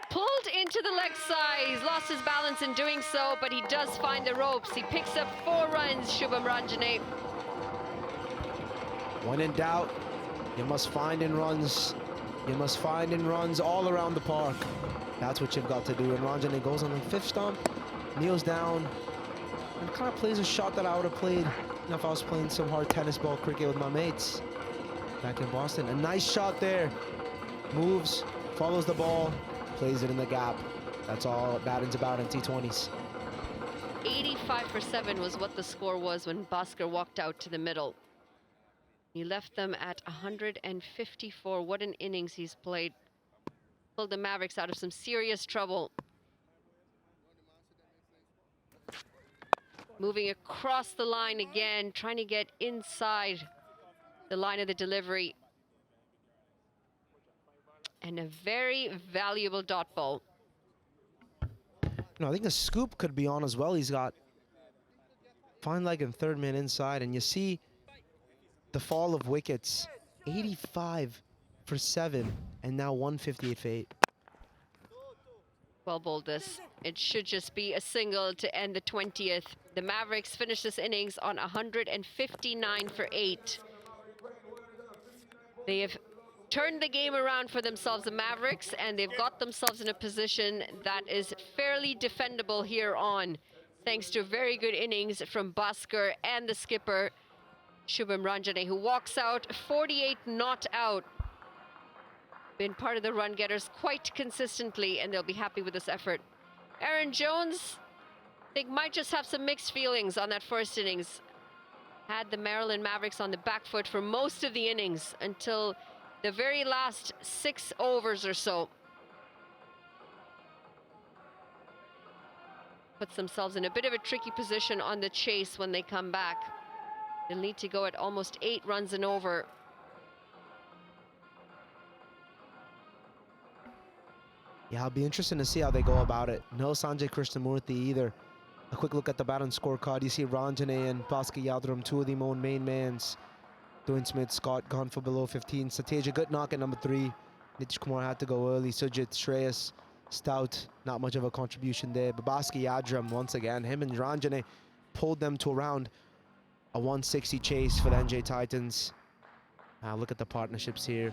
S3: Pulled into the leg side. He's lost his balance in doing so, but he does find the ropes. He picks up 4 runs, Shubham Ranjane.
S11: When in doubt, you must find in runs. You must find in runs all around the park. That's what you've got to do. And Ranjane goes on the 5th stump, kneels down, and kind of plays a shot that I would have played if I was playing some hard tennis ball cricket with my mates back in Boston. A nice shot there. Moves, follows the ball, plays it in the gap. That's all batting's about in T20s.
S3: 85 for 7 was what the score was when Bhaskar walked out to the middle. He left them at 154. What an innings he's played. Pulled the Mavericks out of some serious trouble. Moving across the line again, trying to get inside the line of the delivery. And a very valuable dot ball.
S11: No, I think the scoop could be on as well. He's got fine leg and third man inside, and you see the fall of wickets. 85 for 7, and now 158 for 8.
S3: Well bowled this. It should just be a single to end the 20th. The Mavericks finished this innings on 159 for 8. They have turned the game around for themselves, the Mavericks, and they've got themselves in a position that is fairly defendable here on, thanks to a very good innings from Bhaskar and the skipper, Shubham Ranjane, who walks out 48 not out. Been part of the run getters quite consistently, and they'll be happy with this effort. Aaron Jones, I think, might just have some mixed feelings on that first innings. Had the Maryland Mavericks on the back foot for most of the innings until the very last 6 overs or so. Puts themselves in a bit of a tricky position on the chase when they come back. They'll need to go at almost 8 runs and over.
S11: Yeah, I'll be interested to see how they go about it. No Sanjay Krishnamurthy either. A quick look at the batting scorecard. You see Ranjane and Bhaskar Yadram, 2 of the main mans. Dwayne Smith, Scott gone for below 15. Sateja, good knock at number 3. Nitish Kumar had to go early. Sujit, Shreyas, Stout, not much of a contribution there. But Bhaskar Yadram, once again, him and Ranjane pulled them to around a 160 chase for the NJ Titans. Look at the partnerships here.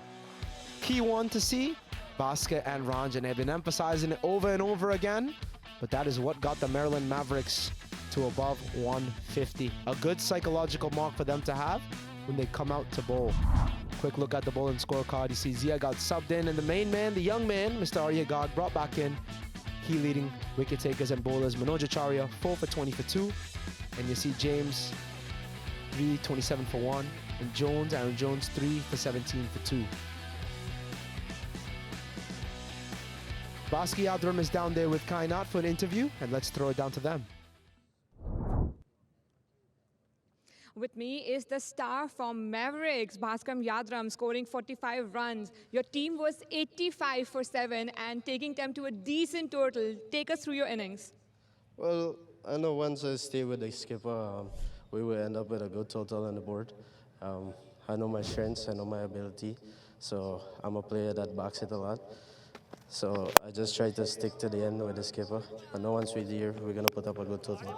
S11: Key one to see. Bhaskar and Ranjane have been emphasizing it over and over again, but that is what got the Maryland Mavericks to above 150. A good psychological mark for them to have when they come out to bowl. Quick look at the bowling scorecard. You see Zia got subbed in, and the main man, the young man, Mr. Arya God, brought back in. Key leading wicket takers and bowlers. Manoj Acharya, 4 for 20 for 2. And you see James, 3, 27 for 1. And Jones, Aaron Jones, 3 for 17 for 2. Bhaskar Yadram is down there with Kainat for an interview, and let's throw it down to them.
S9: With me is the star from Mavericks, Bhaskar Yadram, scoring 45 runs. Your team was 85 for 7 and taking them to a decent total. Take us through your innings.
S13: Well, I know once I stay with the skipper, we will end up with a good total on the board. I know my strengths, I know my ability, so I'm a player that backs it a lot. So I just try to stick to the end with the skipper. I know once we're here, we're going to put up a good total.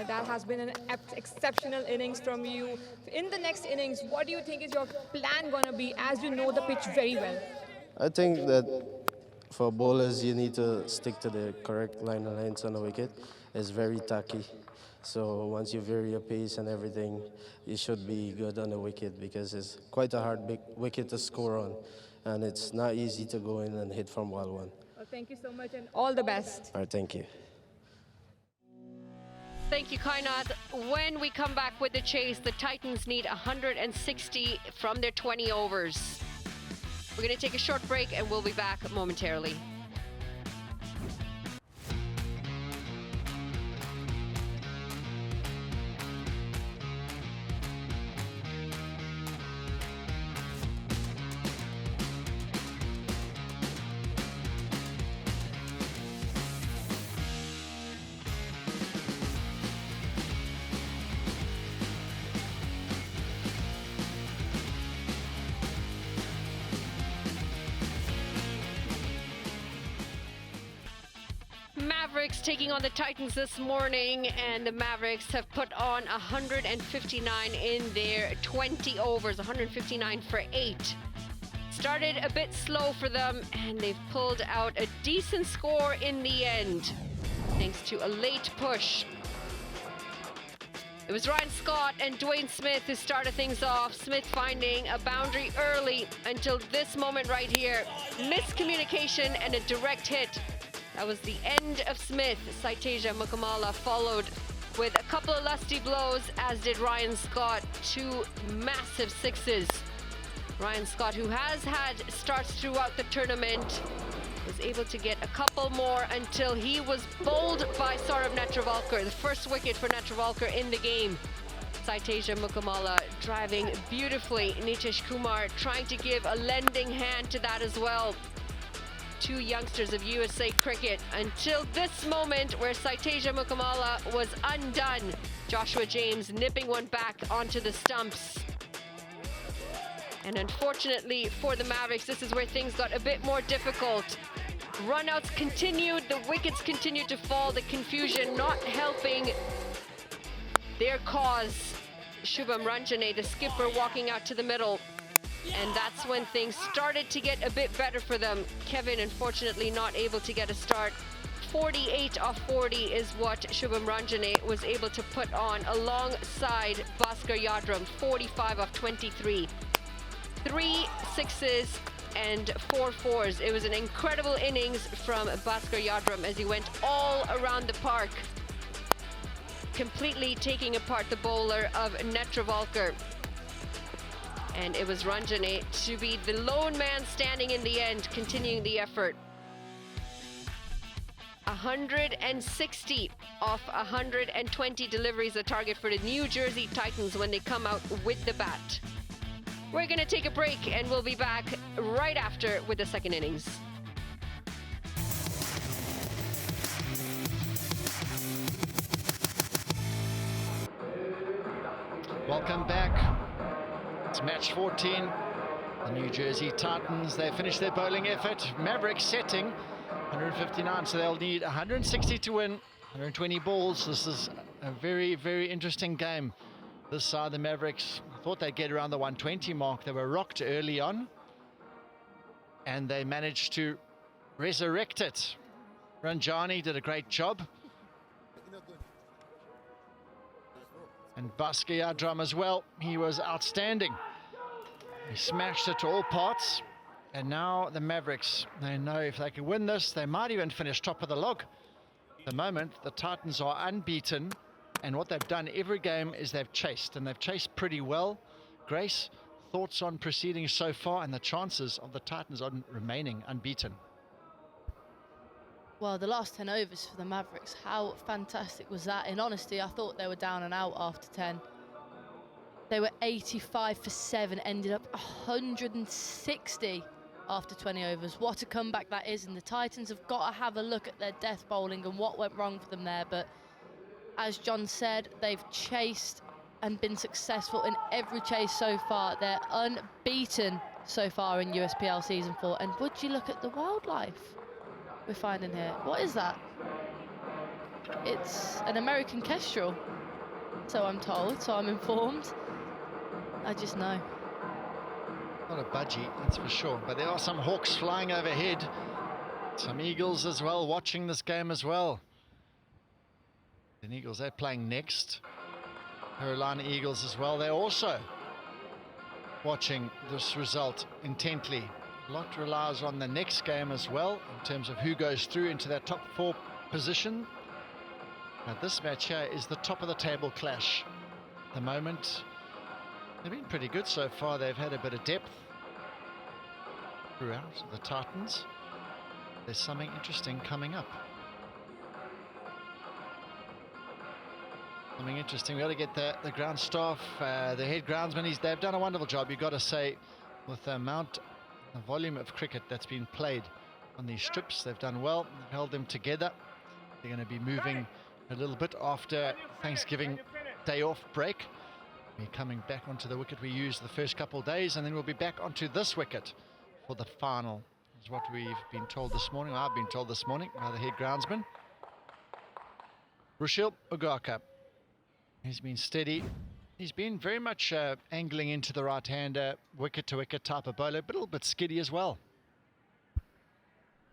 S9: That has been an exceptional innings from you. In the next innings, what do you think is your plan going to be, as you know the pitch very well?
S13: I think that for bowlers, you need to stick to the correct line of lines on the wicket. It's very tacky. So once you vary your pace and everything, you should be good on the wicket, because it's quite a hard big wicket to score on. And it's not easy to go in and hit from ball 1.
S9: Well, thank you so much, and all the best.
S13: All right, thank you.
S3: Thank you, Kainat. When we come back with the chase, the Titans need 160 from their 20 overs. We're going to take a short break, and we'll be back momentarily. Mavericks taking on the Titans this morning, and the Mavericks have put on 159 in their 20 overs, 159 for 8. Started a bit slow for them, and they've pulled out a decent score in the end, thanks to a late push. It was Ryan Scott and Dwayne Smith who started things off. Smith finding a boundary early until this moment right here. Miscommunication and a direct hit. That was the end of Smith. Saiteja Mukamala followed with a couple of lusty blows, as did Ryan Scott. 2 massive sixes. Ryan Scott, who has had starts throughout the tournament, was able to get a couple more until he was bowled by Saurav Netravalkar, the first wicket for Netravalkar in the game. Saiteja Mukamala driving beautifully. Nitish Kumar trying to give a lending hand to that as well. two youngsters of USA Cricket until this moment where Saiteja Mukamala was undone. Joshua James nipping one back onto the stumps. And unfortunately for the Mavericks, this is where things got a bit more difficult. Runouts continued, the wickets continued to fall, the confusion not helping their cause. Shubham Ranjane, the skipper, walking out to the middle. And that's when things started to get a bit better for them. Kevin, unfortunately, not able to get a start. 48 off 40 is what Shubham Ranjane was able to put on alongside Bhaskar Yadram, 45 off 23. 3 sixes and 4 fours. It was an incredible innings from Bhaskar Yadram as he went all around the park, completely taking apart the bowler of Netravalkar. And it was Ranjane to be the lone man standing in the end, continuing the effort. 160 off 120 deliveries, the target for the New Jersey Titans when they come out with the bat. We're going to take a break and we'll be back right after with the second innings.
S1: Welcome back. It's match 14. The New Jersey Titans, they finished their bowling effort. Mavericks setting 159, so they'll need 160 to win, 120 balls. This is a very, very interesting game. This side, the Mavericks thought they'd get around the 120 mark. They were rocked early on, and they managed to resurrect it. Ranjani did a great job. And Bhaskar Yadram as well. He was outstanding. He smashed it to all parts. And now the Mavericks, they know if they can win this, they might even finish top of the log. At the moment, the Titans are unbeaten. And what they've done every game is they've chased. And they've chased pretty well. Grace, thoughts on proceedings so far and the chances of the Titans on remaining unbeaten?
S7: Well, the last 10 overs for the Mavericks, how fantastic was that? In honesty, I thought they were down and out after 10. They were 85 for 7, ended up 160 after 20 overs. What a comeback that is, and the Titans have got to have a look at their death bowling and what went wrong for them there. But as John said, they've chased and been successful in every chase so far. They're unbeaten so far in USPL Season 4. And would you look at the wildlife we're finding here? What is that? It's an American kestrel, so I'm told, so I'm informed. I just know.
S1: Not a budgie, that's for sure. But there are some hawks flying overhead. Some eagles as well, watching this game as well. The Eagles, they're playing next. Carolina Eagles as well. They're also watching this result intently. A lot relies on the next game as well in terms of who goes through into that top 4 position. Now this match here is the top of the table clash. At the moment, they've been pretty good so far. They've had a bit of depth throughout, the Titans. There's something interesting coming up. Something interesting. We've got to get the ground staff, the head groundsman. They've done a wonderful job, you've got to say, with the volume of cricket that's been played on these strips. They've done well. They've held them together. They're going to be moving a little bit after Thanksgiving day off break. We're coming back onto the wicket we used the first couple of days, and then we'll be back onto this wicket for the final, is what we've been told this morning. I've been told this morning by the head groundsman. Rushil Ugaka. He's been steady. He's been very much angling into the right-hander, wicket-to-wicket type of bowler, but a little bit skiddy as well.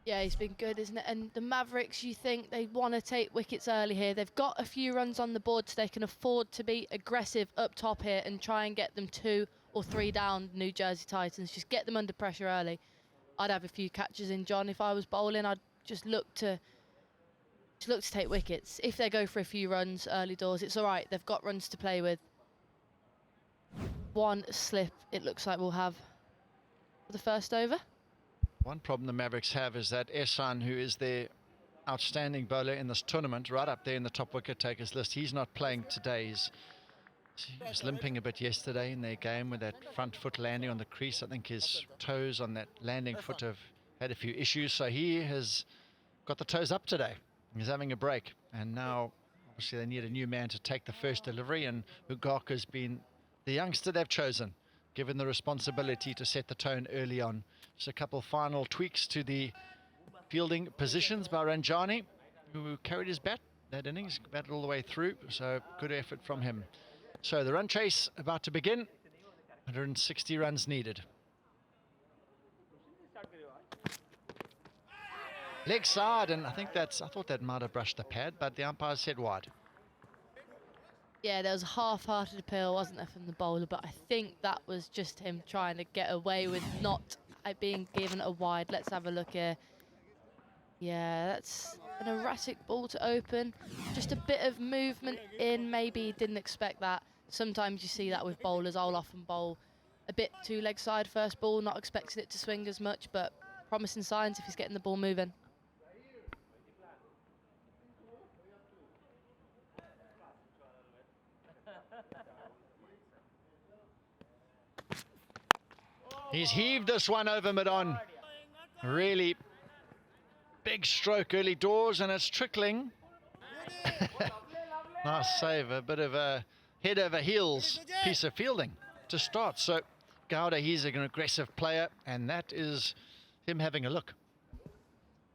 S7: Yeah, he's been good, isn't it? And the Mavericks, you think they want to take wickets early here. They've got a few runs on the board, so they can afford to be aggressive up top here and try and get them 2 or 3 down, New Jersey Titans. Just get them under pressure early. I'd have a few catches in, John. If I was bowling, I'd just look to take wickets. If they go for a few runs early doors, it's all right. They've got runs to play with. One slip, it looks like we'll have for the first over.
S1: One problem the Mavericks have is that Ehsan, who is their outstanding bowler in this tournament, right up there in the top wicket takers list, he's not playing today. He was limping a bit yesterday in their game with that front foot landing on the crease. I think his toes on that landing foot have had a few issues, so he has got the toes up today. He's having a break, and now obviously they need a new man to take the first delivery, and Ugaka's been the youngster they've chosen, given the responsibility to set the tone early on. Just a couple final tweaks to the fielding positions by Ranjani, who carried his bat that innings, batted all the way through, so good effort from him. So the run chase about to begin, 160 runs needed. Leg side, and I thought that might have brushed the pad, but the umpire said wide.
S7: Yeah, there was a half-hearted appeal, wasn't there, from the bowler, but I think that was just him trying to get away with not being given a wide. Let's have a look here. Yeah, that's an erratic ball to open. Just a bit of movement in, maybe he didn't expect that. Sometimes you see that with bowlers. I'll often bowl a bit too leg side first ball, not expecting it to swing as much, but promising signs if he's getting the ball moving.
S1: He's heaved this one over mid-on. Really big stroke early doors, and it's trickling. Nice save, a bit of a head over heels piece of fielding to start. So Gowda, he's an aggressive player, and that is him having a look.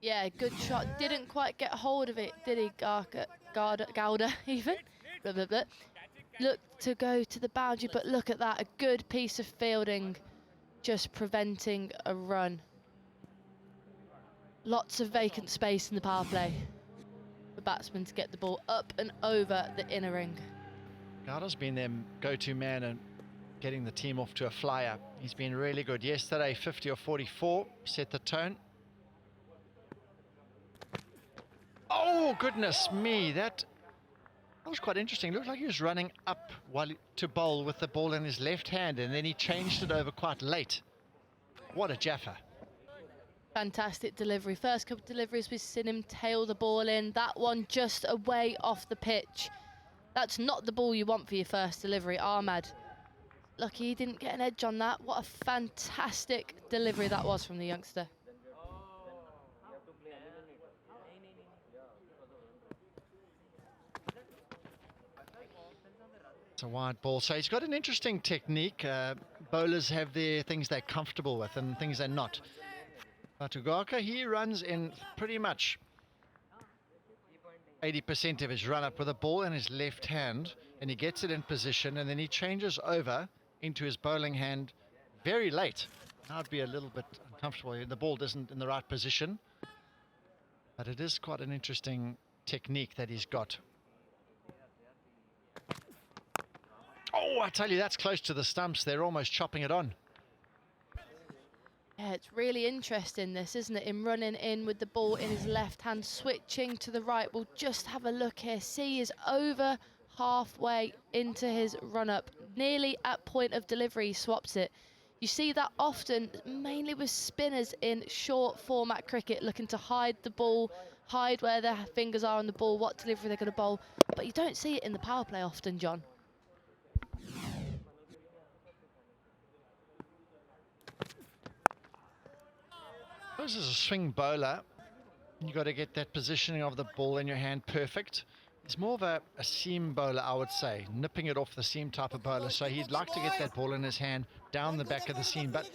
S7: Yeah, good shot. Didn't quite get hold of it, did he, Gowda even? Blah, blah, blah. Looked to go to the boundary, but look at that, a good piece of fielding, just preventing a run. Lots of vacant space in the power play. The batsman to get the ball up and over the inner ring.
S1: Gowda's been their go-to man and getting the team off to a flyer. He's been really good. Yesterday, 50 or 44, set the tone. Oh, goodness me, that was quite interesting. Looked like he was running up to bowl with the ball in his left hand, and then he changed it over quite late. What a jaffa.
S7: Fantastic delivery. First couple of deliveries, we've seen him tail the ball in. That one just away off the pitch. That's not the ball you want for your first delivery, Ahmad. Lucky he didn't get an edge on that. What a fantastic delivery that was from the youngster.
S1: It's a wide ball, so he's got an interesting technique. Bowlers have their things they're comfortable with and things they're not. But Ugaka, he runs in pretty much 80% of his run up with a ball in his left hand, and he gets it in position, and then he changes over into his bowling hand very late. Now it'd be a little bit uncomfortable. The ball isn't in the right position, but it is quite an interesting technique that he's got. Oh, I tell you, that's close to the stumps. They're almost chopping it on.
S7: Yeah, it's really interesting this, isn't it? Him running in with the ball in his left hand, switching to the right. We'll just have a look here. See, is over halfway into his run-up. Nearly at point of delivery, he swaps it. You see that often, mainly with spinners in short format cricket, looking to hide the ball, hide where their fingers are on the ball, what delivery they're going to bowl. But you don't see it in the power play often, John.
S1: This is a swing bowler. You've got to get that positioning of the ball in your hand perfect. He's more of a seam bowler, I would say, nipping it off the seam type of bowler. So he'd like to get that ball in his hand down the back of the seam. But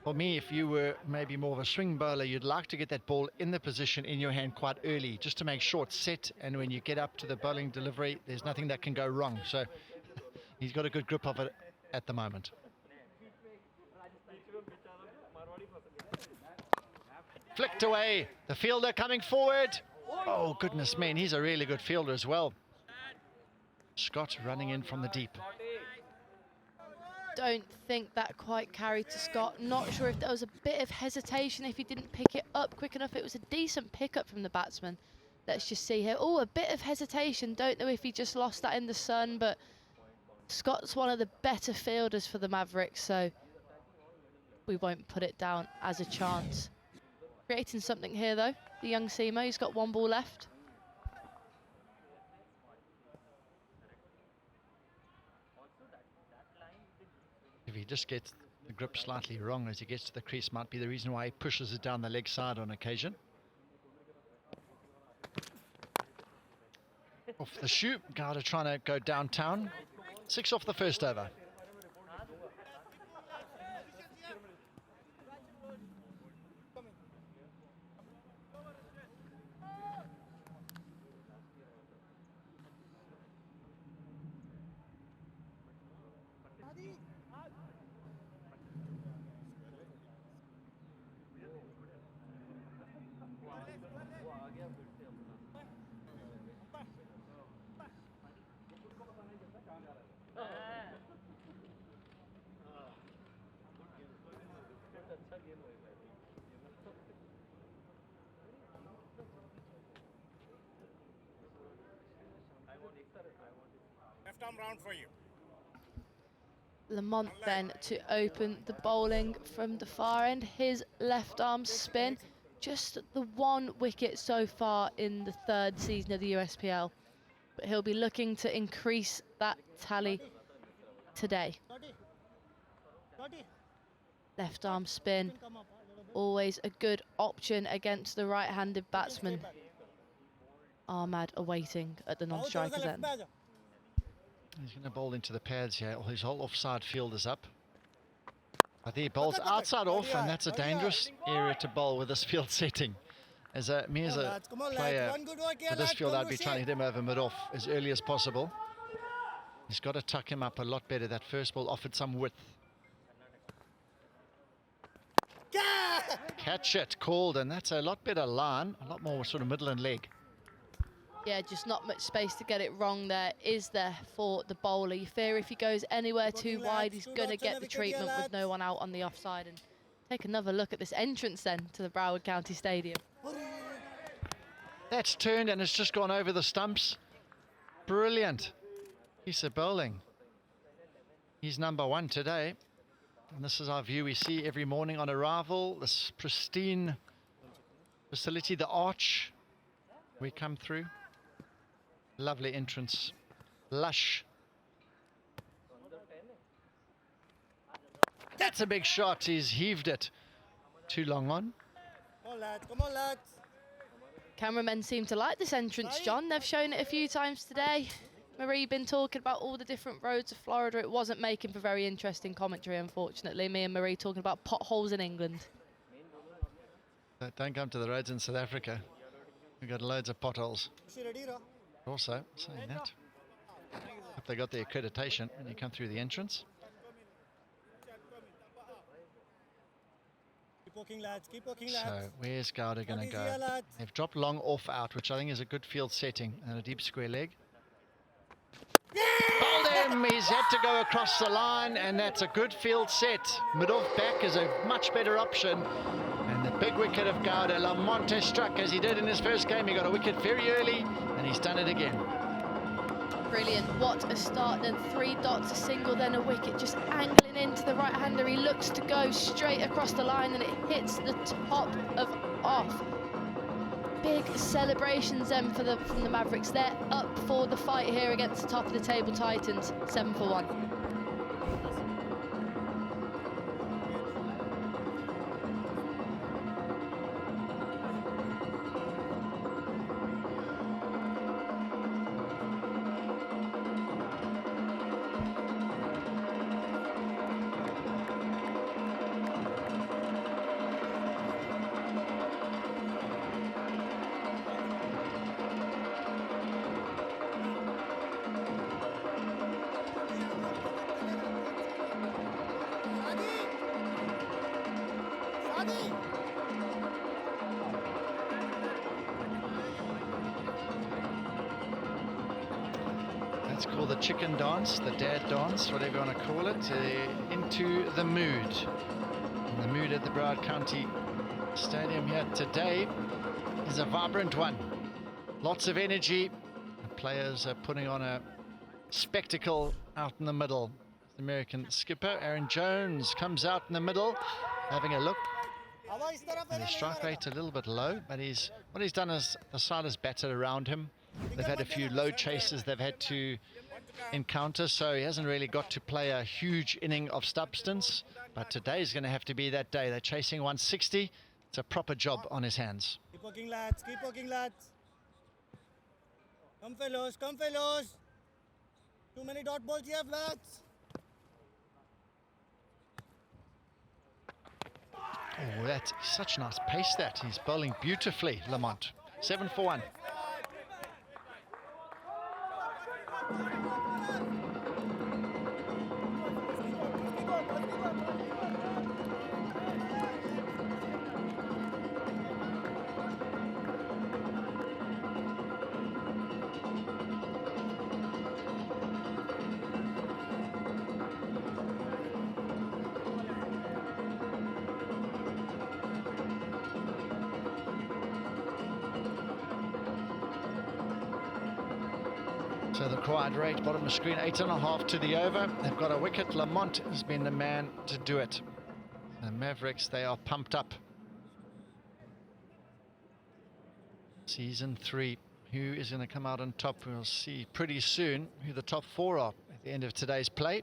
S1: for me, if you were maybe more of a swing bowler, you'd like to get that ball in the position in your hand quite early, just to make sure it's set. And when you get up to the bowling delivery, there's nothing that can go wrong. So he's got a good grip of it at the moment. Flicked away, the fielder coming forward. Oh, goodness me, and he's a really good fielder as well. Scott running in from the deep.
S7: Don't think that quite carried to Scott. Not sure if there was a bit of hesitation if he didn't pick it up quick enough. It was a decent pickup from the batsman. Let's just see here. Oh, a bit of hesitation. Don't know if he just lost that in the sun, but Scott's one of the better fielders for the Mavericks, so we won't put it down as a chance. Creating something here, though. The young seamer, he's got one ball left.
S1: If he just gets The grip slightly wrong as he gets to the crease might be the reason why he pushes it down the leg side on occasion. Off the shoe, Gowda trying to go downtown. 6 off the first over.
S6: Left arm round for you.
S7: Lamont then to open the bowling from the far end. His left arm spin, just the 1 wicket so far in the 3rd season of the USPL. But he'll be looking to increase that tally today. Left arm spin, always a good option against the right-handed batsman. Ahmad awaiting at the non-striker's end.
S1: He's going to bowl into the pads here. His whole offside field is up. I think he bowls outside off, and that's a dangerous area to bowl with this field setting. As a player for this field, I'd be trying to hit him over mid-off as early as possible. He's got to tuck him up a lot better. That first ball offered some width. Catch it, called, and that's a lot better line, a lot more sort of middle and leg.
S7: Yeah, just not much space to get it wrong there, is there, for the bowler. You fear if he goes anywhere too wide, he's going to get the treatment with no one out on the offside. And take another look at this entrance then to the Broward County Stadium.
S1: That's turned and it's just gone over the stumps. Brilliant piece of bowling. He's number 1 today. And this is our view we see every morning on arrival. This pristine facility, the arch we come through. Lovely entrance, lush. That's a big shot, he's heaved it. Too long on.
S6: Come on, lads, come on, lads.
S7: Cameramen seem to like this entrance, John. They've shown it a few times today. Marie been talking about all the different roads of Florida. It wasn't making for very interesting commentary, unfortunately. Me and Marie talking about potholes in England.
S1: Don't come to the roads in South Africa. We've got loads of potholes. Also, saying that, if they got the accreditation when you come through the entrance.
S6: Keep walking, lads. Keep walking, lads.
S1: So where's Gowda going to go? They've dropped long off out, which I think is a good field setting, and a deep square leg. Hold him! He's had to go across the line, and that's a good field set. Mid-off back is a much better option. And the big wicket of Gowda, Lamont has struck as he did in his first game. He got a wicket very early, and he's done it again.
S7: Brilliant. What a start. Then 3 dots, a single, then a wicket. Just angling into the right-hander. He looks to go straight across the line, and it hits the top of off. Big celebrations then from the Mavericks. They're up for the fight here against the top of the table Titans. 7 for 1.
S1: Let's call the chicken dance, the dad dance, whatever you want to call it, into the mood. And the mood at the Broward County Stadium here today is a vibrant one. Lots of energy. The players are putting on a spectacle out in the middle. The American skipper, Aaron Jones, comes out in the middle, having a look. And his strike rate a little bit low, but what he's done is the side has batted around him. They've had a few low chases they've had to encounter, so he hasn't really got to play a huge inning of substance. But today is going to have to be that day. They're chasing 160. It's a proper job on his hands.
S6: Keep working, lads. Keep working, lads. Come, fellows. Come, fellows. Too many dot balls you have, lads.
S1: Oh, that's such nice pace that. He's bowling beautifully, Lamont. 7 for 1. So the quiet rate, bottom of the screen, 8.5 to the over. They've got a wicket. Lamont has been the man to do it. The Mavericks, they are pumped up. Season 3. Who is going to come out on top? We'll see pretty soon who the top 4 are at the end of today's play.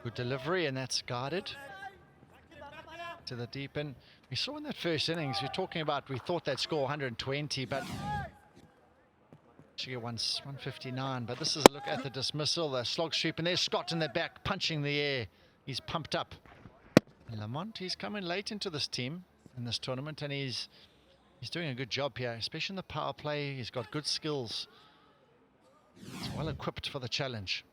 S1: Good delivery, and that's guarded to the deep end. We saw in that first innings, we're talking about, we thought they'd score 120, but actually 159. But this is a look at the dismissal, the slog sweep, and there's Scott in the back punching the air. He's pumped up. And Lamont, he's coming late into this team in this tournament, and he's doing a good job here, especially in the power play. He's got good skills. He's well equipped for the challenge.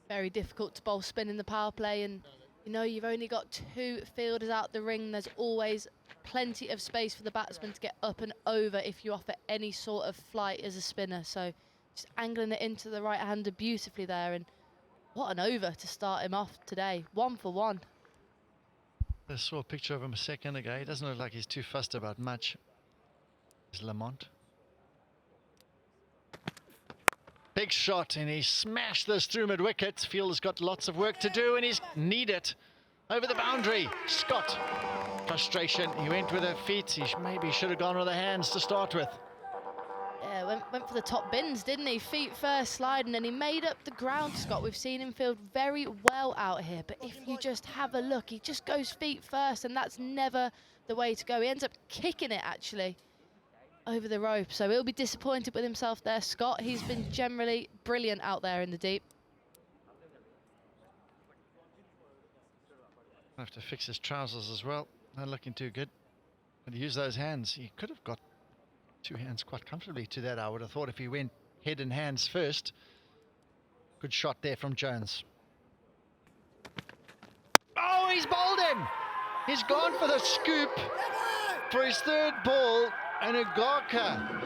S7: Very difficult to bowl spin in the power play, and you know, you've only got 2 fielders out the ring. There's always plenty of space for the batsman to get up and over if you offer any sort of flight as a spinner. So just angling it into the right-hander beautifully there, and what an over to start him off today. 1 for 1.
S1: I saw a picture of him a second ago. He doesn't look like he's too fussed about much. It's Lamont. Big shot, and he smashed this through mid-wicket. Fielder's got lots of work to do, and he's need it. Over the boundary, Scott. Frustration, he went with her feet. He maybe should have gone with the hands to start with.
S7: Yeah, went for the top bins, didn't he? Feet first, sliding, and he made up the ground, Scott. We've seen him field very well out here, but if you just have a look, he just goes feet first, and that's never the way to go. He ends up kicking it, actually, over the rope, so he'll be disappointed with himself there, Scott. He's been generally brilliant out there in the deep.
S1: Have to fix his trousers as well. Not looking too good. But he used those hands. He could have got 2 hands quite comfortably to that, I would have thought, if he went head and hands first. Good shot there from Jones. Oh, he's bowled him! He's gone for the scoop for his 3rd ball. And Ugarka,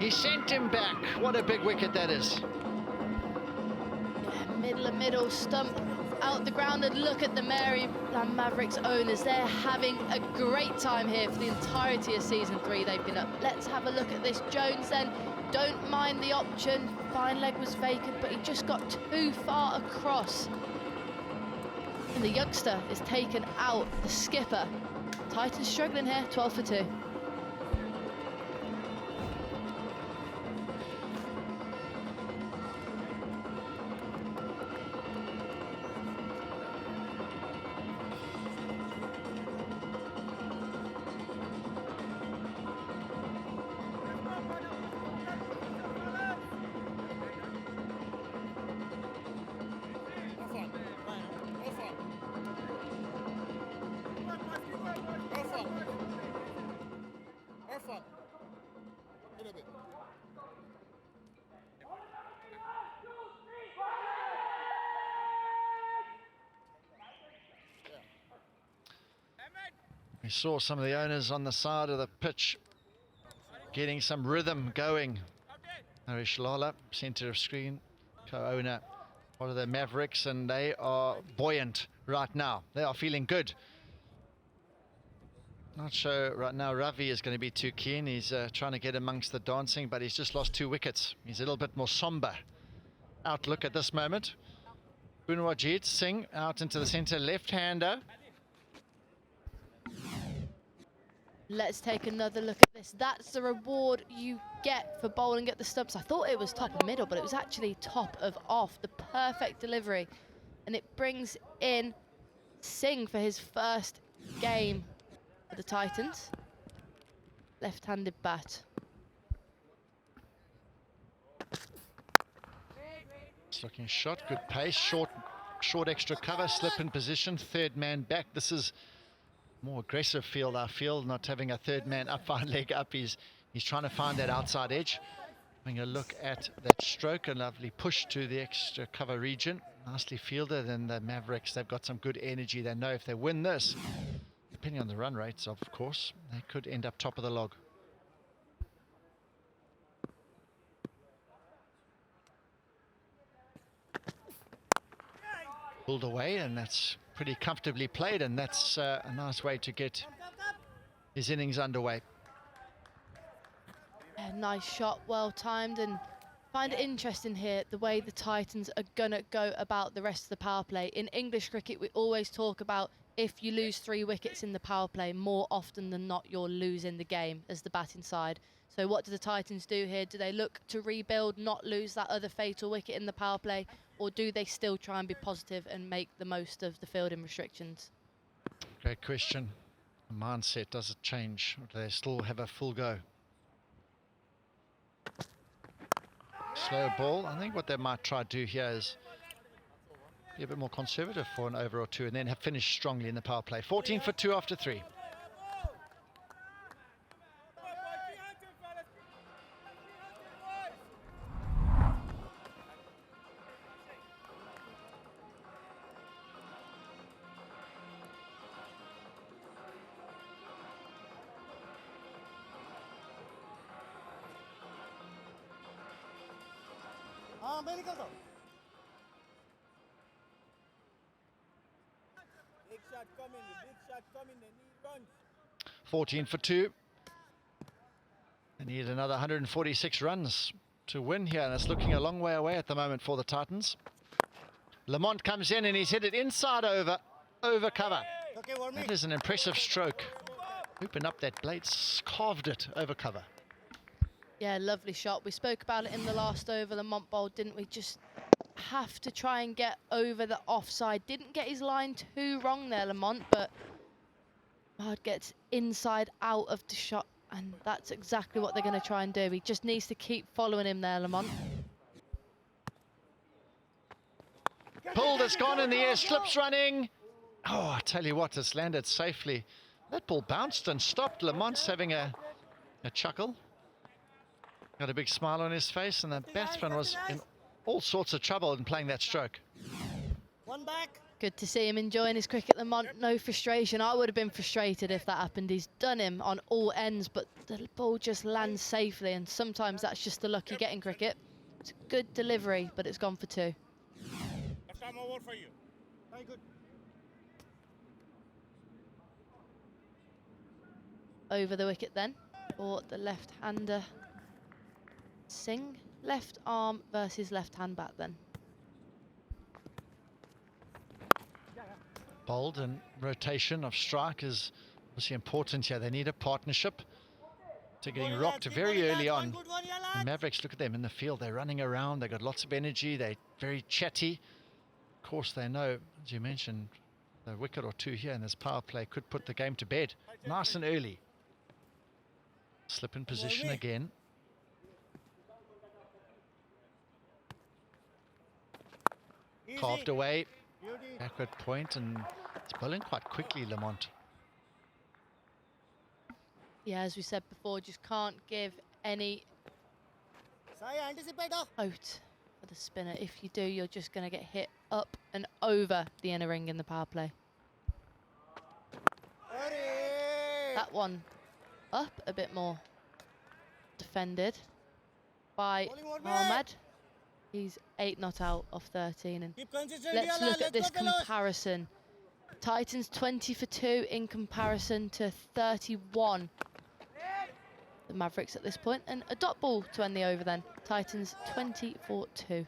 S1: he sent him back. What a big wicket that is.
S7: Yeah, middle stump out the ground, and look at the Maryland Mavericks owners. They're having a great time here for the entirety of season 3 they've been up. Let's have a look at this. Jones then, don't mind the option. Fine leg was vacant, but he just got too far across. And the youngster is taken out, the skipper. Titans struggling here, 12 for 2.
S1: We saw some of the owners on the side of the pitch getting some rhythm going. Harish Lala, centre of screen, co-owner, part of the Mavericks, and they are buoyant right now. They are feeling good. Not sure right now Ravi is going to be too keen. He's trying to get amongst the dancing, but he's just lost 2 wickets. He's a little bit more somber outlook at this moment. Bunwajit Singh out into the centre, left-hander.
S7: Let's take another look at this. That's the reward you get for bowling at the stumps. I thought it was top of middle, but it was actually top of off. The perfect delivery. And it brings in Singh for his first game for the Titans. Left-handed bat.
S1: It's looking shot, good pace, short extra cover, slip in position, third man back. This is more aggressive field, I feel, not having a third man up, fine leg up. He's trying to find that outside edge. Having a look at that stroke, a lovely push to the extra cover region. Nicely fielded, and the Mavericks, they've got some good energy. They know if they win this, depending on the run rates, of course, they could end up top of the log. Pulled away, and that's pretty comfortably played, and that's a nice way to get his innings underway.
S7: Yeah, nice shot, well timed, and find it interesting here the way the Titans are gonna go about the rest of the power play. In English cricket, we always talk about if you lose 3 wickets in the power play, more often than not you're losing the game as the batting side. So what do the Titans do here? Do they look to rebuild, not lose that other fatal wicket in the power play, or do they still try and be positive and make the most of the fielding restrictions?
S1: Great question. The mindset, does it change, or do they still have a full go? Slow ball. I think what they might try to do here is be a bit more conservative for an over or two, and then have finished strongly in the power play. 14 for 2 after 3.
S6: मैं निकलता हूँ. Big shot coming, they need runs.
S1: 14 for 2. They need another 146 runs to win here, and it's looking a long way away at the moment for the Titans. Lamont comes in, and he's hit it inside over cover. That is an impressive stroke. Open up that blade, carved it over cover.
S7: Yeah, lovely shot. We spoke about it in the last over, Lamont bowled, didn't we? Just have to try and get over the offside. Didn't get his line too wrong there, Lamont, but Mahad gets inside out of the shot, and that's exactly what they're going to try and do. He just needs to keep following him there, Lamont.
S1: Pulled, it's gone in the air, slips running. Oh, I tell you what, it's landed safely. That ball bounced and stopped. Lamont's having a chuckle. Got a big smile on his face, and the batsman was in all sorts of trouble in playing that stroke.
S6: One back.
S7: Good to see him enjoying his cricket, Lamont. No frustration. I would have been frustrated if that happened. He's done him on all ends, but the ball just lands safely, and sometimes that's just the luck you get in cricket. It's a good delivery, but it's gone for 2.
S6: Left arm over for you. Very good.
S7: Over the wicket then for the left-hander. Singh, left arm versus left-hand bat then.
S1: Bold and rotation of strike is obviously important here. They need a partnership. They're getting rocked very early on. The Mavericks, look at them in the field. They're running around. They've got lots of energy. They're very chatty. Of course, they know, as you mentioned, a wicket or 2 here in this power play could put the game to bed. Nice and early. Slip in position again. Carved away. Backward point, and it's bowling quite quickly, Lamont.
S7: Yeah, as we said before, just can't give any out for the spinner. If you do, you're just going to get hit up and over the inner ring in the power play. That one up a bit more. Defended by Ahmed. He's 8 not out of 13. And let's look at this comparison. Titans 20 for 2 in comparison to 31. The Mavericks at this point, and a dot ball to end the over then. Titans 20 for 2.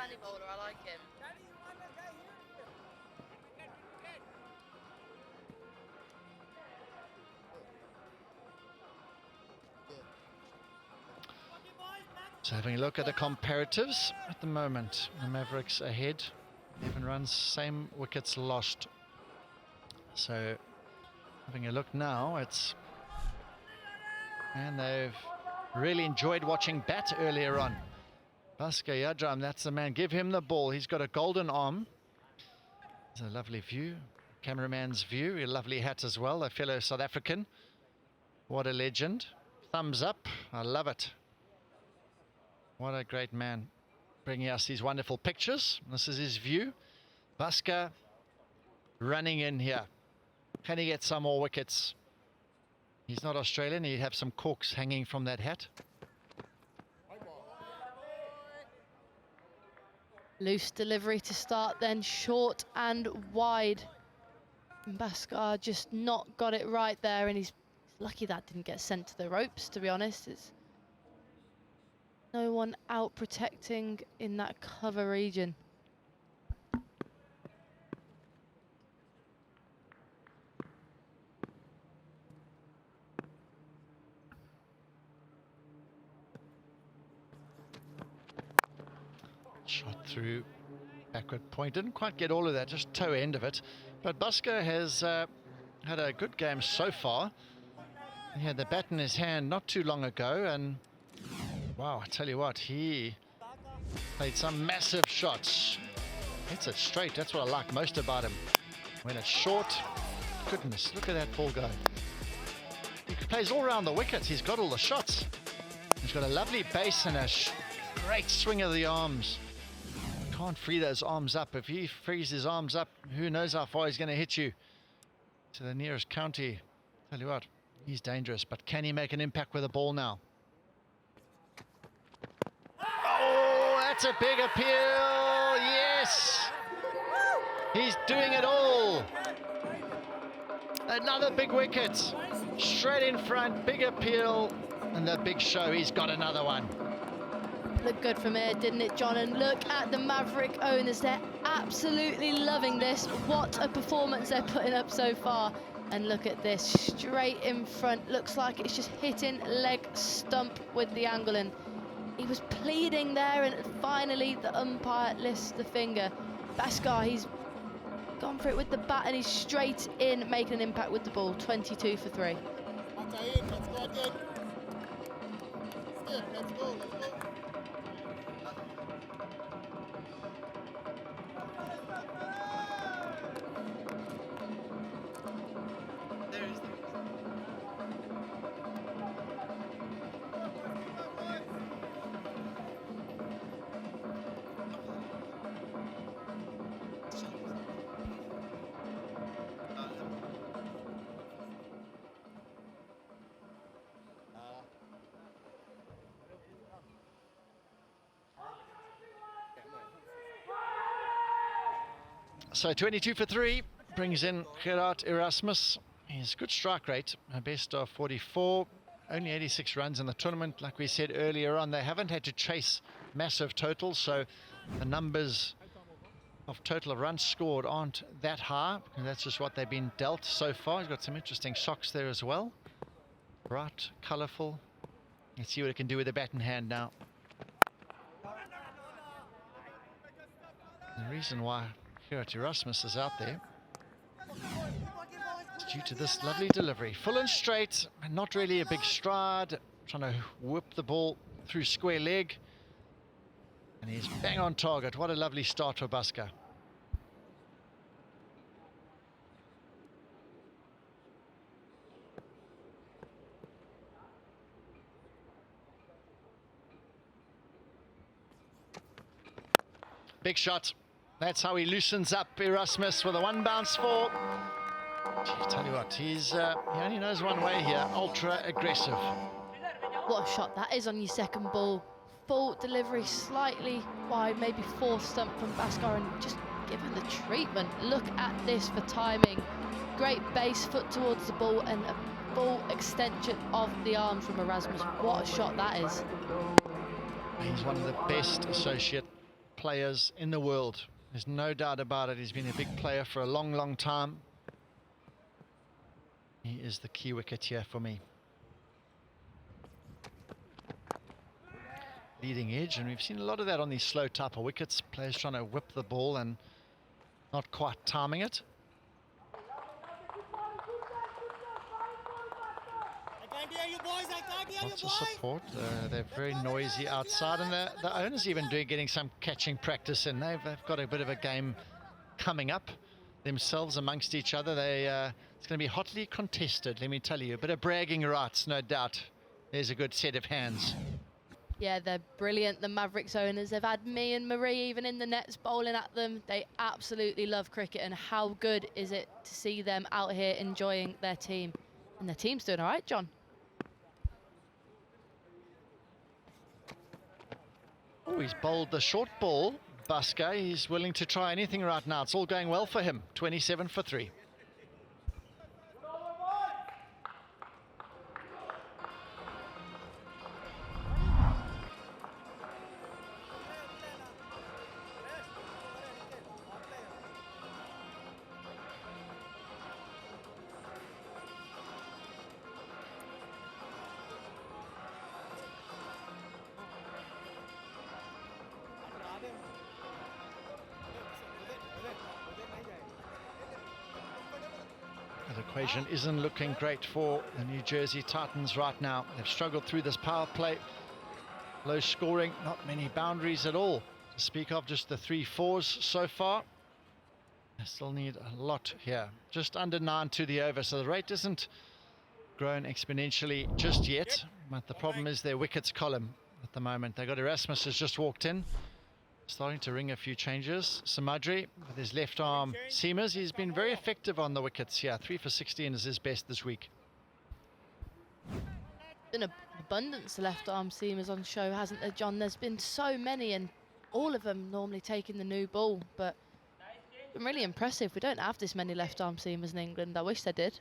S7: Pakistani bowler, I like him.
S1: So having a look at the comparatives at the moment, the Mavericks ahead, 11 runs, same wickets lost. So having a look now, and they've really enjoyed watching bat earlier on. Bhaskar Yadram, that's the man. Give him the ball. He's got a golden arm. It's a lovely view. Cameraman's view. A lovely hat as well. A fellow South African. What a legend. Thumbs up. I love it. What a great man. Bringing us these wonderful pictures. This is his view. Bhaskar running in here. Can he get some more wickets? He's not Australian. He'd have some corks hanging from that hat.
S7: Loose delivery to start, then short and wide. And Bhaskar just not got it right there, and he's lucky that didn't get sent to the ropes, to be honest. It's no one out protecting in that cover region.
S1: Shot through backward point. Didn't quite get all of that, just toe end of it. But Bhaskar has had a good game so far. He had the bat in his hand not too long ago, and wow, I tell you what, he played some massive shots. Hits it straight. That's what I like most about him. When it's short, goodness, look at that ball go. He plays all around the wickets. He's got all the shots. He's got a lovely base and a great swing of the arms. Can't free those arms up. If he frees his arms up, who knows how far he's going to hit you to the nearest county. Tell you what, he's dangerous, but can he make an impact with the ball now? Oh, that's a big appeal. Yes, he's doing it all. Another big wicket, straight in front, big appeal, and the big show. He's got another one.
S7: Looked good from here, didn't it, John? And look at the Maverick owners. They're absolutely loving this. What a performance they're putting up so far. And look at this, straight in front. Looks like it's just hitting leg stump with the angle. And he was pleading there, and finally the umpire lifts the finger. Bhaskar, he's gone for it with the bat, and he's straight in, making an impact with the ball. 22 for 3.
S6: Let's go again. Let's go.
S1: So 22 for 3 brings in Gerard Erasmus. His good strike rate, a best of 44, only 86 runs in the tournament. Like we said earlier on, they haven't had to chase massive totals, so the numbers of total of runs scored aren't that high, and that's just what they've been dealt so far. He's got some interesting socks there as well. Bright, colourful. Let's see what it can do with the bat in hand now. The reason why Gerard Erasmus is out there is due to this lovely delivery. Full and straight, and not really a big stride. Trying to whip the ball through square leg. And he's bang on target. What a lovely start for Bhaskar. Big shot. That's how he loosens up Erasmus with a one bounce four. Gee, I tell you what, he only knows one way here. Ultra aggressive.
S7: What a shot that is on your second ball. Full delivery, slightly wide, maybe fourth stump from Bhaskar, and just given the treatment. Look at this for timing. Great base, foot towards the ball, and a full extension of the arms from Erasmus. What a shot that is.
S1: He's one of the best associate players in the world. There's no doubt about it. He's been a big player for a long, long time. He is the key wicket here for me. Leading edge, and we've seen a lot of that on these slow type of wickets. Players trying to whip the ball and not quite timing it. Lots of support. They're very noisy outside, and the owners even getting some catching practice in. They've got a bit of a game coming up themselves amongst each other. It's going to be hotly contested, let me tell you. A bit of bragging rights, no doubt. There's a good set of hands.
S7: Yeah, they're brilliant, the Mavericks owners. They've had me and Marie even in the nets bowling at them. They absolutely love cricket, and how good is it to see them out here enjoying their team. And their team's doing all right, John.
S1: Oh, he's bowled the short ball, Busker. He's willing to try anything right now. It's all going well for him. 27 for 3. That equation isn't looking great for the New Jersey Titans right now. They've struggled through this power play. Low scoring, not many boundaries at all to speak of, just the 3 4s so far. They still need a lot here. Just under 9 to the over, so the rate isn't grown exponentially just yet. But the problem is their wickets column at the moment. They got Erasmus has just walked in, starting to ring a few changes. Samadri with his left arm seamers. He's been very effective on the wickets here. 3 for 16 is his best this week.
S7: Been an abundance of left arm seamers on show, hasn't there, John? There's been so many, and all of them normally taking the new ball, but it's been really impressive. We don't have this many left arm seamers in England. I wish they did.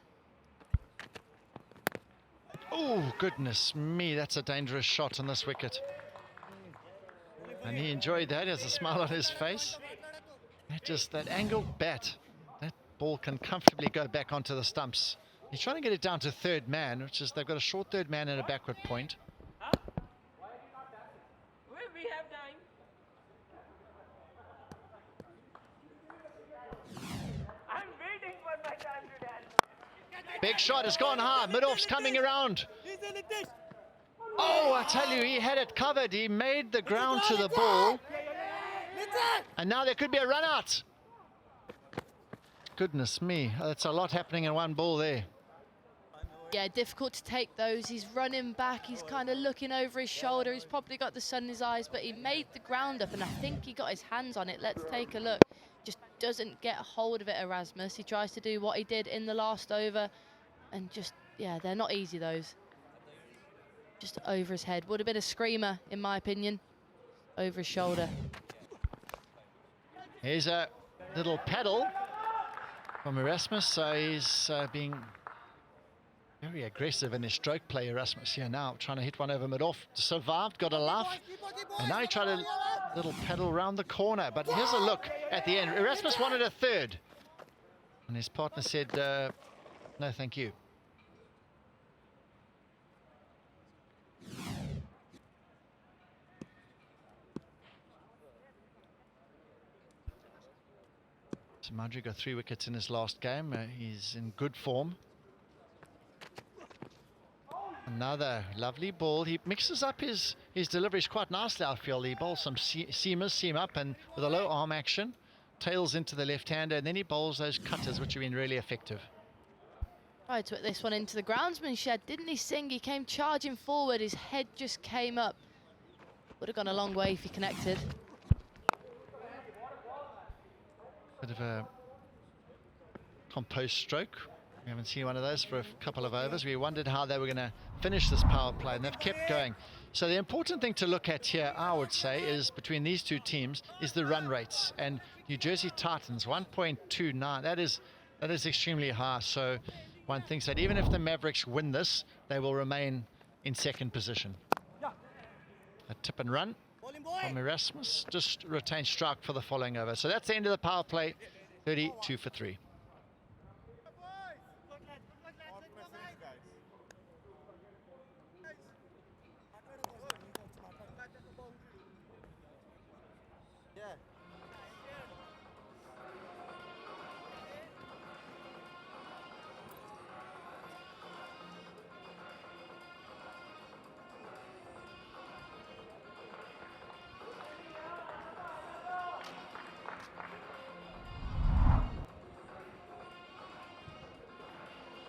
S1: Oh, goodness me, that's a dangerous shot on this wicket. And he enjoyed that. He has a smile on his face. That angled bat, that ball can comfortably go back onto the stumps. He's trying to get it down to third man, which is they've got a short third man and a backward point. Big shot has gone high. Mid-off's coming around. Oh, I tell you, he had it covered. He made the ground to the ball. And now there could be a run out. Goodness me, that's a lot happening in one ball there.
S7: Yeah, difficult to take those. He's running back. He's kind of looking over his shoulder. He's probably got the sun in his eyes, but he made the ground up, and I think he got his hands on it. Let's take a look. Just doesn't get a hold of it, Erasmus. He tries to do what he did in the last over, and just, yeah, they're not easy, those. Just over his head. Would have been a screamer, in my opinion. Over his shoulder.
S1: Here's a little paddle from Erasmus. So he's being very aggressive in his stroke play, Erasmus here now. Trying to hit one over mid-off. Survived, got a laugh. And now he tried a little paddle around the corner. But here's a look at the end. Erasmus wanted a third. And his partner said, no, thank you. Samadri got 3 wickets in his last game. He's in good form. Another lovely ball. He mixes up his deliveries quite nicely outfield. He bowls some seamers, seam up, and with a low arm action, tails into the left-hander, and then he bowls those cutters, which have been really effective.
S7: Tried to put this one into the groundsman shed, didn't he, Singh? He came charging forward. His head just came up. Would have gone a long way if he connected.
S1: Bit of a composed stroke. We haven't seen one of those for a couple of overs. We wondered how they were going to finish this power play, and they've kept going. So the important thing to look at here, I would say, is between these two teams is the run rates. And New Jersey Titans 1.29. That is extremely high. So one thinks that even if the Mavericks win this, they will remain in second position. A tip and run. from Erasmus. Just retained strike for the following over. So that's the end of the power play. 32 for 3.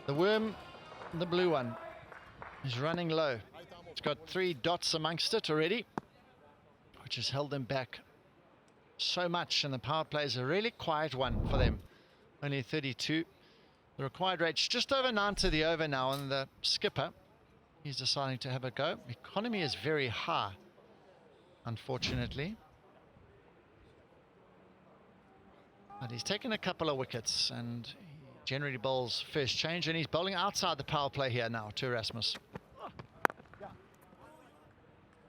S1: The worm, the blue one, is running low. It's got 3 dots amongst it already, which has held them back so much, and the power play is a really quiet one for them. Only 32. The required rate's just over 9 to the over now, and the skipper, he's deciding to have a go. Economy is very high, unfortunately. But he's taken a couple of wickets, and he generally bowls first change, and he's bowling outside the power play here now to Erasmus.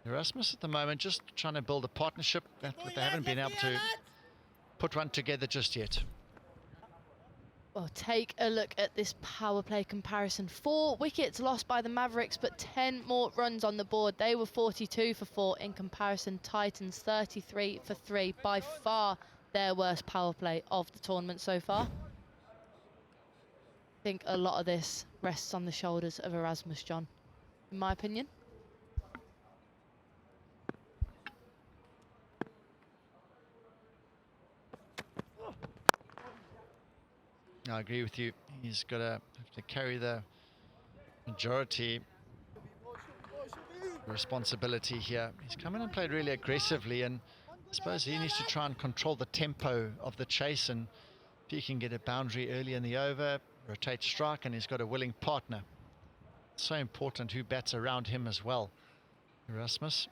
S1: Erasmus at the moment just trying to build a partnership that they haven't been able to put one together just yet.
S7: Well, take a look at this power play comparison. 4 wickets lost by the Mavericks, but 10 more runs on the board. They were 42 for 4 in comparison. Titans 33 for 3. By far their worst power play of the tournament so far. I think a lot of this rests on the shoulders of Erasmus, John, in my opinion.
S1: I agree with you. He's got to have to carry the majority responsibility here. He's come in and played really aggressively, and I suppose he needs to try and control the tempo of the chase, and if he can get a boundary early in the over, rotate strike, and he's got a willing partner. It's so important who bats around him as well. Erasmus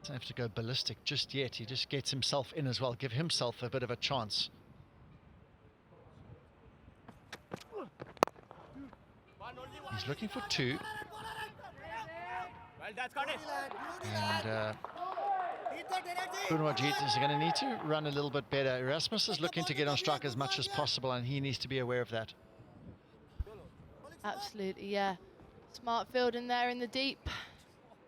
S1: doesn't have to go ballistic just yet. He just gets himself in as well, give himself a bit of a chance. He's looking for 2. And Punwajit is going to need to run a little bit better. Erasmus is looking to get on strike as much as possible, and he needs to be aware of that.
S7: Absolutely, yeah. Smart fielding there in the deep.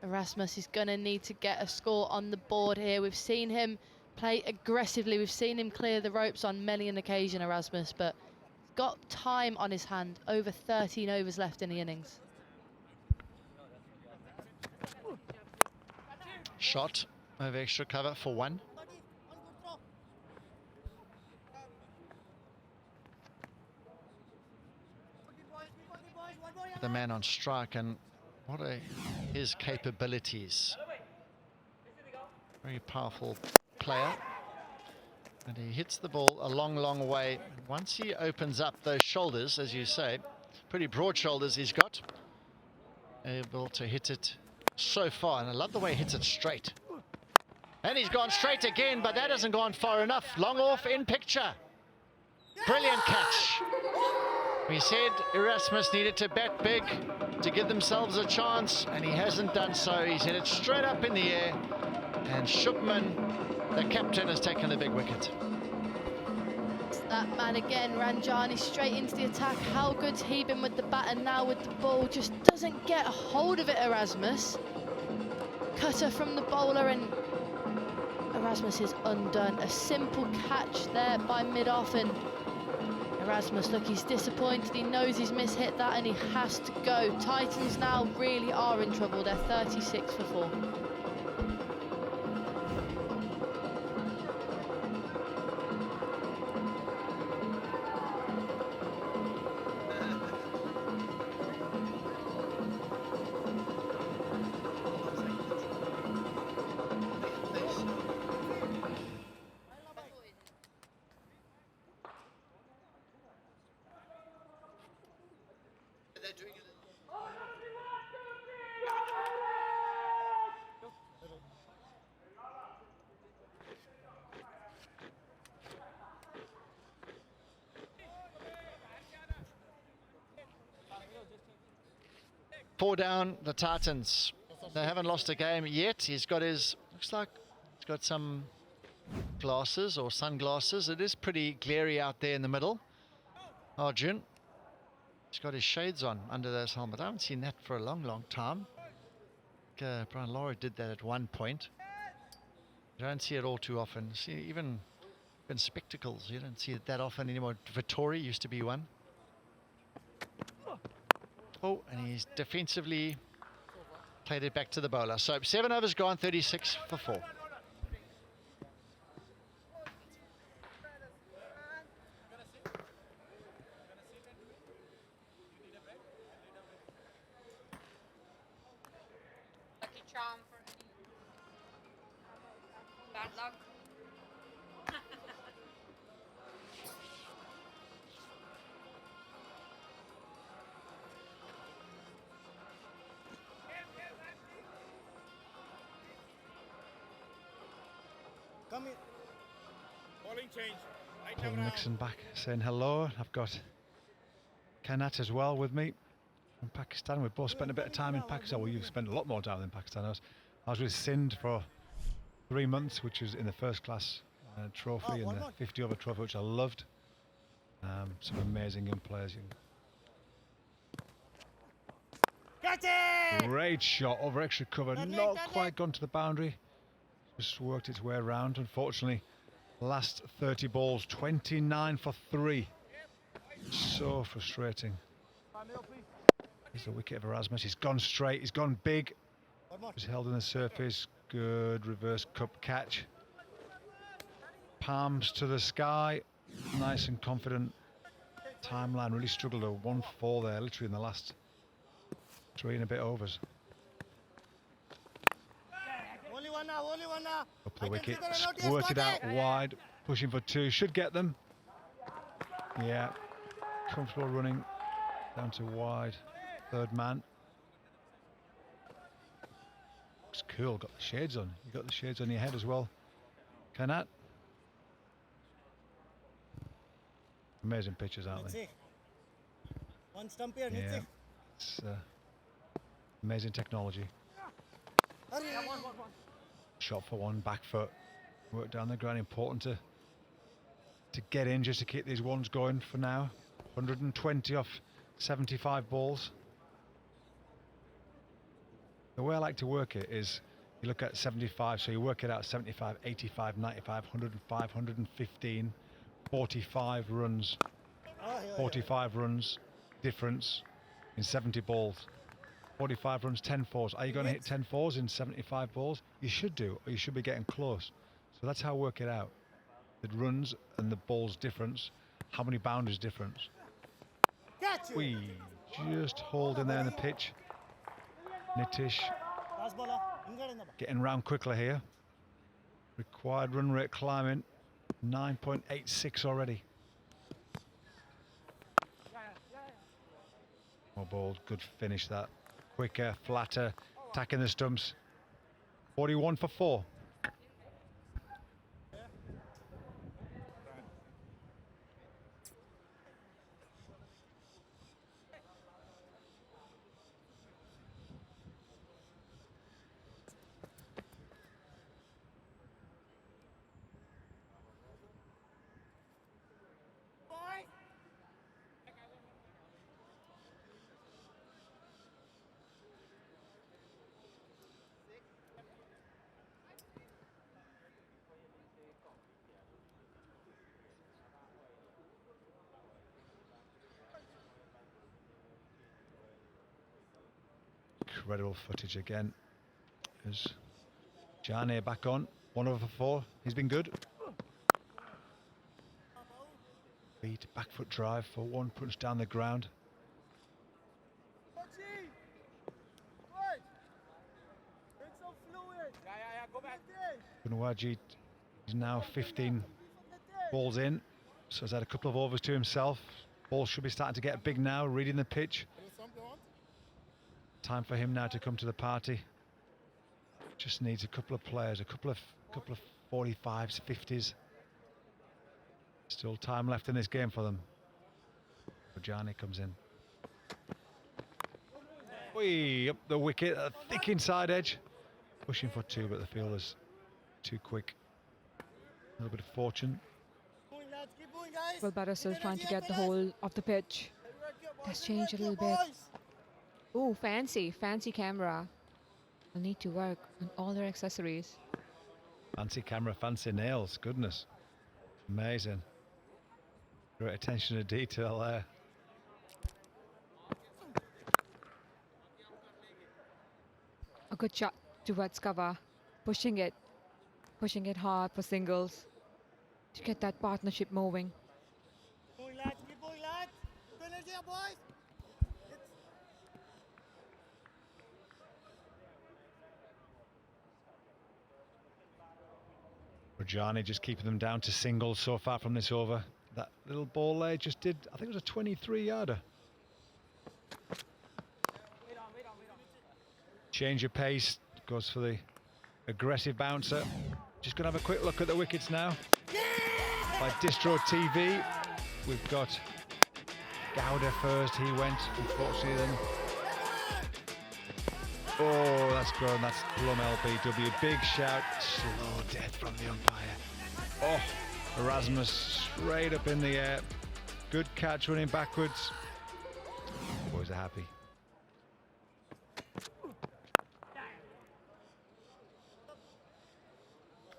S7: Erasmus is going to need to get a score on the board here. We've seen him play aggressively. We've seen him clear the ropes on many an occasion, Erasmus, but he's got time on his hand. Over 13 overs left in the innings.
S1: Shot over extra cover for 1. The man on strike, and what are his capabilities. Very powerful player. And he hits the ball a long, long way. Once he opens up those shoulders, as you say, pretty broad shoulders he's got, able to hit it so far. And I love the way he hits it straight. And he's gone straight again, but that hasn't gone far enough. Long off in picture. Brilliant catch. We said Erasmus needed to bat big to give themselves a chance, and he hasn't done so. He's hit it straight up in the air, and Shupman, the captain, has taken the big wicket.
S7: It's that man again, Ranjani, straight into the attack. How good's he been with the bat, and now with the ball? Just doesn't get a hold of it, Erasmus. Cutter from the bowler, and Erasmus is undone. A simple catch there by mid-off, and Erasmus, look, he's disappointed. He knows he's mishit that, and he has to go. Titans now really are in trouble. They're 36 for 4.
S1: Four down, the Titans. They haven't lost a game yet. He's got his, looks like he's got some glasses or sunglasses. It is pretty glary out there in the middle. Arjun. He's got his shades on under those helmets. I haven't seen that for a long, long time. Brian Lara did that at one point. You don't see it all too often. See, even spectacles, you don't see it that often anymore. Vittori used to be one. Oh, and he's defensively played it back to the bowler. So 7 overs gone, 36 for 4.
S12: Lucky charm for bad luck.
S6: Come in. Bowling change.
S2: Paul Nixon back saying hello. I've got Kanat as well with me from Pakistan. We've both spent a bit of time in Pakistan. Well, you've spent a lot more time in Pakistan. I was with Sindh for 3 months, which was in the first class trophy and the 50 over trophy, which I loved. Some amazing young players.
S6: Catch it!
S2: Great shot over extra cover, not quite gone to the boundary. Just worked its way around. Unfortunately, last 30 balls, 29 for 3. So frustrating. Here's the wicket of Erasmus. He's gone straight. He's gone big. He's held in the surface. Good reverse cup catch. Palms to the sky. Nice and confident. Timeline really struggled to 1-4 there, literally in the last 3 and a bit overs. Up the wicket, squirted out wide, pushing for 2, should get them. Yeah, comfortable running down to wide, third man. Looks cool, got the shades on. You got the shades on your head as well, Kanat. Amazing pictures, aren't they?
S6: One stump here,
S2: yeah, it's amazing technology. Shot for 1, back foot, work down the ground. Important to get in just to keep these ones going for now. 120 off 75 balls. The way I like to work it is you look at 75, so you work it out 75, 85, 95, 105, 115, 45 runs. 45 runs difference in 70 balls. 45 runs, 10 fours. Are you going to hit 10 fours in 75 balls? You should do, or you should be getting close. So that's how I work it out. The runs and the balls difference. How many boundaries difference? We just hold in there in the pitch. Nitish getting round quickly here. Required run rate climbing. 9.86 already. More balls, good finish that. Quicker, flatter, attacking the stumps. 41 for 4. Incredible footage again. There's Jane back on. 1 over 4. He's been good. Beat back foot drive for 1, punch down the ground. Punwaji is now 15 balls in, so he's had a couple of overs to himself. Ball should be starting to get big now, reading the pitch. Time for him now to come to the party. Just needs a couple of players, a couple of 45s, 50s. Still time left in this game for them. Rajani comes in. Oi, up the wicket, a thick inside edge. Pushing for 2, but the fielder's too quick. A little bit of fortune.
S9: Well, batter still trying to get the whole of the pitch. Let's change a little bit. Ooh, fancy camera. They'll need to work on all their accessories.
S2: Fancy camera, fancy nails. Goodness. Amazing. Great attention to detail there.
S9: A good shot towards cover. Pushing it hard for singles to get that partnership moving.
S6: Keep going, lads. Good energy, boys.
S2: Rajani just keeping them down to singles so far from this over. That little ball there just did, I think it was a 23-yarder. Change of pace, goes for the aggressive bouncer. Just going to have a quick look at the wickets now. By Distro TV, we've got Gowder first. He went, unfortunately, then. Oh, that's good. That's Plum LBW. Big shout. Slow death from the umpire. Oh, Erasmus straight up in the air. Good catch running backwards. The boys are happy.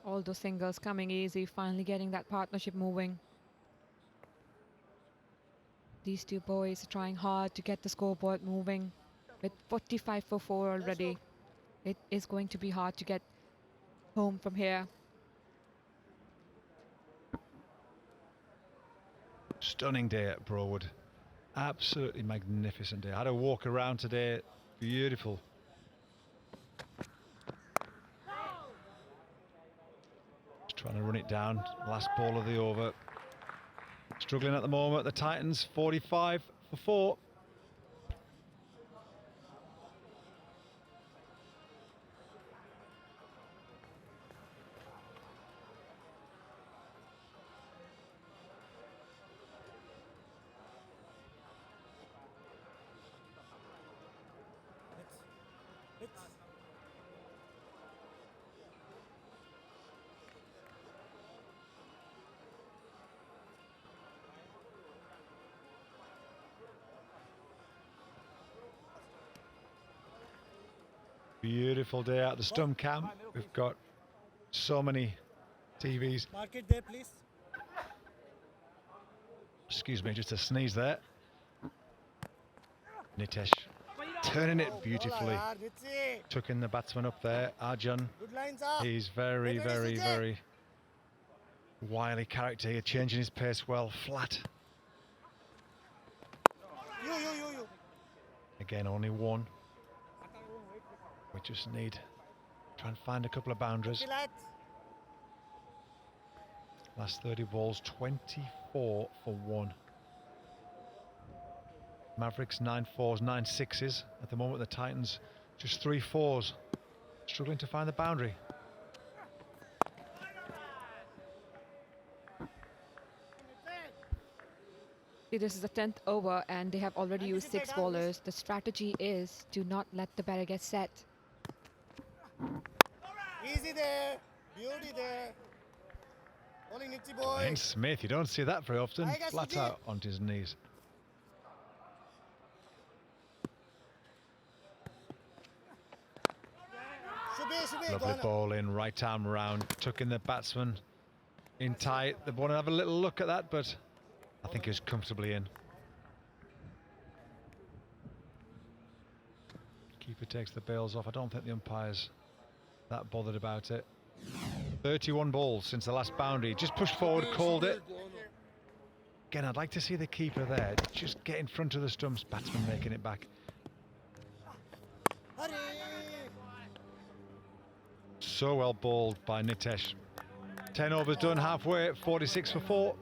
S9: All those singles coming easy, finally getting that partnership moving. These two boys are trying hard to get the scoreboard moving. With 45 for 4 already, it is going to be hard to get home from here.
S2: Stunning day at Broadwood. Absolutely magnificent day. I had a walk around today. Beautiful. Just trying to run it down. Last ball of the over. Struggling at the moment. The Titans 45 for 4. Beautiful day out the stump camp. We've got so many TVs.
S6: Mark it there, please.
S2: Excuse me, just a sneeze there. Nitesh turning it beautifully. Took in the batsman up there. Arjun. He's very, very, very wily character here, changing his pace well. Flat.
S6: You.
S2: Again, only one. We just need to try and find a couple of boundaries. Last 30 balls, 24 for 1. Mavericks 9 4s, 9 6s. At the moment, the Titans just 3 4s. Struggling to find the boundary.
S9: See, this is the 10th over and they have already used 6 bowlers. The strategy is to not let the batter get set.
S6: Easy there. Beauty there. Only Nipsey boy.
S2: And Smith, you don't see that very often. Flat out onto his knees. Lovely ball in, right arm round. Took in the batsman in tight. They want to have a little look at that, but I think he was comfortably in. Keeper takes the bails off. I don't think the umpire's that bothered about it. 31 balls since the last boundary. Just pushed forward, called it. Again, I'd like to see the keeper there. Just get in front of the stumps. Batsman making it back. So well bowled by Nitesh. 10 overs done, halfway, 46 for 4.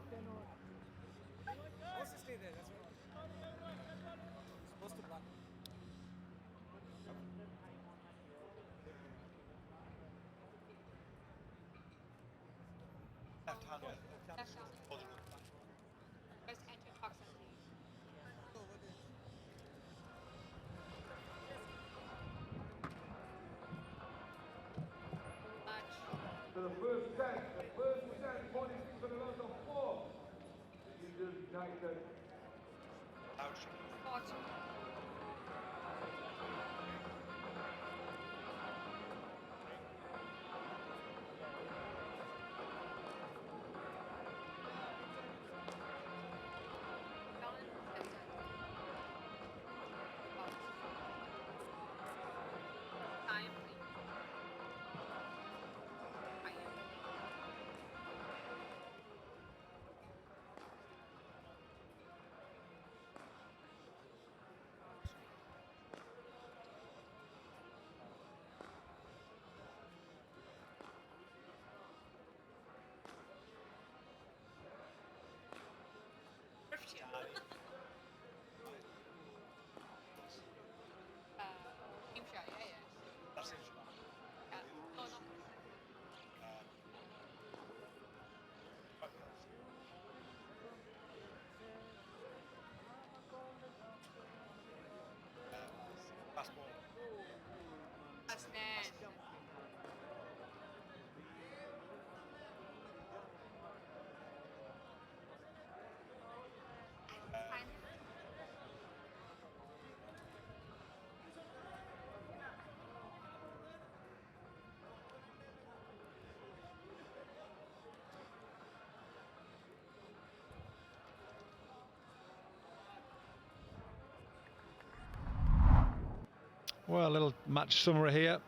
S2: Well, a little match summary here.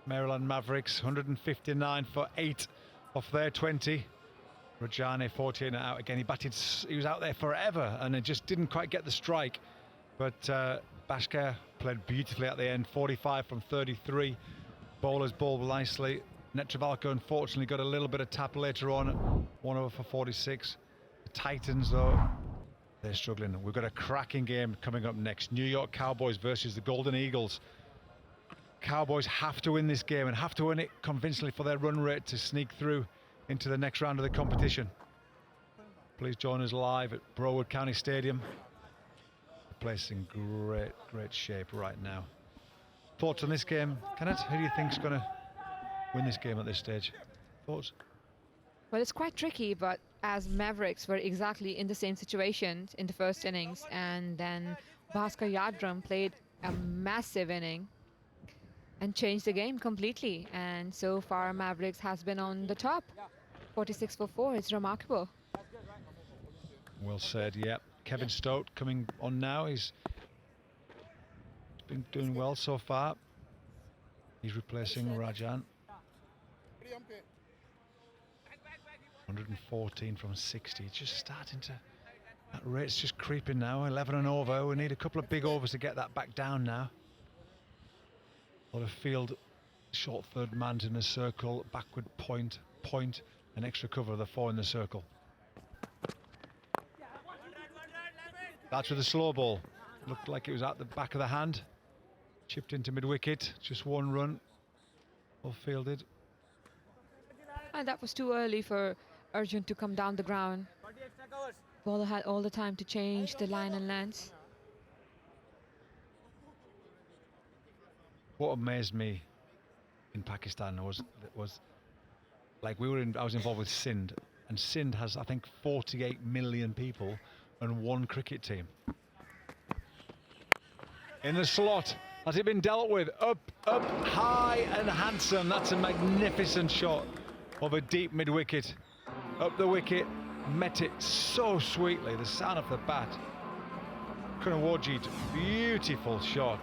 S2: Maryland Mavericks 159 for 8 off their 20. Rajani 14 out again. He was out there forever and it just didn't quite get the strike. But Bashkir played beautifully at the end. 45 from 33. Bowlers bowled nicely. Netravalko unfortunately got a little bit of tap later on. 1 over for 46. The Titans though, they're struggling. We've got a cracking game coming up next. New York Cowboys versus the Golden Eagles. Cowboys have to win this game and have to win it convincingly for their run rate to sneak through into the next round of the competition. Please join us live at Broward County Stadium. The place in great shape right now. Thoughts on this game, Kenneth? Who do you think's going to win this game at this stage? Thoughts?
S9: Well, it's quite tricky, but as Mavericks were exactly in the same situation in the first innings, and then Bhaskar Yadram played a massive inning and changed the game completely. And so far, Mavericks has been on the top. 46 for 4. It's remarkable.
S2: Well said, yeah. Kevin Stout coming on now. He's been doing well so far. He's replacing Rajan. 114 from 60. Just starting to... That rate's just creeping now. 11 and over. We need a couple of big overs to get that back down now. A lot of field, short third man in a circle, backward point, an extra cover of the 4 in the circle. That's with a slow ball. Looked like it was at the back of the hand. Chipped into mid-wicket, just 1 run. Well fielded.
S9: And that was too early for Arjun to come down the ground. Bowler had all the time to change the line and length.
S2: What amazed me in Pakistan was like I was involved with Sindh, and Sindh has I think 48 million people and 1 cricket team. In the slot, has it been dealt with? Up, high and handsome. That's a magnificent shot of a deep mid-wicket. Up the wicket, met it so sweetly. The sound of the bat. Kunawajit, beautiful shot.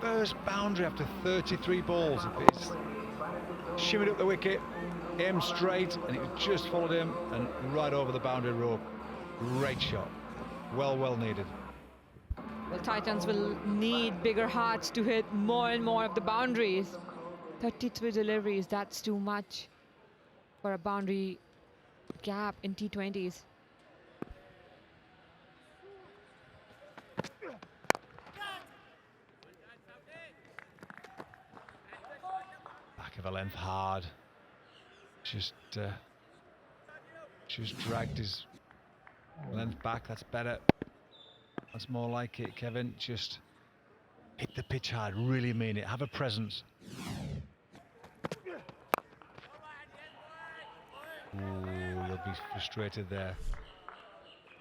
S2: First boundary after 33 balls. It's shimmied up the wicket, aimed straight, and it just followed him and right over the boundary rope. Great shot. Well needed.
S9: Well, Titans will need bigger hearts to hit more and more of the boundaries. 33 deliveries, that's too much for a boundary gap in T20s.
S2: Back of a length hard. Just dragged his length back. That's better. That's more like it, Kevin. Just hit the pitch hard. Really mean it. Have a presence. be frustrated there.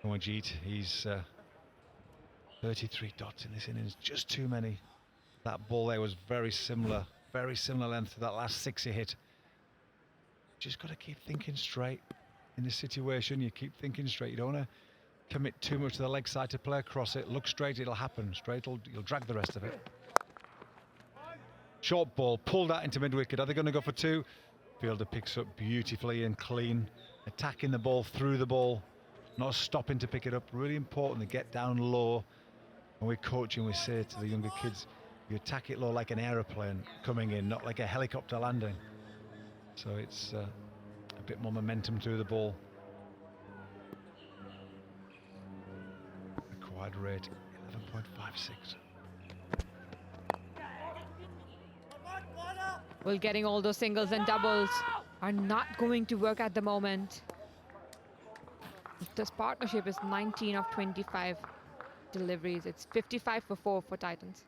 S2: Kumajit, he's 33 dots in this innings, just too many. That ball there was very similar length to that last 6 he hit. Just got to keep thinking straight in this situation. You keep thinking straight. You don't want to commit too much to the leg side to play across it. Look straight, it'll happen. Straight, you'll drag the rest of it. Short ball, pulled out into mid-wicket. Are they going to go for 2? Fielder picks up beautifully and clean. Attacking the ball through the ball, not stopping to pick it up. Really important to get down low. When we're coaching, we say to the younger kids, you attack it low like an aeroplane coming in, not like a helicopter landing. So it's a bit more momentum through the ball. Required rate 11.56.
S9: Well, getting all those singles and doubles are not going to work at the moment. This partnership is 19 of 25 deliveries. It's 55 for 4 for Titans.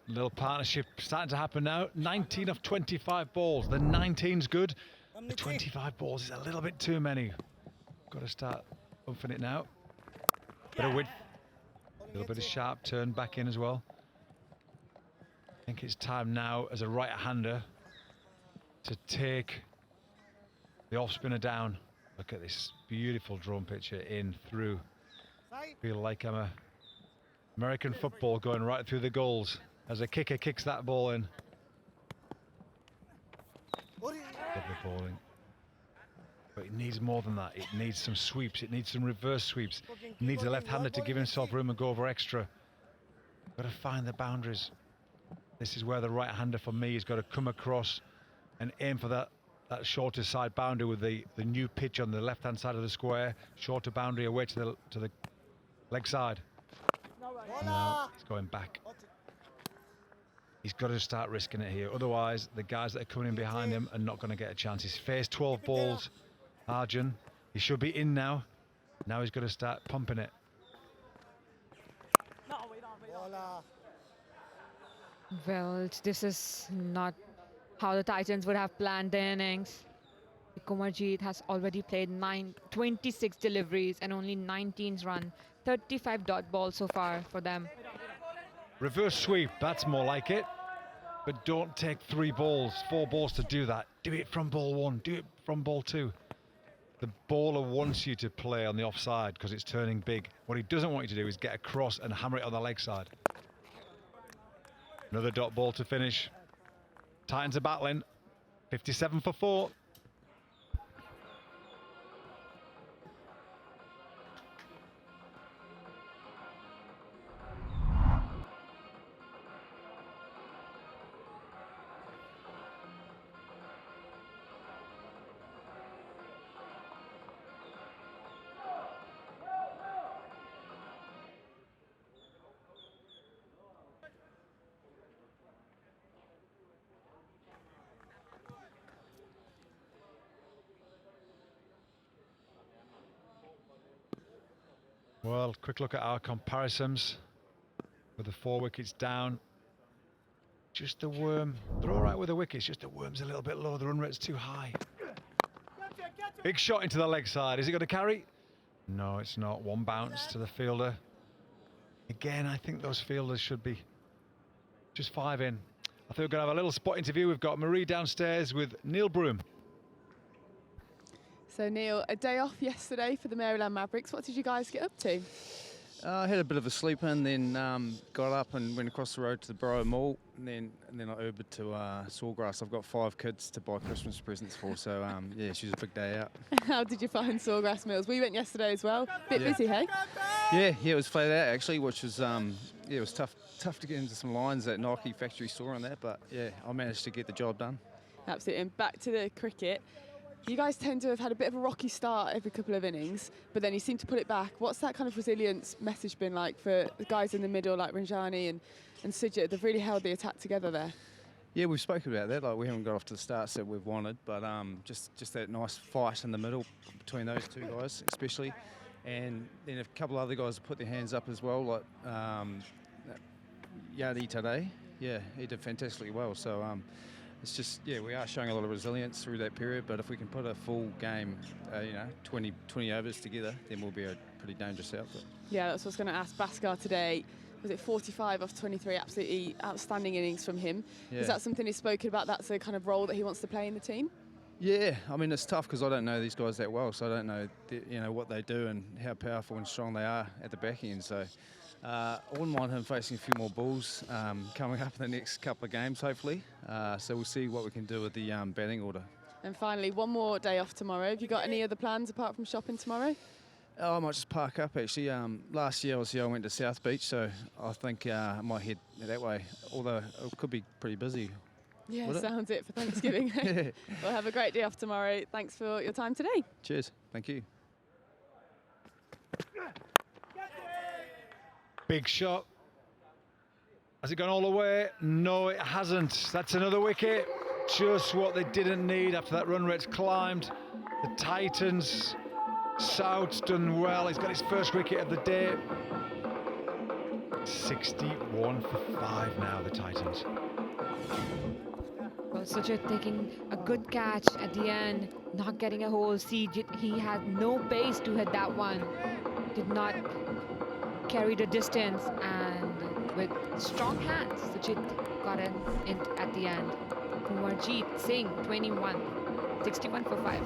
S2: Little partnership starting to happen now. 19 of 25 balls. The 19's good. The 25 balls is a little bit too many. Got to start umphing it now. Bit of width. A little bit of sharp turn back in as well. I think it's time now as a right-hander to take the off-spinner down. Look at this beautiful drone picture in through. Feel like I'm a American football going right through the goals as a kicker kicks that ball in. Lovely bowling. But it needs more than that. It needs some sweeps. It needs some reverse sweeps. It needs a left-hander to give himself room and go over extra. Got to find the boundaries. This is where the right-hander for me has got to come across and aim for that shorter side boundary with the new pitch on the left-hand side of the square. Shorter boundary away to the leg side. No, he's going back. He's got to start risking it here. Otherwise, the guys that are coming in behind him are not going to get a chance. He's faced 12 balls. Arjun, he should be in now. Now he's got to start pumping it.
S9: Well, this is not how the Titans would have planned their innings. Kumarjeet has already played 26 deliveries and only 19 run. 35 dot balls so far for them.
S2: Reverse sweep, that's more like it. But don't take 3 balls, 4 balls to do that. Do it from ball 1, do it from ball 2. The bowler wants you to play on the offside because it's turning big. What he doesn't want you to do is get across and hammer it on the leg side. Another dot ball to finish. Titans are battling. 57 for 4. Well, quick look at our comparisons with the 4 wickets down. Just the worm. They're all right with the wickets, just the worm's a little bit low. The run rate's too high. Big shot into the leg side. Is it going to carry? No, it's not. 1 bounce to the fielder. Again, I think those fielders should be just 5 in. I think we're going to have a little spot interview. We've got Marie downstairs with Neil Broom.
S8: So Neil, a day off yesterday for the Maryland Mavericks. What did you guys get up to?
S14: I had a bit of a sleep in, then got up and went across the road to the Borough Mall, and then I Ubered to Sawgrass. I've got 5 kids to buy Christmas presents for, so yeah, she's a big day out.
S8: How did you find Sawgrass Mills? We went yesterday as well. Bit busy, hey?
S14: Yeah, it was flat out actually, which was yeah, it was tough to get into some lines that Nike factory saw on that, but yeah, I managed to get the job done.
S8: Absolutely. And back to the cricket. You guys tend to have had a bit of a rocky start every couple of innings, but then you seem to put it back. What's that kind of resilience message been like for the guys in the middle, like Ranjani and Sujit? They've really held the attack together there.
S14: Yeah, we've spoken about that. Like, we haven't got off to the starts that we've wanted, but just that nice fight in the middle between those two guys, especially. And then a couple of other guys have put their hands up as well, like Yadi today. Yeah, he did fantastically well. So it's just, yeah, we are showing a lot of resilience through that period, but if we can put a full game, 20 overs together, then we'll be a pretty dangerous outfit.
S8: Yeah, that's what I was going to ask Bhaskar today. Was it 45 off 23? Absolutely outstanding innings from him.
S14: Yeah.
S8: Is that something he's spoken about? That's the kind of role that he wants to play in the team?
S14: Yeah, I mean, it's tough because I don't know these guys that well, so I don't know what they do and how powerful and strong they are at the back end. So I wouldn't mind him facing a few more balls coming up in the next couple of games, hopefully. So we'll see what we can do with the batting order.
S8: And finally, one more day off tomorrow. Have you got any other plans apart from shopping tomorrow?
S14: Oh, I might just park up, actually. Last year, I went to South Beach, so I think I might head that way, although it could be pretty busy.
S8: Yeah, sounds it for Thanksgiving. Well, have a great day off tomorrow. Thanks for your time today.
S14: Cheers. Thank you.
S2: Big shot. Has it gone all the way? No, it hasn't. That's another wicket. Just what they didn't need after that run rate's climbed. The Titans, South's done well. He's got his first wicket of the day. 61 for 5 now, the Titans.
S9: Well, Sujit taking a good catch at the end, not getting a hole. See, he had no pace to hit that one. Did not carry the distance, and with strong hands, Sujit got it in at the end. Kumarjeet Singh, 21, 61 for 5.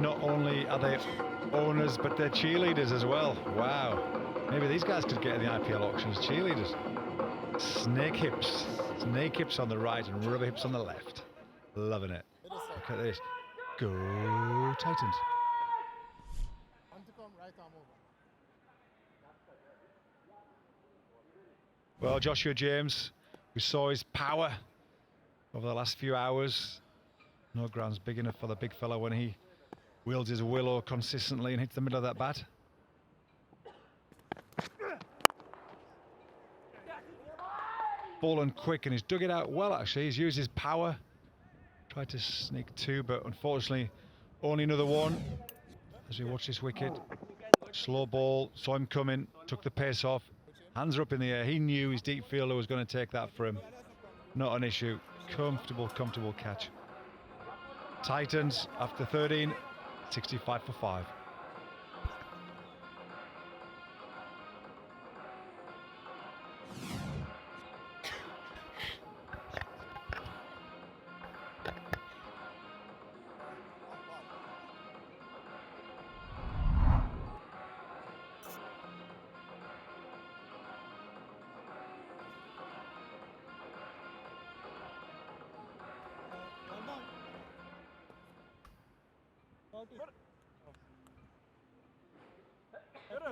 S2: Not only are they owners, but they're cheerleaders as well. Wow. Maybe these guys could get in the IPL auctions, cheerleaders. Snake hips on the right and rubber hips on the left. Loving it. Look at this. Go Titans. Well, Joshua James, we saw his power over the last few hours. No ground's big enough for the big fella when he wields his willow consistently and hits the middle of that bat. Ball and quick, and he's dug it out well, actually. He's used his power. Tried to sneak 2, but unfortunately only another 1. As we watch this wicket. Slow ball, saw him coming, took the pace off. Hands are up in the air. He knew his deep fielder was going to take that for him. Not an issue. Comfortable catch. Titans, after 13, 65 for 5.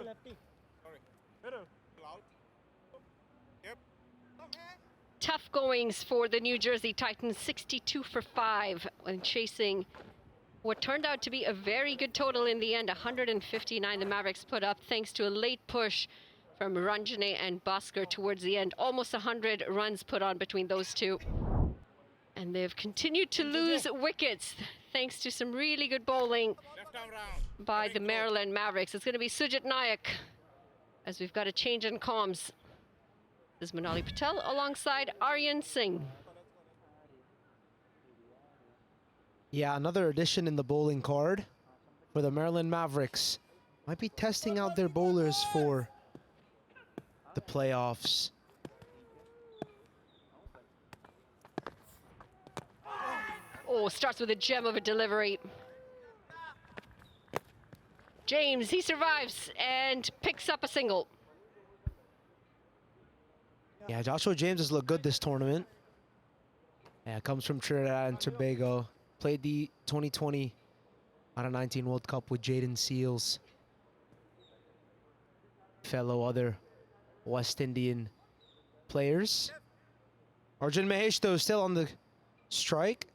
S6: Lefty.
S3: Tough goings for the New Jersey Titans, 62 for 5 when chasing what turned out to be a very good total in the end. 159 the Mavericks put up thanks to a late push from Ranjane and Bhaskar towards the end. Almost 100 runs put on between those two. And they've continued to lose wickets thanks to some really good bowling by the Maryland Mavericks. It's going to be Sujit Nayak as we've got a change in comms. This is Manali Patel alongside Aryan Singh.
S11: Yeah, another addition in the bowling card for the Maryland Mavericks. Might be testing out their bowlers for the playoffs.
S3: Oh, starts with a gem of a delivery. James, he survives and picks up a single.
S11: Yeah, Joshua James has looked good this tournament. Yeah, comes from Trinidad and Tobago. Played the 2020 _19 World Cup with Jaden Seals. Fellow other West Indian players. Arjun Mahesh, though, still on the strike.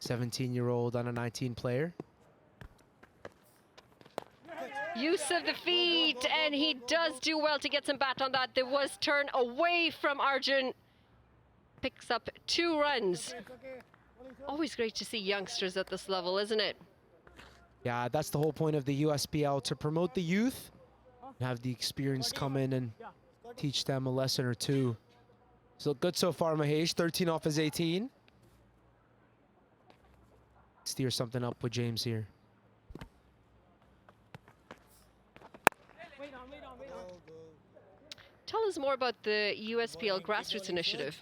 S11: 17-year-old _19 player.
S3: Use of the feet, and he does do well to get some bat on that. There was turn away from Arjun. Picks up 2 runs. Always great to see youngsters at this level, isn't it?
S11: Yeah, that's the whole point of the USPL, to promote the youth, and have the experience come in and teach them a lesson or two. So good so far, Mahesh, 13 off his 18. Steer something up with James here.
S3: Tell us more about the USPL grassroots initiative.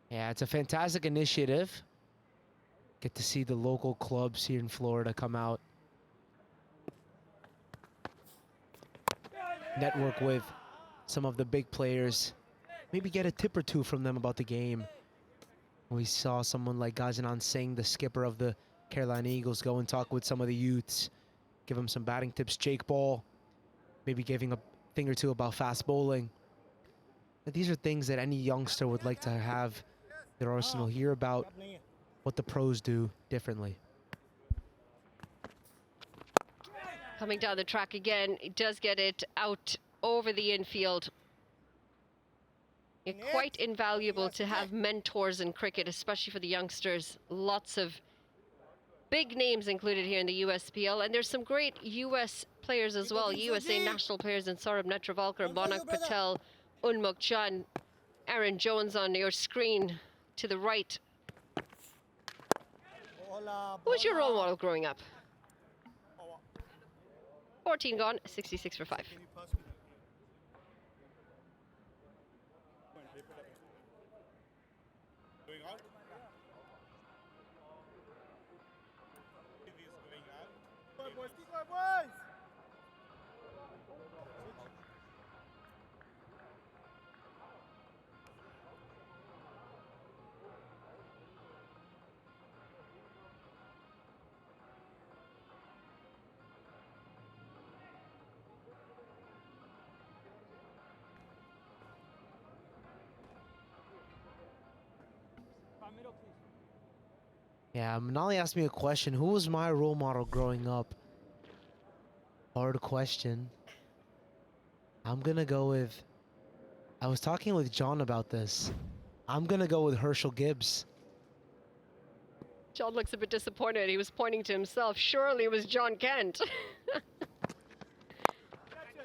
S11: Yeah, it's a fantastic initiative. Get to see the local clubs here in Florida come out. Network with some of the big players. Maybe get a tip or two from them about the game. We saw someone like Gajanan Singh, the skipper of the Carolina Eagles, go and talk with some of the youths. Give them some batting tips. Jake Ball, maybe giving a thing or two about fast bowling. But these are things that any youngster would like to have their arsenal. Hear about what the pros do differently.
S3: Coming down the track again, he does get it out over the infield. It's quite invaluable to have mentors in cricket, especially for the youngsters. Lots of big names included here in the USPL, and there's some great US players as well. USA national players in Saurabh Netravalkar, Monak Patel, Unmuk Chand, Aaron Jones on your screen to the right. Who was your role model growing up? 14 gone, 66 for 5.
S11: Yeah, Manali asked me a question. Who was my role model growing up? Hard question. I'm gonna go with... I was talking with John about this. I'm gonna go with Herschel Gibbs.
S3: John looks a bit disappointed. He was pointing to himself. Surely it was John Kent.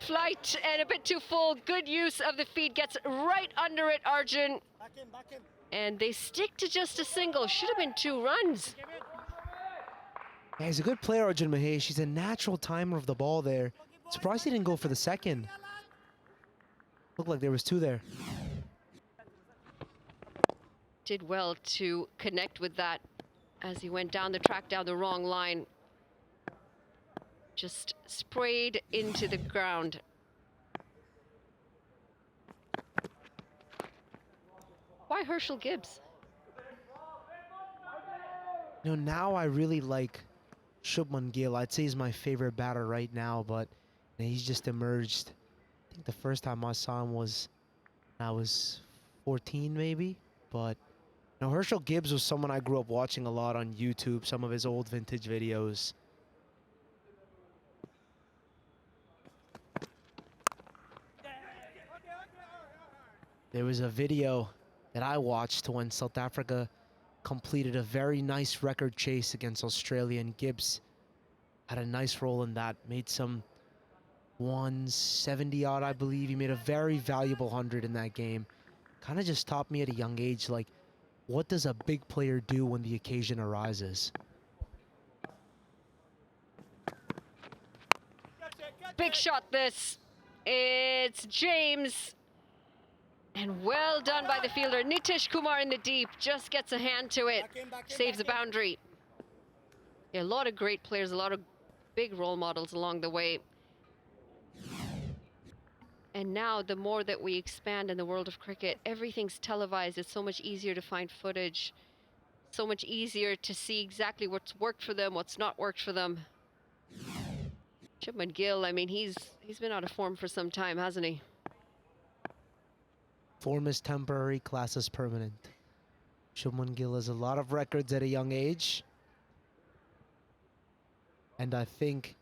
S3: Flight and a bit too full. Good use of the feet. Gets right under it, Arjun. And they stick to just a single. Should have been 2 runs.
S11: Yeah, he's a good player, Arjun Mahesh. He's a natural timer of the ball there. Surprised he didn't go for the second. Looked like there was 2 there.
S3: Did well to connect with that as he went down the track, down the wrong line. Just sprayed into the ground. Why Herschel Gibbs?
S11: You know, now I really like Shubman Gill. I'd say he's my favorite batter right now, but you know, he's just emerged. I think the first time I saw him was I was 14 maybe, but you know, Herschel Gibbs was someone I grew up watching a lot on YouTube, some of his old vintage videos. There was a video that I watched when South Africa completed a very nice record chase against Australia, and Gibbs had a nice role in that, made some 170 odd, I believe. He made a very valuable 100 in that game. Kind of just taught me at a young age, like, what does a big player do when the occasion arises?
S3: Big shot this. It's James. And well done by the fielder. Nitish Kumar in the deep. Just gets a hand to it. Saves the boundary. Yeah, a lot of great players, a lot of big role models along the way. And now the more that we expand in the world of cricket, everything's televised. It's so much easier to find footage. So much easier to see exactly what's worked for them, what's not worked for them. Shubman Gill, I mean, he's been out of form for some time, hasn't he?
S11: Form is temporary, class is permanent. Shubman Gill has a lot of records at a young age. And I think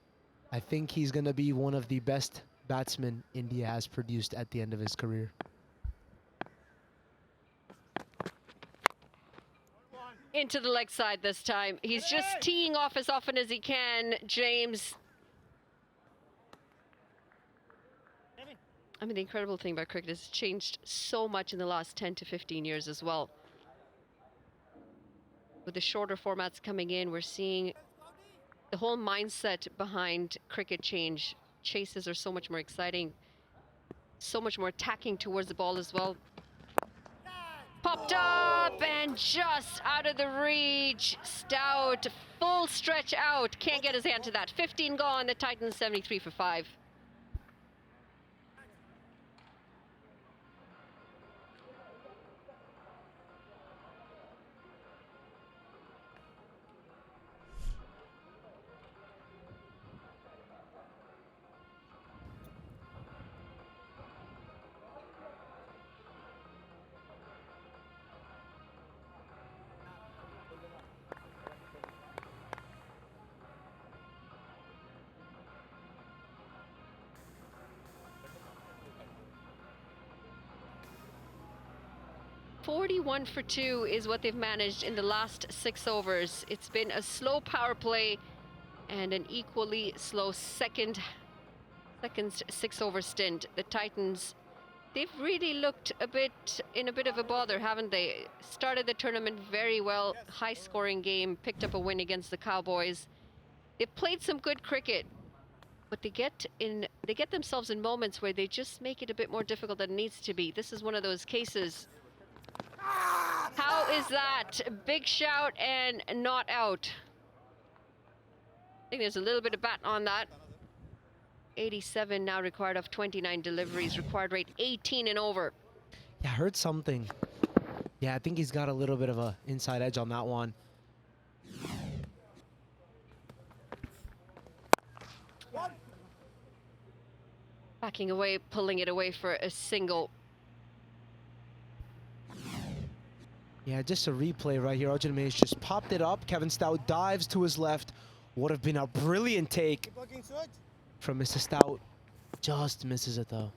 S11: he's going to be one of the best batsmen India has produced at the end of his career.
S3: Into the leg side this time. He's just teeing off as often as he can, James. I mean, the incredible thing about cricket is it's changed so much in the last 10 to 15 years as well. With the shorter formats coming in, we're seeing the whole mindset behind cricket change. Chases are so much more exciting, so much more attacking towards the ball as well. Popped up and just out of the reach. Stout, full stretch out. Can't get his hand to that. 15 gone, the Titans 73 for 5. .41 for 2 is what they've managed in the last 6 overs. It's been a slow power play and an equally slow second 6-over stint. The Titans, they've really looked in a bit of a bother, haven't they? Started the tournament very well, high-scoring game, picked up a win against the Cowboys. They've played some good cricket, but they get themselves in moments where they just make it a bit more difficult than it needs to be. This is one of those cases. How is that? Big shout and not out. I think there's a little bit of bat on that. 87 now required of 29 deliveries. Required rate 18 and over.
S11: Yeah, I heard something. Yeah, I think he's got a little bit of an inside edge on that one.
S3: Backing away, pulling it away for a single.
S11: Yeah, just a replay right here. Arjun Mahesh just popped it up. Kevin Stout dives to his left. Would have been a brilliant take from Mr. Stout. Just misses it though.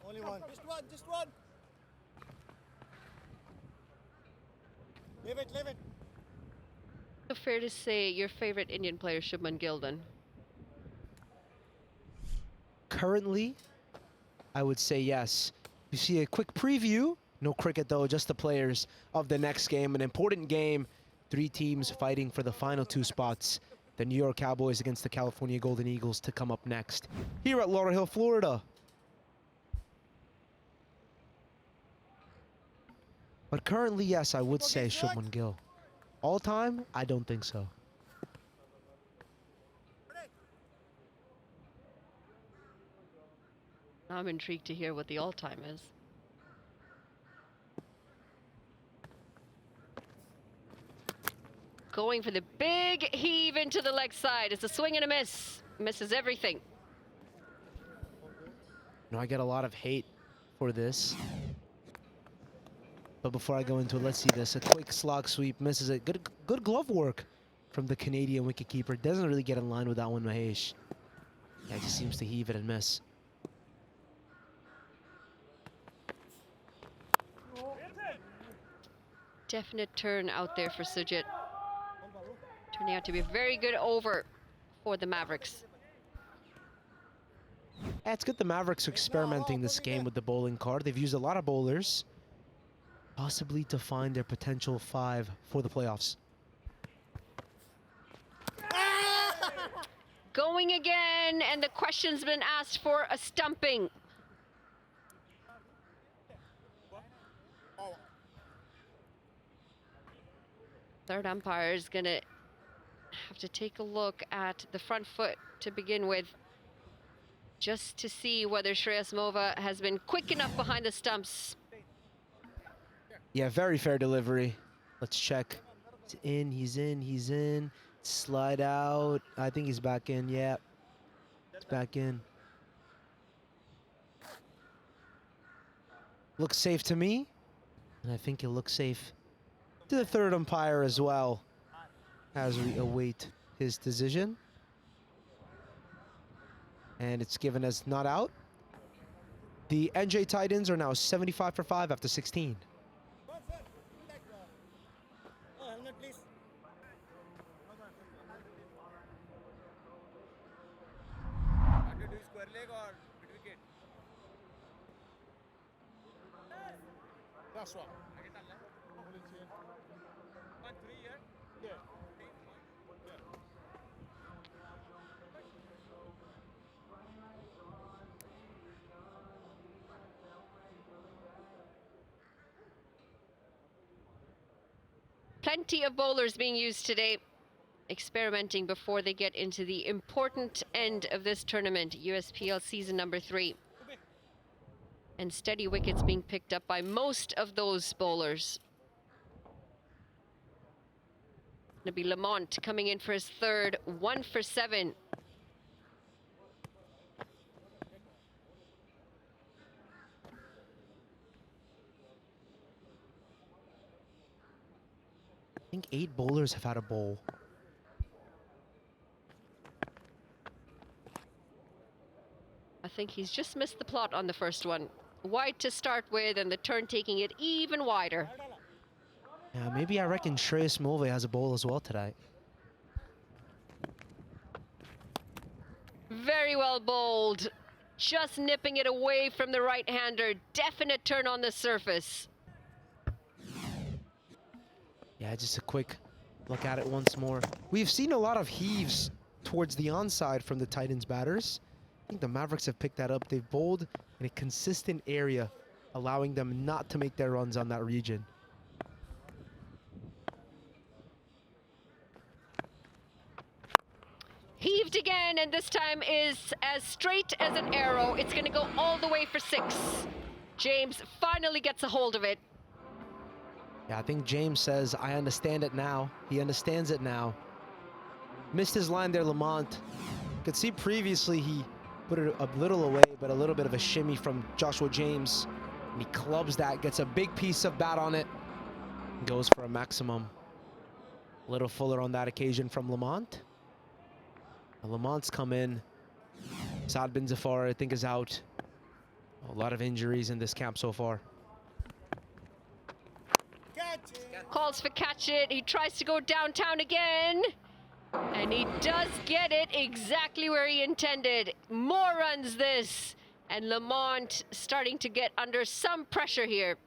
S6: Only one. Just one. Leave it.
S3: So fair to say your favorite Indian player, Shubman Gill, then?
S11: Currently, I would say yes. You see a quick preview. No cricket though, just the players of the next game. An important game. 3 teams fighting for the final 2 spots. The New York Cowboys against the California Golden Eagles to come up next here at Lauderhill, Florida. But currently, yes, I would say Shubman Gill. All time, I don't think so.
S3: I'm intrigued to hear what the all-time is. Going for the big heave into the leg side. It's a swing and a miss. Misses everything.
S11: No, I get a lot of hate for this. But before I go into it, let's see this. A quick slog sweep, misses it. Good glove work from the Canadian wicketkeeper. Doesn't really get in line with that one, Mahesh. Yeah, just seems to heave it and miss.
S3: Definite turn out there for Sujit. Turning out to be a very good over for the Mavericks.
S11: Yeah, it's good the Mavericks are experimenting this game with the bowling card. They've used a lot of bowlers, possibly to find their potential 5 for the playoffs.
S3: Going again, and the question's been asked for a stumping. Third umpire is going to have to take a look at the front foot to begin with, just to see whether Shreyas has been quick enough behind the stumps.
S11: Yeah, very fair delivery. Let's check. He's in, he's in, he's in. Slide out. I think he's back in, yeah. It's back in. Looks safe to me. And I think it looks safe to the third umpire as well, as we await his decision. And it's given as not out. The NJ Titans are now 75 for 5 after 16.
S6: Helmet, please. Square leg or mid wicket? That's one. 1-3 here. Yeah.
S3: Plenty of bowlers being used today, experimenting before they get into the important end of this tournament, USPL season number 3. And steady wickets being picked up by most of those bowlers. Gonna be Lamont coming in for his third, 1 for 7.
S11: I think 8 bowlers have had a bowl.
S3: I think he's just missed the plot on the first one. Wide to start with, and the turn taking it even wider.
S11: Yeah, maybe I reckon Shreyas Mulve has a bowl as well today.
S3: Very well bowled. Just nipping it away from the right-hander. Definite turn on the surface.
S11: Yeah, just a quick look at it once more. We've seen a lot of heaves towards the onside from the Titans batters. I think the Mavericks have picked that up. They've bowled in a consistent area, allowing them not to make their runs on that region.
S3: Heaved again, and this time is as straight as an arrow. It's going to go all the way for 6. James finally gets a hold of it.
S11: Yeah, I think James says, I understand it now. He understands it now. Missed his line there, Lamont. Could see previously he put it a little away, but a little bit of a shimmy from Joshua James. And he clubs that, gets a big piece of bat on it, and goes for a maximum. A little fuller on that occasion from Lamont. And Lamont's come in. Saad bin Zafar, I think, is out. A lot of injuries in this camp so far.
S3: Calls for catch it. He tries to go downtown again. And he does get it exactly where he intended. More runs this. And Lamont starting to get under some pressure here.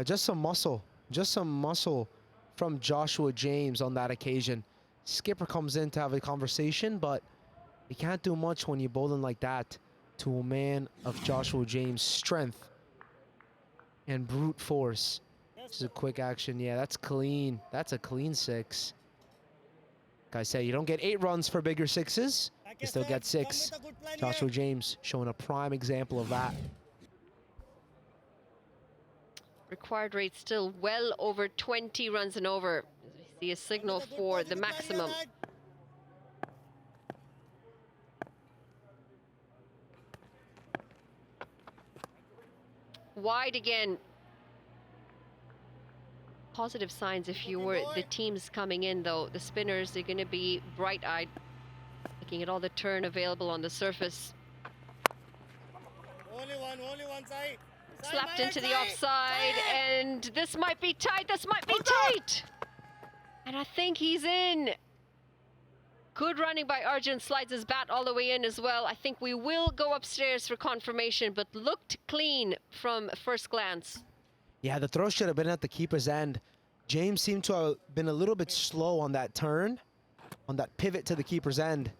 S11: Just some muscle from Joshua James on that occasion. Skipper comes in to have a conversation, but you can't do much when you're bowling like that to a man of Joshua James' strength and brute force. This is a quick action. Yeah, that's clean. That's a clean 6. Like I say, you don't get 8 runs for bigger 6s. You still get 6. Joshua James showing a prime example of that.
S3: Required rate still well over 20 runs and over. We see a signal for the maximum. Wide again. Positive signs if you were the teams coming in, though. The spinners, they're going to be bright-eyed, looking at all the turn available on the surface.
S6: Only one side.
S3: Slapped into the offside, and this might be tight. This might be tight. And I think he's in. Good running by Arjun, slides his bat all the way in as well. I think we will go upstairs for confirmation, but looked clean from first glance.
S11: Yeah, the throw should have been at the keeper's end. James seemed to have been a little bit slow on that turn, on that pivot to the keeper's end.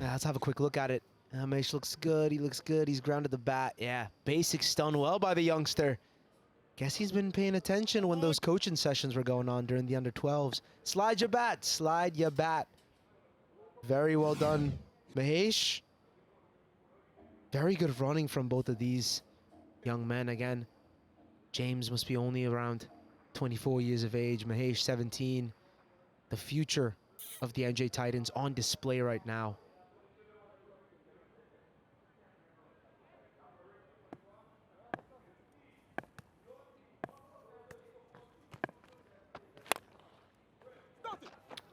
S11: Let's have a quick look at it. Mahesh looks good, he looks good, he's grounded the bat. Yeah, basics done well by the youngster. Guess he's been paying attention when those coaching sessions were going on during the under-12s. Slide your bat, slide your bat. Very well done, Mahesh. Very good running from both of these young men again. James must be only around 24 years of age, Mahesh 17. The future of the NJ Titans on display right now.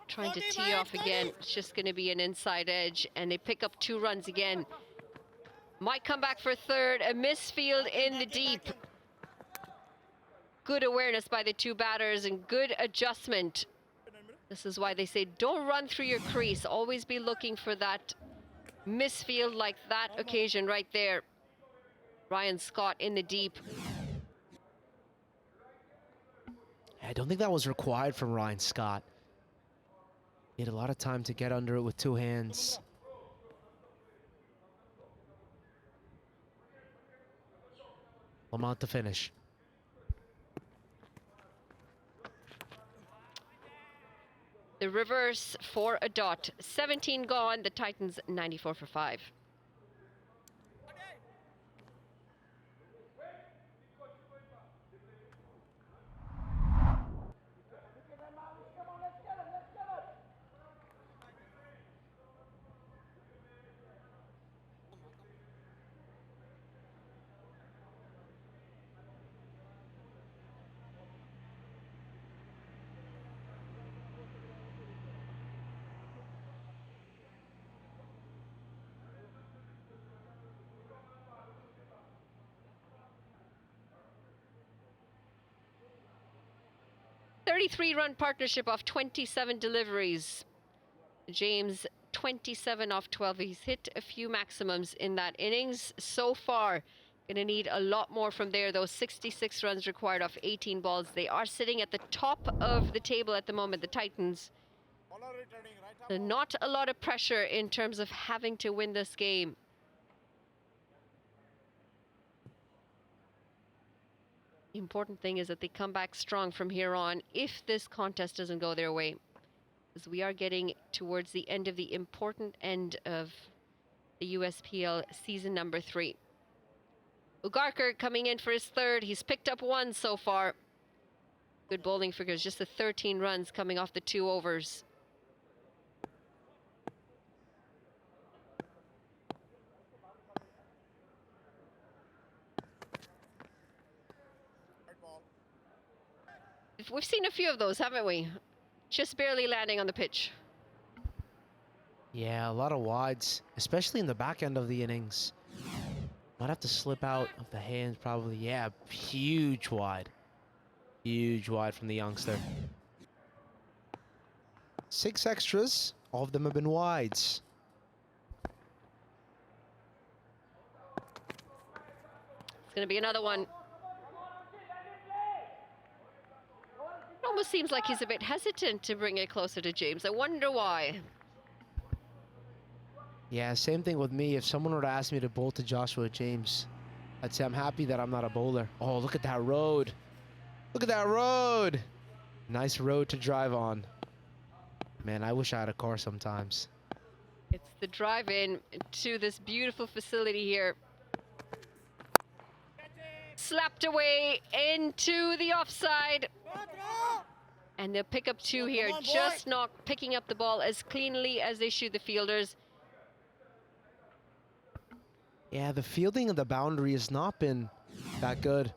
S3: Trying to tee off again. It's just going to be an inside edge, and they pick up 2 runs again. Might come back for third. A misfield in the deep. Good awareness by the 2 batters and good adjustment. This is why they say don't run through your crease. Always be looking for that misfield like that occasion right there. Ryan Scott in the deep.
S11: I don't think that was required from Ryan Scott. He had a lot of time to get under it with 2 hands. Lamont to finish.
S3: The reverse for a dot. 17 gone. The Titans 94 for 5. Run partnership of 27 deliveries. James 27 off 12. He's hit a few maximums in that innings so far. Gonna need a lot more from there. Those 66 runs required off 18 balls. They are sitting at the top of the table at the moment, the Titans. Not a lot of pressure in terms of having to win this game. The important thing is that they come back strong from here on if this contest doesn't go their way, as we are getting towards the end of the important end of the USPL season number 3. Ugarkar coming in for his third. He's picked up 1 so far. Good bowling figures, just the 13 runs coming off the 2 overs. We've seen a few of those, haven't we? Just barely landing on the pitch.
S11: Yeah, a lot of wides, especially in the back end of the innings. Might have to slip out of the hands probably. Yeah, huge wide. Huge wide from the youngster. 6 extras, all of them have been wides.
S3: It's going to be another one. It almost seems like he's a bit hesitant to bring it closer to James. I wonder why.
S11: Yeah, same thing with me. If someone were to ask me to bowl to Joshua James, I'd say I'm happy that I'm not a bowler. Oh, look at that road. Look at that road. Nice road to drive on. Man, I wish I had a car sometimes.
S3: It's the drive-in to this beautiful facility here. Slapped away into the offside. And they'll pick up 2 here, just not picking up the ball as cleanly as they shoot the fielders.
S11: Yeah, the fielding of the boundary has not been that good.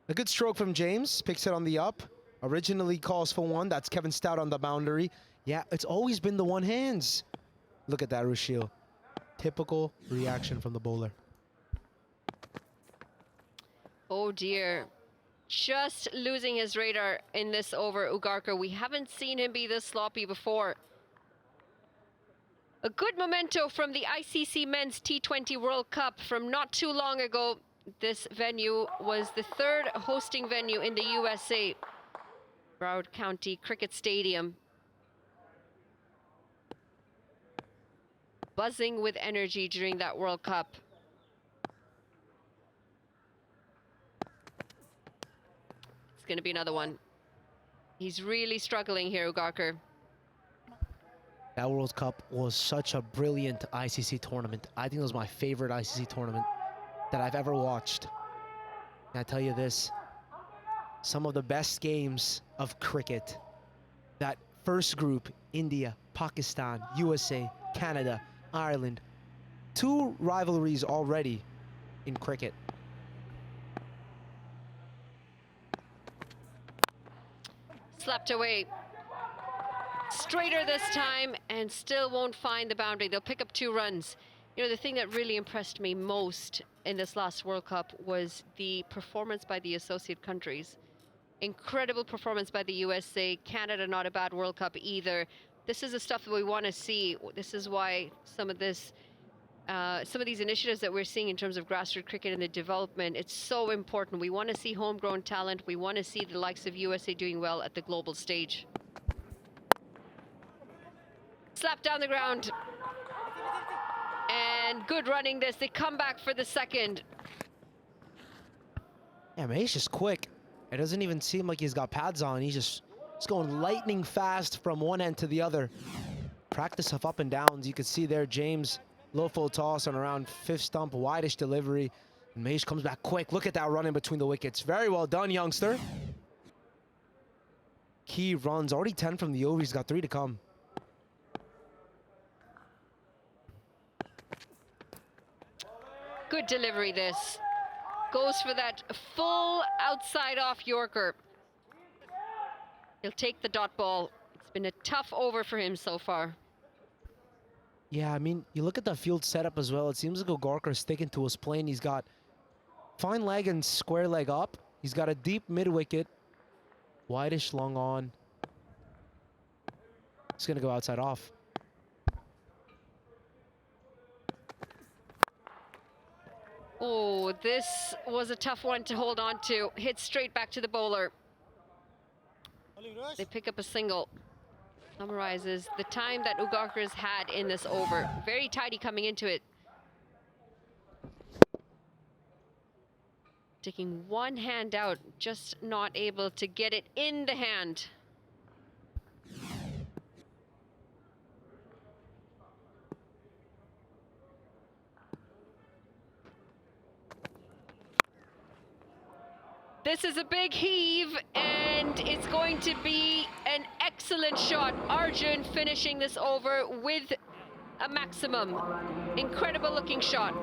S11: A good stroke from James, picks it on the up. Originally calls for 1, that's Kevin Stout on the boundary. Yeah, it's always been the one hands. Look at that, Rushil. Typical reaction from the bowler.
S3: Oh dear. just losing his radar in this over, Ugarkar. We haven't seen him be this sloppy before. A good memento from the ICC Men's T20 World Cup from not too long ago. This venue was the third hosting venue in the USA. Broward County Cricket Stadium. Buzzing with energy during that World Cup. It's going to be another one. He's really struggling here, Ugarkar.
S11: That World Cup was such a brilliant ICC tournament. I think it was my favorite ICC tournament that I've ever watched. And I tell you this, some of the best games of cricket, that first group, India, Pakistan, USA, Canada, Ireland, 2 rivalries already in cricket.
S3: Slapped away. Straighter this time and still won't find the boundary. They'll pick up 2 runs. You know, the thing that really impressed me most in this last World Cup was the performance by the associate countries. Incredible performance by the USA. Canada, not a bad World Cup either. This is the stuff that we want to see. This is why some of these initiatives that we're seeing in terms of grassroots cricket and the development, it's so important. We want to see homegrown talent. We want to see the likes of USA doing well at the global stage. Slap down the ground. And good running this. They come back for the second.
S11: Yeah, man, he's just quick. It doesn't even seem like he's got pads on. He's going lightning fast from one end to the other. Practice of up and downs. You can see there James, low full toss on around 5th stump, wideish delivery. And Mahesh comes back quick. Look at that run in between the wickets. Very well done, youngster. Key runs, already 10 from the over. He's got 3 to come.
S3: Good delivery this. Goes for that full outside off Yorker. He'll take the dot ball. It's been a tough over for him so far.
S11: Yeah, I mean, you look at the field setup as well. It seems like Ugarkar's sticking to his plane. He's got fine leg and square leg up. He's got a deep mid-wicket. Wideish long on. He's going to go outside off.
S3: Oh, this was a tough one to hold on to. Hit straight back to the bowler. They pick up a single. Summarizes the time that Ugarkar's had in this over. Very tidy coming into it. Taking one hand out, just not able to get it in the hand. This is a big heave, and it's going to be an excellent shot. Arjun finishing this over with a maximum. Incredible looking shot.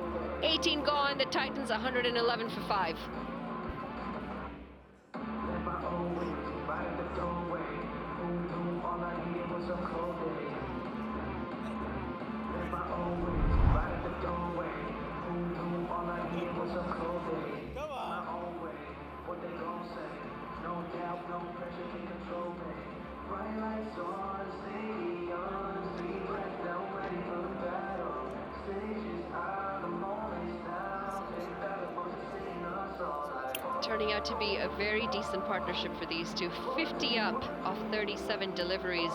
S3: 18 gone, the Titans 111 for 5. Turning out to be a very decent partnership for these two. 50 up off 37 deliveries.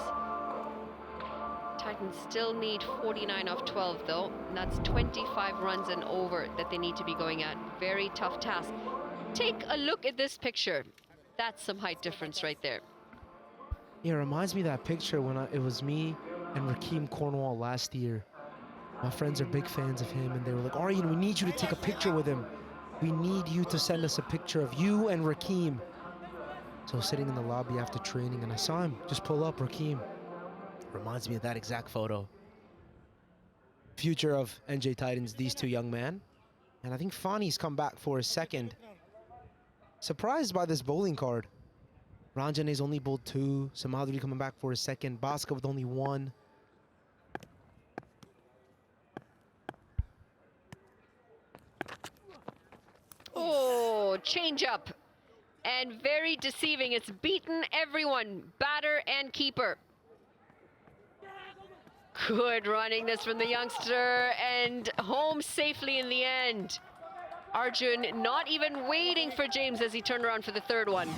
S3: Titans still need 49 off 12 though, and that's 25 runs and over that they need to be going at. Very tough task. Take a look at this picture. That's some height difference right there.
S11: Yeah, it reminds me of that picture when it was me and Rakeem Cornwall last year. My friends are big fans of him, and they were like, Aryan, we need you to take a picture with him. We need you to send us a picture of you and Rakeem. So I was sitting in the lobby after training, and I saw him just pull up, Rakeem. Reminds me of that exact photo. Future of NJ Titans, these two young men. And I think Fani's come back for his second. Surprised by this bowling card. Ranjane's only bowled 2. Samadri coming back for his second. Bhaskar with only 1.
S3: Oh, change up. and very deceiving. It's beaten everyone, batter and keeper. Good running this from the youngster, and home safely in the end. Arjun not even waiting for James as he turned around for the third one.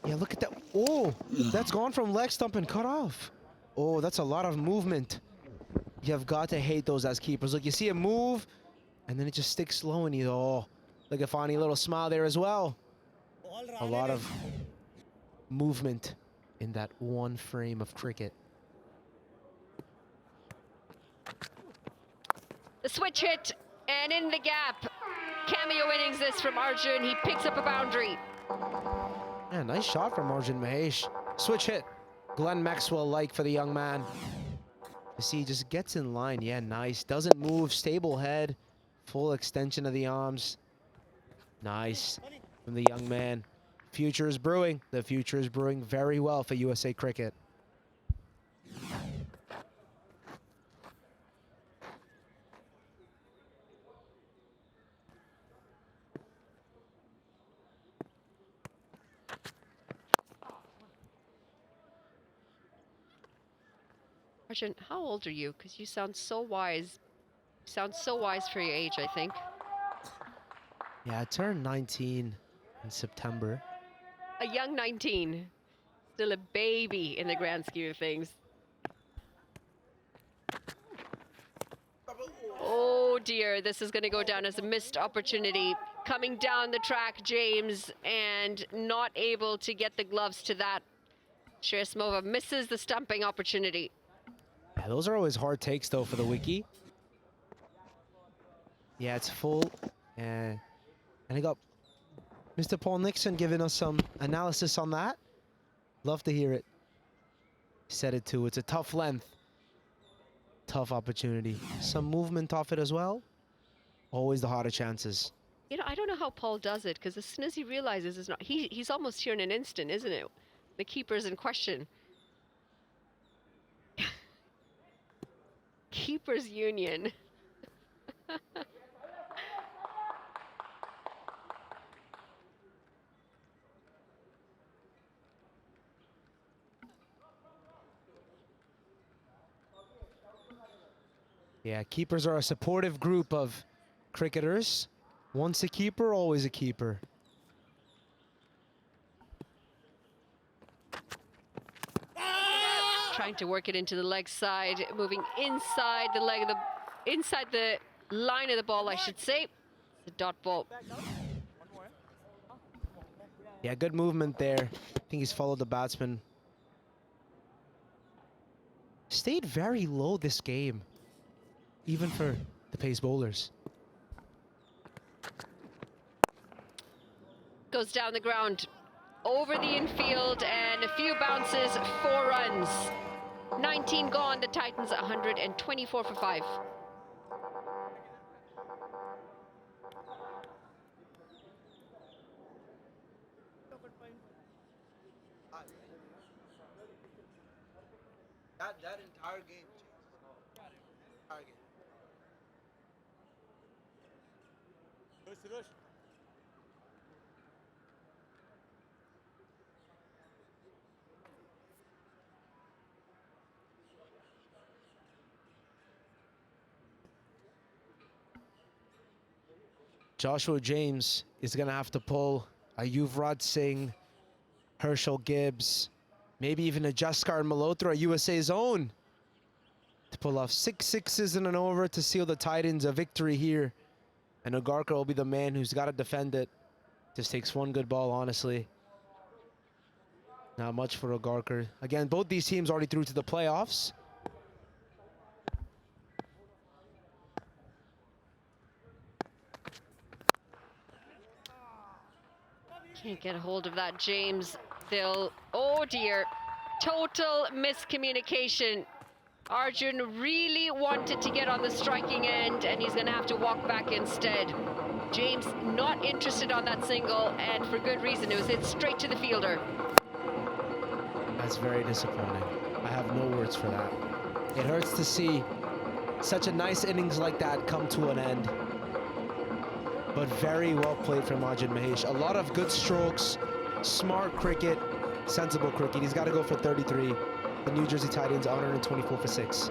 S11: Yeah, look at that. Oh, that's gone from leg stump and cut off. Oh, that's a lot of movement. You've got to hate those as keepers. Look, you see him move, and then it just sticks slow, and you, oh, look at funny little smile there as well. A lot of movement in that one frame of cricket.
S3: The switch hit, and in the gap. Cameo innings this from Arjun. He picks up a boundary.
S11: Yeah, nice shot from Arjun Mahesh. Switch hit. Glenn Maxwell-like for the young man. You see, he just gets in line. Yeah, nice. Doesn't move. Stable head. Full extension of the arms. Nice from the young man. Future is brewing. The future is brewing very well for USA Cricket.
S3: Arjun, how old are you? Because you sound so wise. You sound so wise for your age, I think.
S11: Yeah, I turned 19 in September.
S3: A young 19. Still a baby in the grand scheme of things. Oh dear, this is going to go down as a missed opportunity. Coming down the track, James, and not able to get the gloves to that. Shreyas misses the stumping opportunity.
S11: Yeah, those are always hard takes, though, for the wiki. Yeah, it's full. And I got Mr. Paul Nixon giving us some analysis on that. Love to hear it. Said it too. It's a tough length. Tough opportunity. Some movement off it as well. Always the harder chances.
S3: You know, I don't know how Paul does it, because as soon as he realizes it's not, he's almost here in an instant, isn't it? The keeper's in question. Keepers Union.
S11: Yeah, keepers are a supportive group of cricketers. Once a keeper, always a keeper.
S3: Trying to work it into the leg side, moving inside the leg of the, inside the line of the ball, I should say. The dot ball.
S11: Yeah, good movement there. I think he's followed the batsman. Stayed very low this game, even for the pace bowlers.
S3: Goes down the ground, over the infield, and a few bounces, 4 runs. 19 gone, the Titans 124 for 5.
S11: That entire game. Joshua James is going to have to pull a Yuvraj Singh, Herschel Gibbs, maybe even a Jaskar Malhotra, USA's own, to pull off 6 sixes and an over to seal the Titans a victory here. And Agarkar will be the man who's got to defend it. Just takes one good ball, honestly. Not much for Agarkar. Again, both these teams already through to the playoffs.
S3: Can't get a hold of that, James. They'll, oh dear, total miscommunication. Arjun really wanted to get on the striking end, and he's going to have to walk back instead. James not interested on that single, and for good reason. It was hit straight to the fielder.
S11: That's very disappointing. I have no words for that. It hurts to see such a nice innings like that come to an end. but very well played from Arjun Mahesh. A lot of good strokes, smart cricket, sensible cricket. He's got to go for 33. The New Jersey Titans 124 for 6.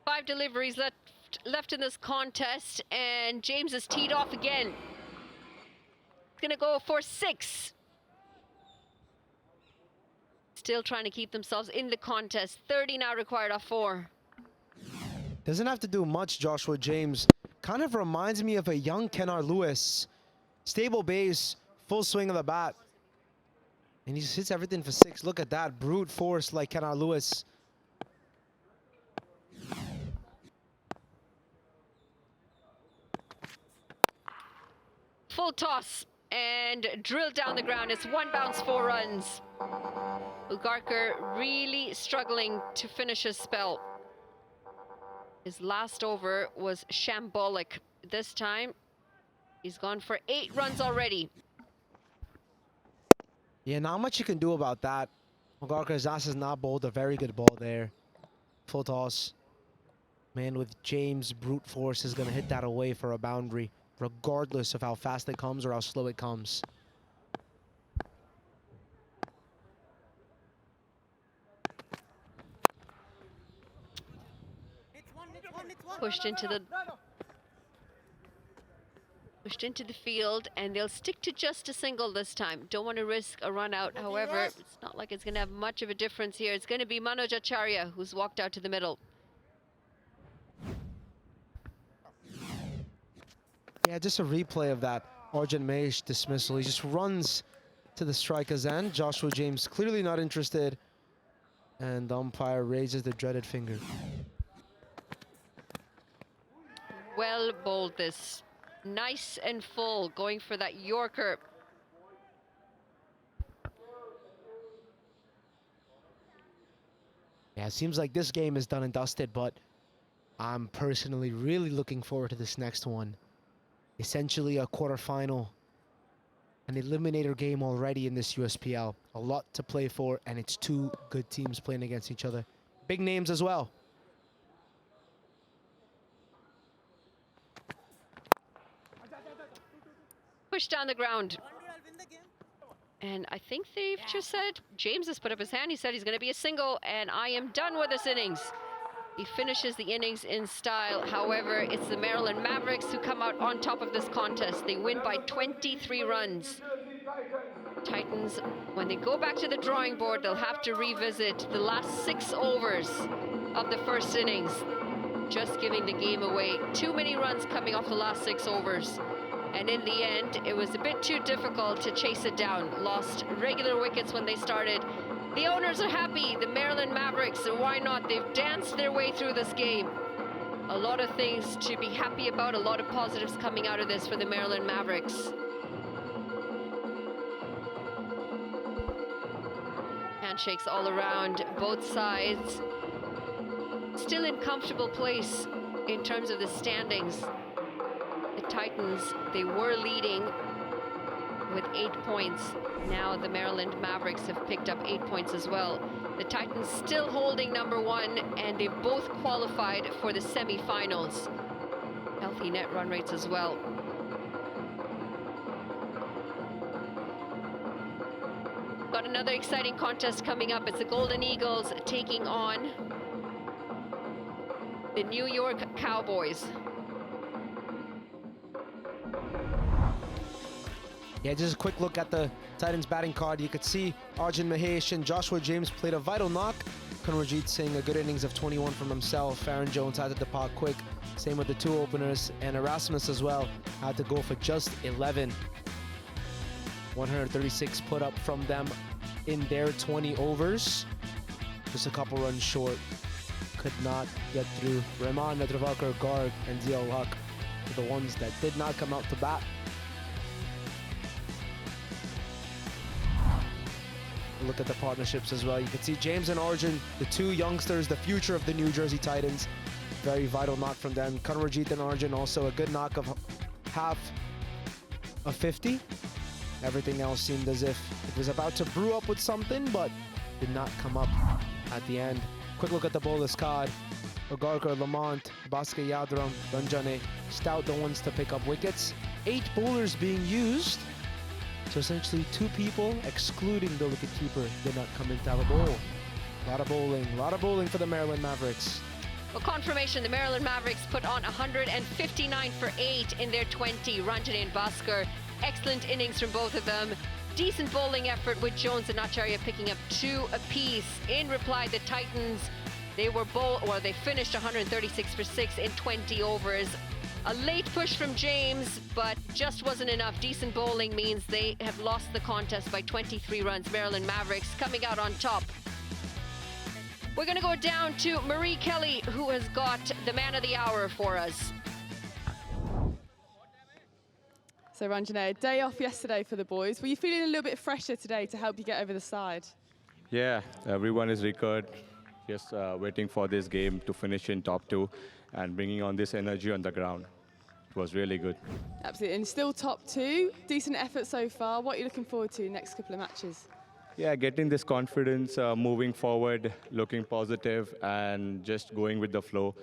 S3: Five deliveries left in this contest, and James is teed off again. He's gonna go for 6. Still trying to keep themselves in the contest. 30 now required off 4.
S11: Doesn't have to do much, Joshua James. Kind of reminds me of a young Kennard Lewis. Stable base, full swing of the bat. And he just hits everything for 6. Look at that, brute force like Kennard Lewis.
S3: Full toss and drilled down the ground. It's 1 bounce, 4 runs. Ugarkar really struggling to finish his spell. His last over was shambolic. This time, he's gone for 8 runs already.
S11: Yeah, not much you can do about that. Ugarkar's ass has not bowled a very good ball there. Full toss. Man with James, brute force is going to hit that away for a boundary, regardless of how fast it comes or how slow it comes.
S3: Pushed into the field, and they'll stick to just a single this time. Don't want to risk a run out. However, it's not like it's going to have much of a difference here. It's going to be Manoj Acharya who's walked out to the middle.
S11: Yeah, just a replay of that Arjun Mahesh dismissal. He just runs to the striker's end. Joshua James clearly not interested, and the umpire raises the dreaded finger.
S3: Well bowled this. Nice and full, going for that Yorker.
S11: Yeah, it seems like this game is done and dusted, but I'm personally really looking forward to this next one. Essentially a quarterfinal, an eliminator game already in this USPL. A lot to play for, and it's 2 good teams playing against each other. Big names as well.
S3: Push down the ground. And I think they've just said, James has put up his hand. He said he's going to be a single, and I am done with this innings. He finishes the innings in style. However, it's the Maryland Mavericks who come out on top of this contest. They win by 23 runs. Titans, when they go back to the drawing board, they'll have to revisit the last 6 overs of the first innings. Just giving the game away. Too many runs coming off the last 6 overs. And in the end, it was a bit too difficult to chase it down. Lost regular wickets when they started. The owners are happy, the Maryland Mavericks, and why not? They've danced their way through this game. A lot of things to be happy about, a lot of positives coming out of this for the Maryland Mavericks. Handshakes all around, both sides. Still in comfortable place in terms of the standings. The Titans, they were leading with 8 points. Now the Maryland Mavericks have picked up 8 points as well. The Titans still holding number 1, and they've both qualified for the semi-finals. Healthy net run rates as well. Got another exciting contest coming up. It's the Golden Eagles taking on the New York Cowboys.
S11: Yeah, just a quick look at the Titans batting card. You could see Arjun Mahesh and Joshua James played a vital knock. Kunarjit Singh, a good innings of 21 from himself. Aaron Jones had to depart quick. Same with the two openers. And Erasmus as well had to go for just 11. 136 put up from them in their 20 overs. Just a couple runs short. Could not get through. Rahman, Netravalkar, Garg, and Ziaul Haq were the ones that did not come out to bat. Look at the partnerships as well. You can see James and Arjun, the two youngsters, the future of the New Jersey Titans. Very vital knock from them. Kunarjit and Arjun also a good knock of half of 50. Everything else seemed as if it was about to brew up with something, but did not come up at the end. Quick look at the bowlers card. Agarkar, Lamont, Bhaskar Yadram, Ranjane, Stout the ones to pick up wickets. 8 bowlers being used. So essentially 2 people, excluding the wicketkeeper, did not come in to have a bowl. A lot of bowling for the Maryland Mavericks.
S3: Well, confirmation, the Maryland Mavericks put on 159 for 8 in their 20. Ranjane and Bhaskar, excellent innings from both of them. Decent bowling effort with Jones and Acharya picking up 2 apiece. In reply, the Titans, they finished 136 for 6 in 20 overs. A late push from James, but just wasn't enough. Decent bowling means they have lost the contest by 23 runs. Maryland Mavericks coming out on top. We're going to go down to Marie Kelly, who has got the man of the hour for us.
S8: So Ranjane, day off yesterday for the boys. Were you feeling a little bit fresher today to help you get over the side?
S5: Yeah, everyone is recovered. Just waiting for this game to finish in top 2 and bringing on this energy on the ground. It was really good.
S8: Absolutely, and still top 2. Decent effort so far. What are you looking forward to next couple of matches?
S5: Yeah, getting this confidence, moving forward, looking positive, and just going with the flow.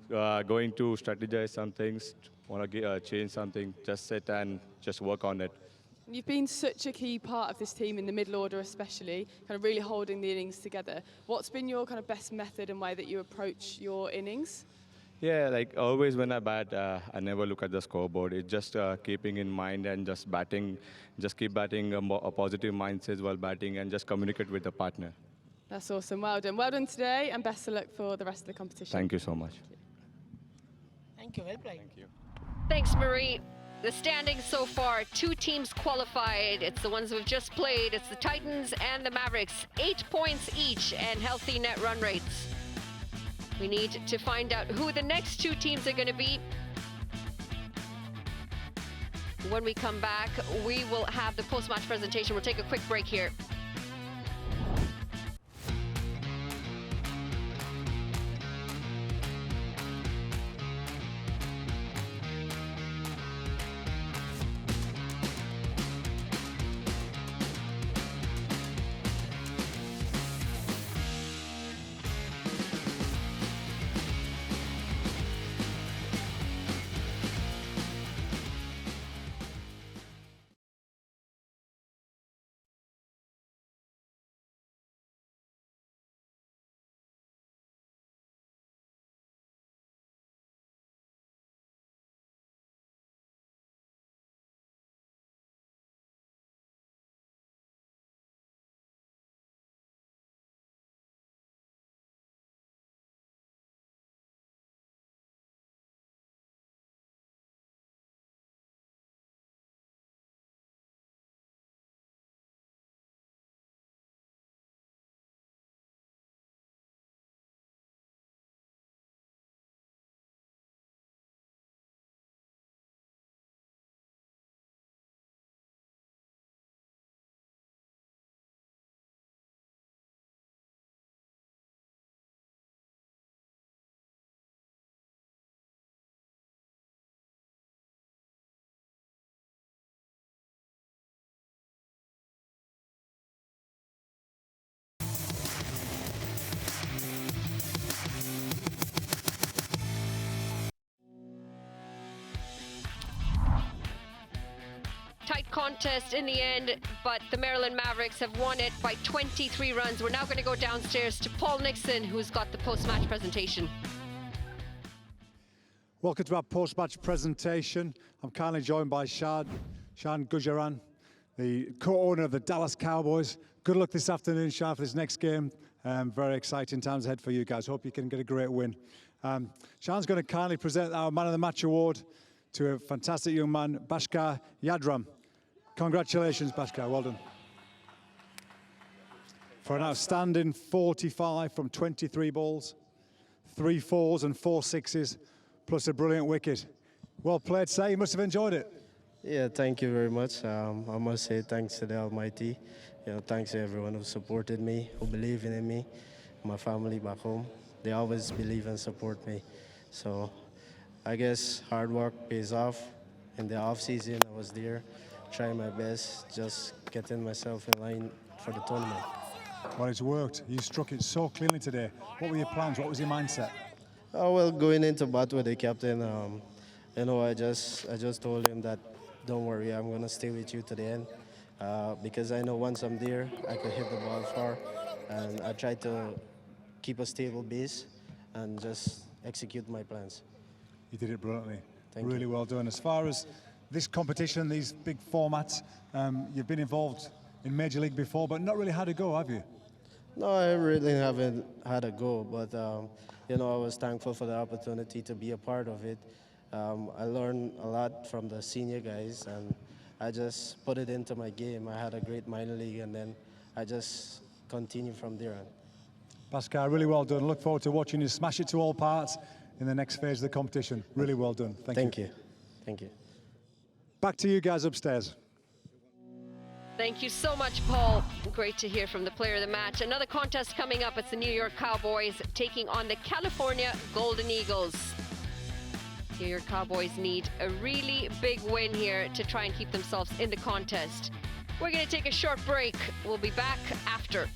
S5: Going to strategize some things, want to change something, just sit and just work on it.
S8: You've been such a key part of this team in the middle order especially, kind of really holding the innings together. What's been your kind of best method and way that you approach your innings?
S5: Yeah, like always when I bat, I never look at the scoreboard. It's just keeping in mind and just batting, just keep batting a positive mindset while batting and just communicate with the partner.
S8: That's awesome, well done. Well done today and best of luck for the rest of the competition.
S5: Thank you so much.
S6: Thank you, well played.
S5: Thank you.
S3: Thanks, Marie. The standings so far, 2 teams qualified. It's the ones we've just played. It's the Titans and the Mavericks. 8 points each and healthy net run rates. We need to find out who the next 2 teams are going to be. When we come back, we will have the post-match presentation. We'll take a quick break here. Tight contest in the end, but the Maryland Mavericks have won it by 23 runs. We're now going to go downstairs to Paul Nixon, who's got the post-match presentation.
S2: Welcome to our post-match presentation. I'm kindly joined by Shan Gujaran, the co-owner of the Dallas Cowboys. Good luck this afternoon, Shan, for this next game. Very exciting times ahead for you guys. Hope you can get a great win. Sean's going to kindly present our Man of the Match award to a fantastic young man, Bhaskar Yadram. Congratulations, Bhaskar. Well done. For an outstanding 45 from 23 balls, 3 4s and 4 6s, plus a brilliant wicket. Well played, sir. You must have enjoyed it.
S13: Yeah, thank you very much. I must say thanks to the Almighty. Thanks to everyone who supported me, who believed in me, my family back home. They always believe and support me. So I guess hard work pays off. In the off season, I was there, trying my best, just getting myself in line for the tournament.
S2: Well, it's worked. You struck it so cleanly today. What were your plans? What was your mindset?
S13: Oh, well, going into bat with the captain, I just told him that, don't worry, I'm going to stay with you to the end. Because I know once I'm there, I could hit the ball far. And I try to keep a stable base and just execute my plans.
S2: You did it brilliantly.
S13: Thank you.
S2: Really well done. As far as this competition, these big formats, you've been involved in Major League before, but not really had a go, have you?
S13: No, I really haven't had a go, but I was thankful for the opportunity to be a part of it. I learned a lot from the senior guys, and I just put it into my game. I had a great minor league, and then I just continued from there on.
S2: Bhaskar, really well done. Look forward to watching you smash it to all parts in the next phase of the competition. Really well done. Thank you.
S13: Thank you.
S2: Back to you guys upstairs.
S3: Thank you so much, Paul. Great to hear from the player of the match. Another contest coming up. It's the New York Cowboys taking on the California Golden Eagles. New York Cowboys need a really big win here to try and keep themselves in the contest. We're going to take a short break. We'll be back after.